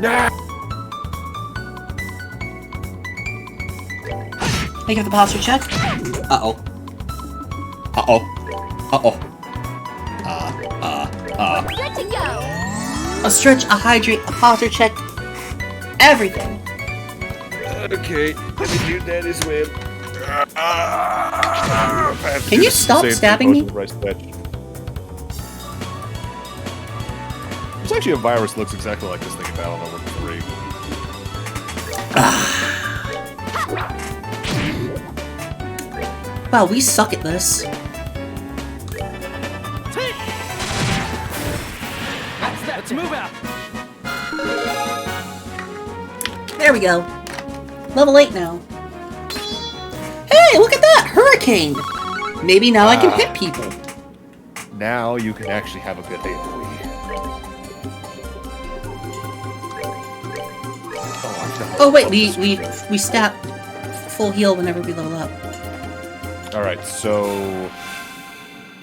Nah. Make up the posture check. Uh-oh. Uh-oh. Uh-oh. Good to go. A stretch, a hydrate, a posture check. Everything. Okay, let me do that as well. Can you stop stabbing me? There's actually a virus that looks exactly like this thing in Battle Number 3. Wow, we suck at this. That's that. Let's move out. There we go. Level 8 now. Hey, look at that! Hurricane! Maybe now I can hit people. Now you can actually have a good AoE. Oh wait, we stat full heal whenever we level up. Alright, so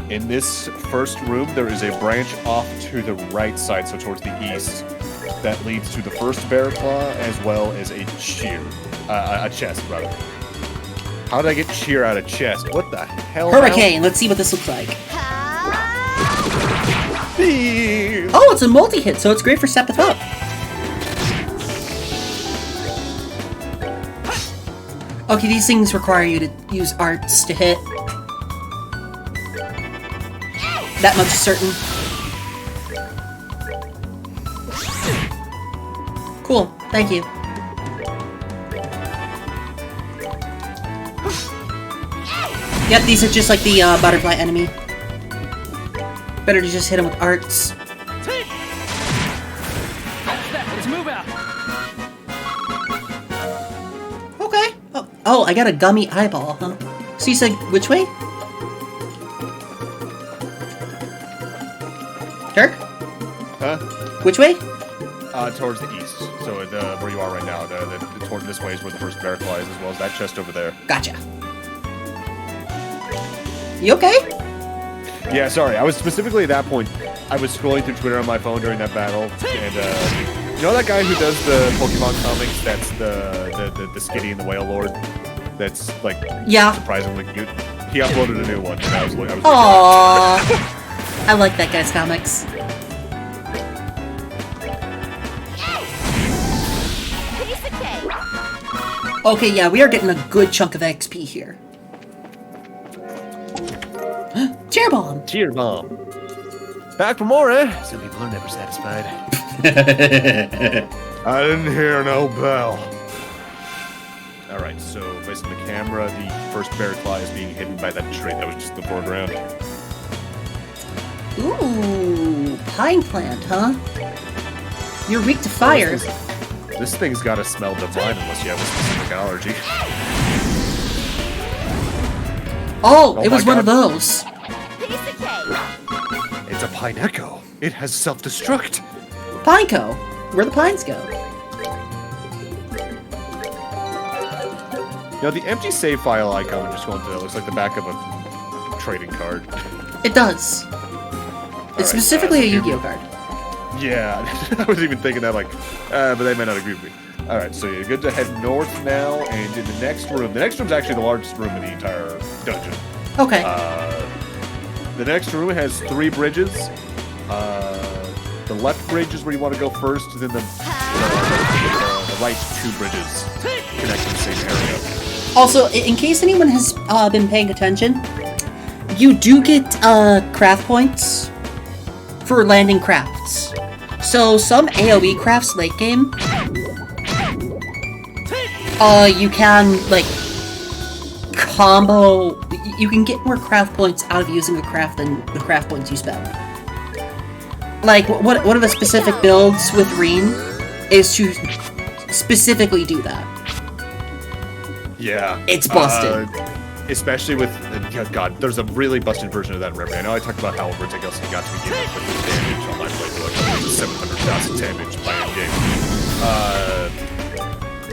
in this first room, there is a branch off to the right side, so towards the east, that leads to the first bear claw, as well as a chest, rather. How did I get cheer out of chest? What the hell? Hurricane, let's see what this looks like. Bees! Oh, it's a multi-hit, so it's great for stepping up. Okay, these things require you to use arts to hit. That much is certain. Cool, thank you. Yep, these are just like the butterfly enemy. Better to just hit him with arts. That's that. Let's move out. Okay. Oh, I got a gummy eyeball, huh? So you said which way? Turk? Huh? Which way? Towards the east. So where you are right now, toward this way is where the first bear claw is, as well as that chest over there. Gotcha. You okay? Yeah, sorry. I was specifically at that point. I was scrolling through Twitter on my phone during that battle, and you know that guy who does the Pokemon comics? That's the Skitty and the Whale Lord. That's like Yeah. surprisingly cute. He uploaded a new one, and I was Aww. I like that guy's comics. Piece of cake. Okay, yeah, we are getting a good chunk of XP here. Cheer bomb! Cheer bomb. Back for more, eh? Some people are never satisfied. I didn't hear no bell. Alright, so based on the camera, the first bear claw is being hidden by that tree that was just in the foreground. Ooh, pine plant, huh? You're weak to fire. This thing's gotta smell divine unless you have a specific allergy. Oh, Oh it was my one of God. those. Piece of cake. It's a pine echo. It has self-destruct. Pineco. Where the pines go? You know, the empty save file icon when just going through it looks like the back of a trading card. It does. It's specifically a Yu-Gi-Oh card. Yeah, I was even thinking that, like, but they may not agree with me. Alright, so you're good to head north now, and in the next room. The next room's actually the largest room in the entire dungeon. Okay. The next room has 3 bridges. The left bridge is where you want to go first, and then the right 2 bridges connect to the same area. Also, in case anyone has been paying attention, you do get craft points for landing crafts. So some AoE crafts late game, you can like combo. You can get more craft points out of using a craft than the craft points you spend. Like one of the specific builds with Reen is to specifically do that. Yeah. It's busted. Especially with, God, there's a really busted version of that in Reverie. I know I talked about how everything else got to begin with, but the damage on my playthrough, like 700,000 damage by endgame.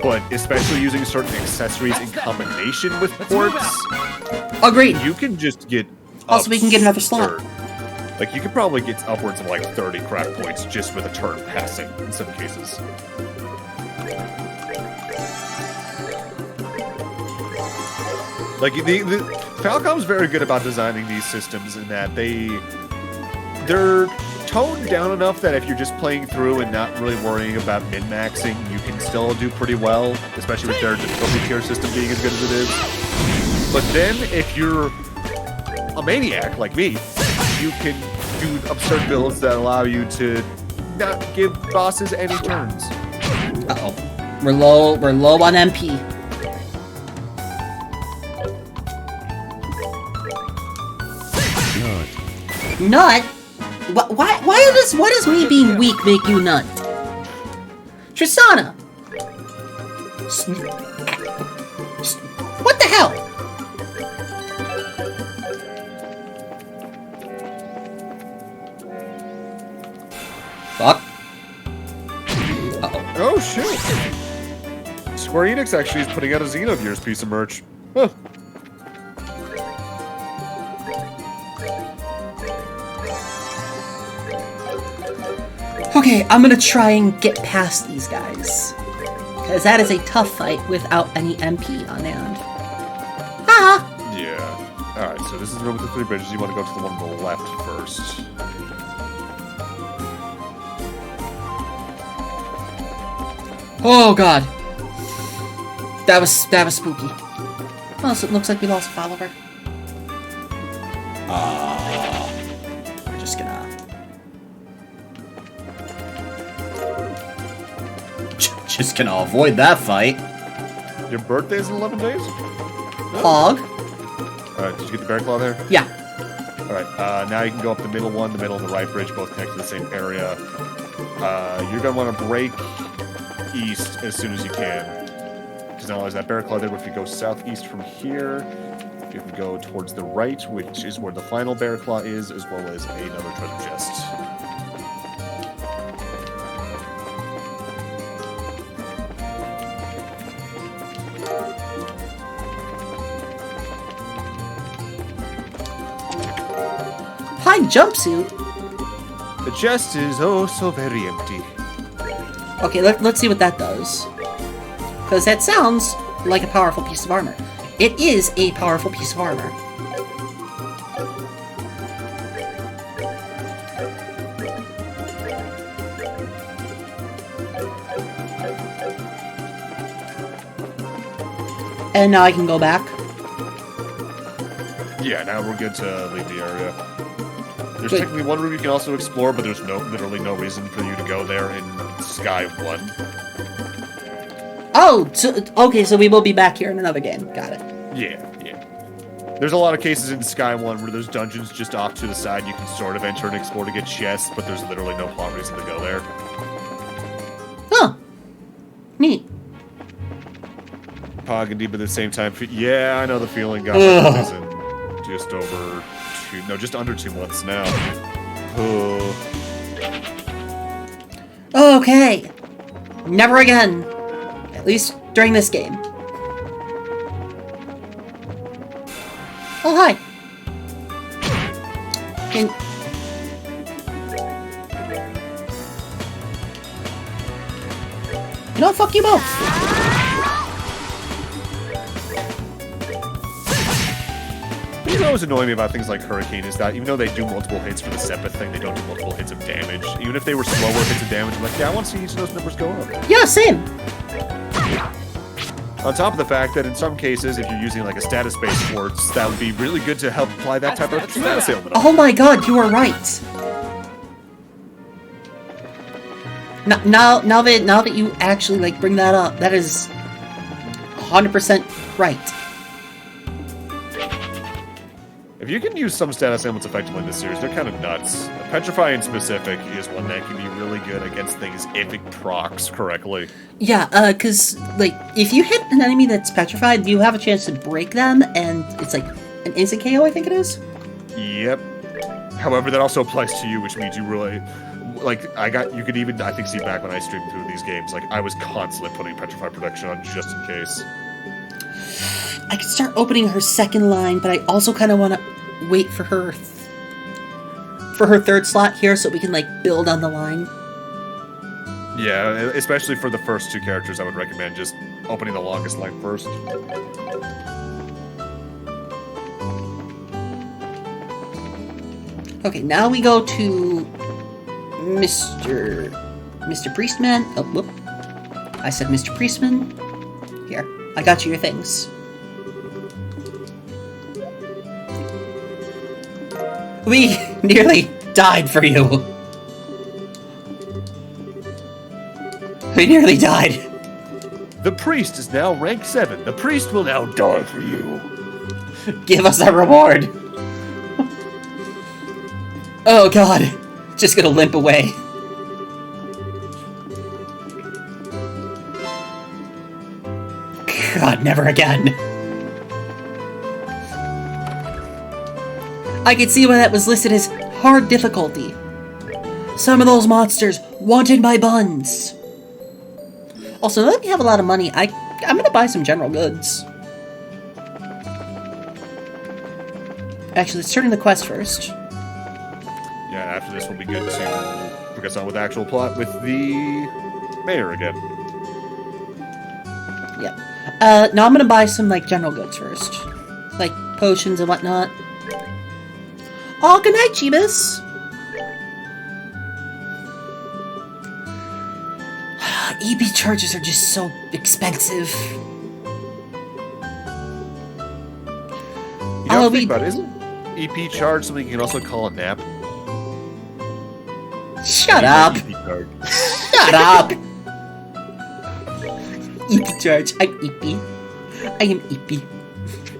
But especially using certain accessories in combination with ports, Agreed. you can just get. Also, we can get another slot. absurd. Like, you could probably get upwards of like 30 craft points just with a turn passing in some cases. Like, the Falcom's very good about designing these systems in that they're toned down enough that if you're just playing through and not really worrying about min-maxing, you can still do pretty well, especially with their difficulty tier system being as good as it is. But then, if you're a maniac like me, you can do absurd builds that allow you to not give bosses any turns. Uh-oh. We're low on MP. Nut? Why does me being weak make you nut? Tristana! What the hell? Fuck. Uh-oh. Oh, shit! Square Enix actually is putting out a Xenogears piece of merch. Huh. Okay, I'm gonna try and get past these guys. Because that is a tough fight without any MP on hand. Ah! Yeah. Alright, so this is the room with the 3 bridges. You want to go to the one on the left first. Oh god. That was spooky. Oh, so it looks like we lost a follower. We're just gonna... Just gonna avoid that fight. Your birthday's in 11 days? Hog. Alright, did you get the bear claw there? Yeah. Alright, now you can go up the middle one, the middle and the right bridge, both connect to the same area. You're gonna want to break east as soon as you can. Because not only is that bear claw there, but if you go southeast from here, you can go towards the right, which is where the final bear claw is, as well as another treasure chest. Pine jumpsuit? The chest is oh so very empty. Okay, let's see what that does. Because that sounds like a powerful piece of armor. It is a powerful piece of armor. And now I can go back. Yeah, now we're good to leave the area. There's Good. technically one room you can also explore, but there's literally no reason for you to go there in Sky 1. Oh, okay, so we will be back here in another game. Got it. Yeah. There's a lot of cases in Sky 1 where there's dungeons just off to the side you can sort of enter and explore to get chests, but there's literally no plot reason to go there. Huh. Neat. Poggandy, but at the same time, yeah, I know the feeling. Gosh, it's in just under 2 months now. Okay. Never again. At least during this game. Oh, hi. Can... You know, fuck you both. You know what's annoying me about things like Hurricane is that even though they do multiple hits for the Sepith thing, they don't do multiple hits of damage. Even if they were slower hits of damage, I'm like, yeah, I want to see each of those numbers go up. Yeah, same. On top of the fact that in some cases, if you're using like a status-based sports, that would be really good to help apply that type of status ailment. Oh my god, you are right. Now that you actually like bring that up, that is 100% right. If you can use some status ailments effectively in this series, they're kind of nuts. Petrify in specific is one that can be really good against things if it procs correctly. Yeah, cause like if you hit an enemy that's petrified, you have a chance to break them, and it's like an instant KO, I think it is. Yep. However, that also applies to you, which means you really like you could even I think see back when I streamed through these games, like I was constantly putting petrify protection on just in case. I could start opening her second line, but I also kind of want to wait for her third slot here so we can like build on the line. Yeah, especially for the first two characters, I would recommend just opening the longest line first. Okay, now we go to Mr. Priestman. Oh, whoop. I said Mr. Priestman. Here, I got you your things. We nearly died for you. We nearly died. The priest is now rank 7. The priest will now die for you. Give us a reward. Oh god. Just gonna limp away. God, never again. I can see why that was listed as hard difficulty. Some of those monsters wanted my buns. Also, now that we have a lot of money, I'm gonna buy some general goods. Actually, let's turn in the quest first. Yeah, after this will be good to progress on with the actual plot with the mayor again. Yeah. No, I'm gonna buy some, like, general goods first. Like, potions and whatnot. Oh, good night, Jeebus! EB charges are just so expensive. You know, think about it, isn't EP charge something you can also call a nap? Shut up! EP card. Shut up! EP charge. I'm EP. I am EP.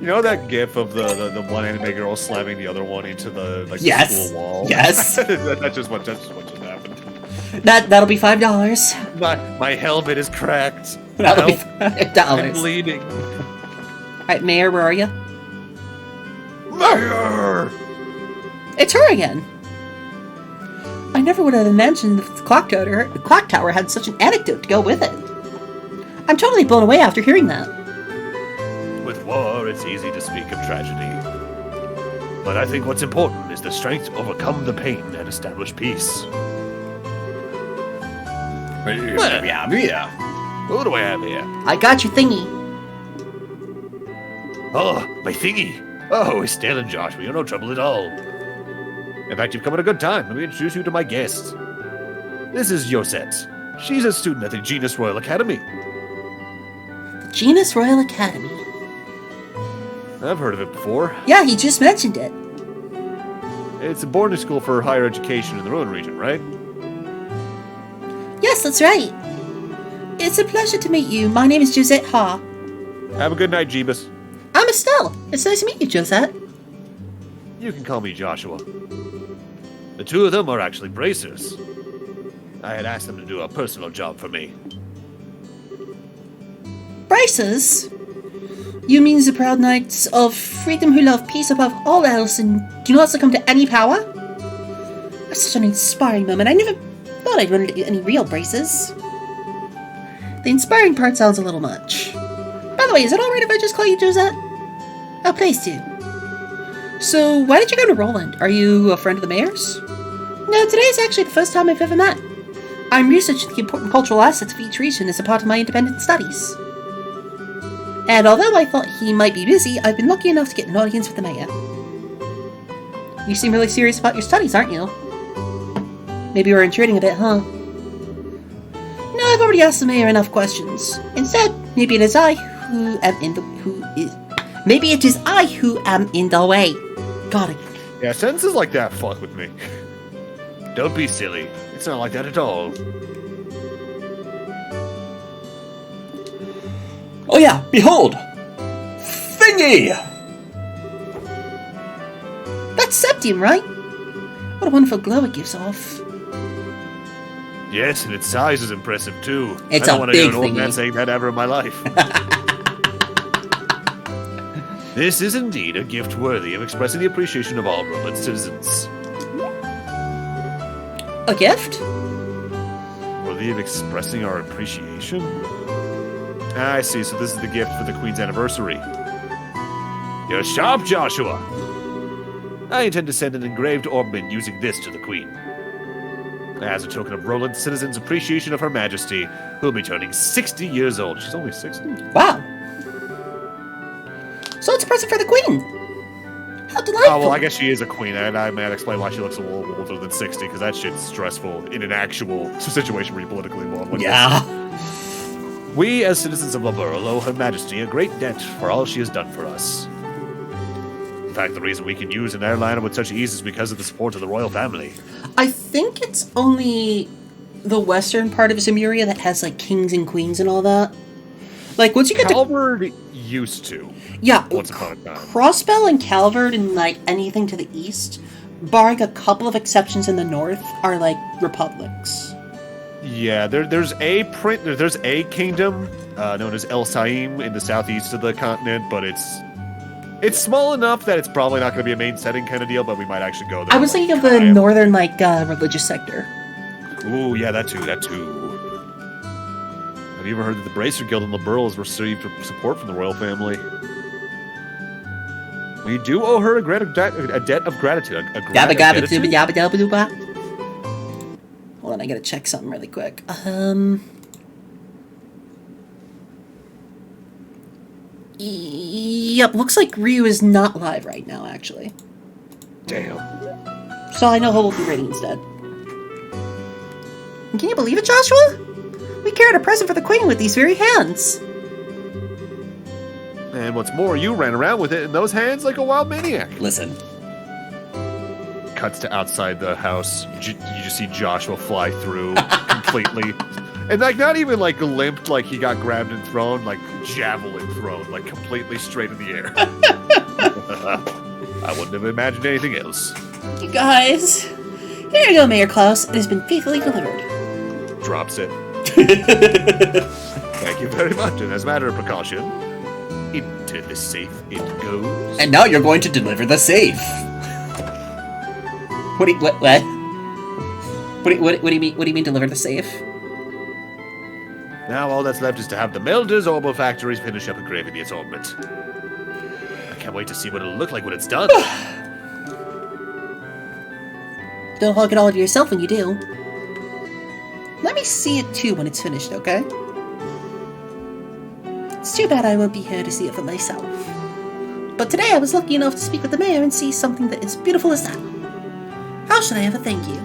You know that gif of the one anime girl slamming the other one into the like Yes. the school wall? Yes. That's just what just happened. That'll be $5. My helmet is cracked. That'll be Help. I'm $5. bleeding. Alright, Mayor, where are you? Mayor! It's her again. I never would have imagined that the clock tower had such an anecdote to go with it. I'm totally blown away after hearing that. With war, it's easy to speak of tragedy. But I think what's important is the strength to overcome the pain and establish peace. What do I have here? I got your thingy. Oh, my thingy. Oh, it's Dale and Josh. You're no trouble at all. In fact, you've come at a good time. Let me introduce you to my guest. This is Yosette. She's a student at the Genus Royal Academy. Genus Royal Academy. I've heard of it before. Yeah, he just mentioned it. It's a boarding school for higher education in the Rowan region, right? Yes, that's right. It's a pleasure to meet you. My name is Josette Ha. Have a good night, Jeebus. I'm Estelle. It's nice to meet you, Josette. You can call me Joshua. The two of them are actually bracers. I had asked them to do a personal job for me. Bracers? You mean the proud knights of freedom who love peace above all else and do not succumb to any power? That's such an inspiring moment. I never thought I'd run into any real bracers. The inspiring part sounds a little much. By the way, is it alright if I just call you Josette? Oh, please do. So, why did you go to Roland? Are you a friend of the mayor's? No, today is actually the first time I've ever met. I'm researching the important cultural assets of each region as a part of my independent studies. And although I thought he might be busy, I've been lucky enough to get an audience with the mayor. You seem really serious about your studies, aren't you? Maybe we're intruding a bit, huh? No, I've already asked the mayor enough questions. Instead, maybe it is I who am in the way. Got it. Yeah, sentences like that fuck with me. Don't be silly. It's not like that at all. Oh yeah, behold! Thingy! That's septium, right? What a wonderful glow it gives off. Yes, and its size is impressive too. It's I don't a want to hear big an old man thingy. saying that ever in my life. This is indeed a gift worthy of expressing the appreciation of all Roland citizens. A gift? Worthy of expressing our appreciation? Ah, I see, so this is the gift for the Queen's anniversary. You're sharp, Joshua! I intend to send an engraved ornament using this to the Queen. As a token of Roland citizens' appreciation of Her Majesty, who will be turning 60 years old. She's only 60? Wow. So it's a present for the Queen. How delightful. Oh, well, I guess she is a queen, and I might explain why she looks a little older than 60, because that shit's stressful in an actual situation where you're politically involved. Like Yeah. this. We, as citizens of La Borough, owe Her Majesty a great debt for all she has done for us. In fact, the reason we can use an airliner with such ease is because of the support of the royal family. I think it's only the western part of Zemuria that has, like, kings and queens and all that. Like, once you get to... Calvard used to. Yeah, Once upon a time. Crossbell and Calvard and, like, anything to the east, barring a couple of exceptions in the north, are, like, republics. Yeah, there's a kingdom known as El Saim in the southeast of the continent, but it's small enough that it's probably not going to be a main setting kind of deal, but we might actually go there. I was thinking of the northern, like, religious sector. Ooh, yeah, that too. Have you ever heard that the Bracer Guild in Liberal has received support from the royal family? We do owe her a debt of gratitude. Yabba gabba dooba yabba dabba dooba. Hold on, I gotta check something really quick. Yep, looks like Ryu is not live right now, actually. Damn. So I know he'll be ready instead. And can you believe it, Joshua? We carried a present for the Queen with these very hands. And what's more, you ran around with it in those hands like a wild maniac. Listen. Cuts to outside the house. You just see Joshua fly through completely. And, like, not even, like, limped like he got grabbed and thrown, like, javelin thrown, like, completely straight in the air. I wouldn't have imagined anything else. You guys, here you go, Mayor Klaus. It has been faithfully delivered. Drops it. Thank you very much. And as a matter of precaution, into the safe it goes. And now you're going to deliver the safe. What do you mean deliver the safe? Now all that's left is to have the Melder's Orbital Factories finish up engraving the assortment. I can't wait to see what it'll look like when it's done. Don't hog it all to yourself when you do. Let me see it too when it's finished, okay? It's too bad I won't be here to see it for myself. But today I was lucky enough to speak with the mayor and see something that is beautiful as that. How should I ever thank you?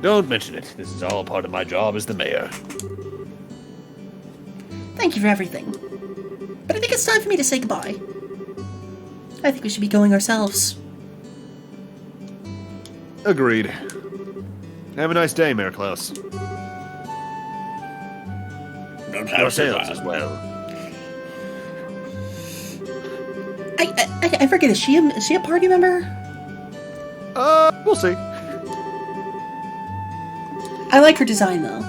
Don't mention it. This is all a part of my job as the mayor. Thank you for everything. But I think it's time for me to say goodbye. I think we should be going ourselves. Agreed. Have a nice day, Mayor Klaus. Yourselves as well. I forget, is she a party member? We'll see. I like her design, though.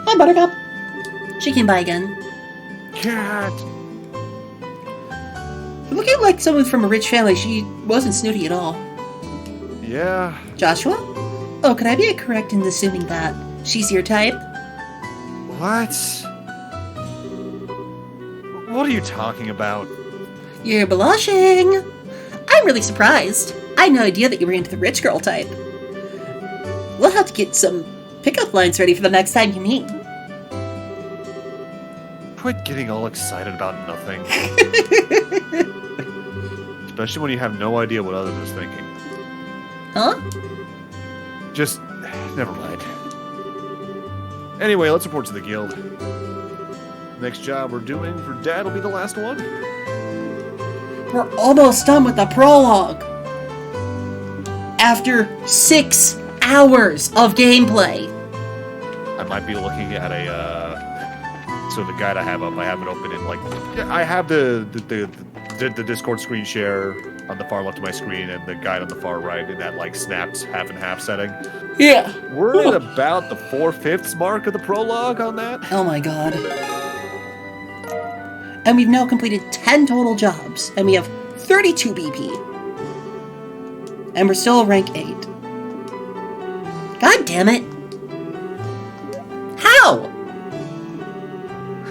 Hi, Buttercup. She came by again. Cat. Looking like someone from a rich family, she wasn't snooty at all. Yeah. Joshua? Oh, could I be correct in assuming that she's your type? What? What are you talking about? You're blushing. I'm really surprised. I had no idea that you were into the rich girl type. We'll have to get some pickup lines ready for the next time you meet. Quit getting all excited about nothing. Especially when you have no idea what others are thinking. Huh? Just, never mind. Anyway, let's report to the guild. Next job we're doing for Dad will be the last one. We're almost done with the prologue. After 6 hours of gameplay. I might be looking at so the guide I have up, I have it open in I have the Discord screen share on the far left of my screen and the guide on the far right in that snapped half and half setting. Yeah. We're at about the 4/5 mark of the prologue on that. Oh my god. And we've now completed 10 total jobs, and we have 32 BP. And we're still rank 8. God damn it. How?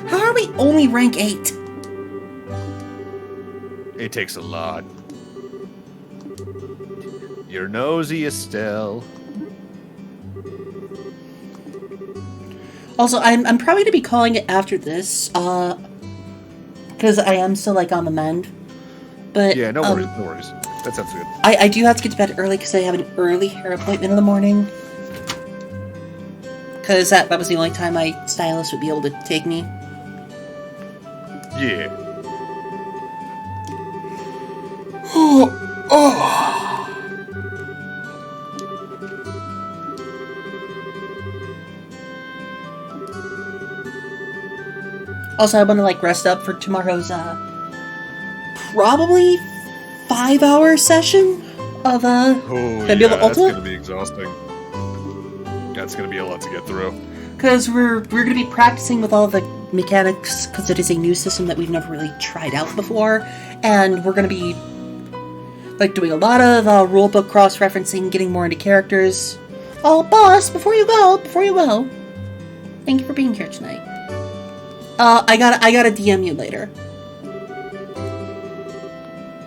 How are we only rank 8? It takes a lot. You're nosy, Estelle. Also, I'm probably gonna be calling it after this, because I am still on the mend. But Yeah, no worries, no worries. That sounds good. I do have to get to bed early because I have an early hair appointment in the morning. Because that was the only time my stylist would be able to take me. Yeah. Also, I want to rest up for tomorrow's probably 5-hour session of Fabula that's Ultimate. gonna be exhausting. That's gonna be a lot to get through. Because we're gonna be practicing with all the mechanics because it is a new system that we've never really tried out before, and we're gonna be doing a lot of rulebook cross-referencing, getting more into characters. Oh, boss! Before you go, thank you for being here tonight. I gotta DM you later.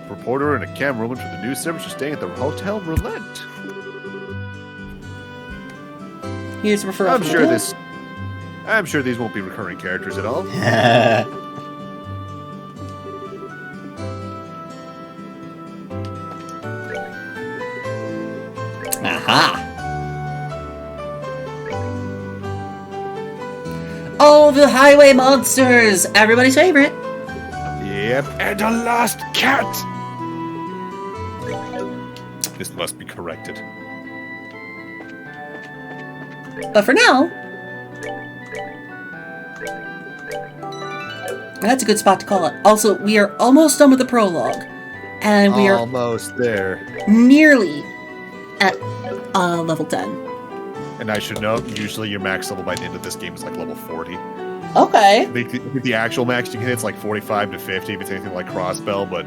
Reporter and a camerawoman from the news service are staying at the Hotel Roulette. Here's a referral. I'm sure these won't be recurring characters at all. Aha! Oh, the highway monsters! Everybody's favorite. Yep, and a last cat! This must be corrected. But for now, that's a good spot to call it. Also, we are almost done with the prologue, and we are Almost there. nearly at level 10. And I should note, usually your max level by the end of this game is level 40. Okay. The actual max you can hit is 45 to 50 if it's anything like Crossbell, but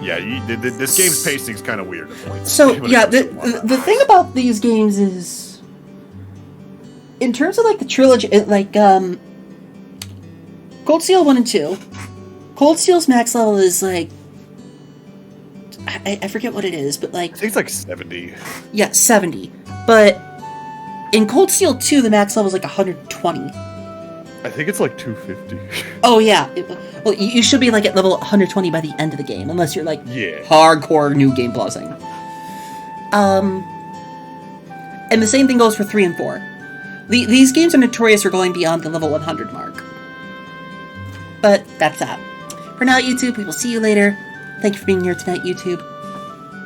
yeah, this game's pacing is kind of weird at points. So, yeah, the thing about these games is, in terms of the trilogy, Cold Steel 1 and 2, Cold Steel's max level is I forget what it is, but I think it's 70. Yeah, 70. But in Cold Steel 2, the max level is 120. I think it's like 250. Oh yeah. Well, you should be like at level 120 by the end of the game, unless you're like Yeah. hardcore new game plussing. And the same thing goes for 3 and 4. These games are notorious for going beyond the level 100 mark. But that's that. For now, YouTube, we will see you later. Thank you for being here tonight, YouTube.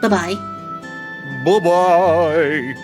Bye-bye. Bye-bye.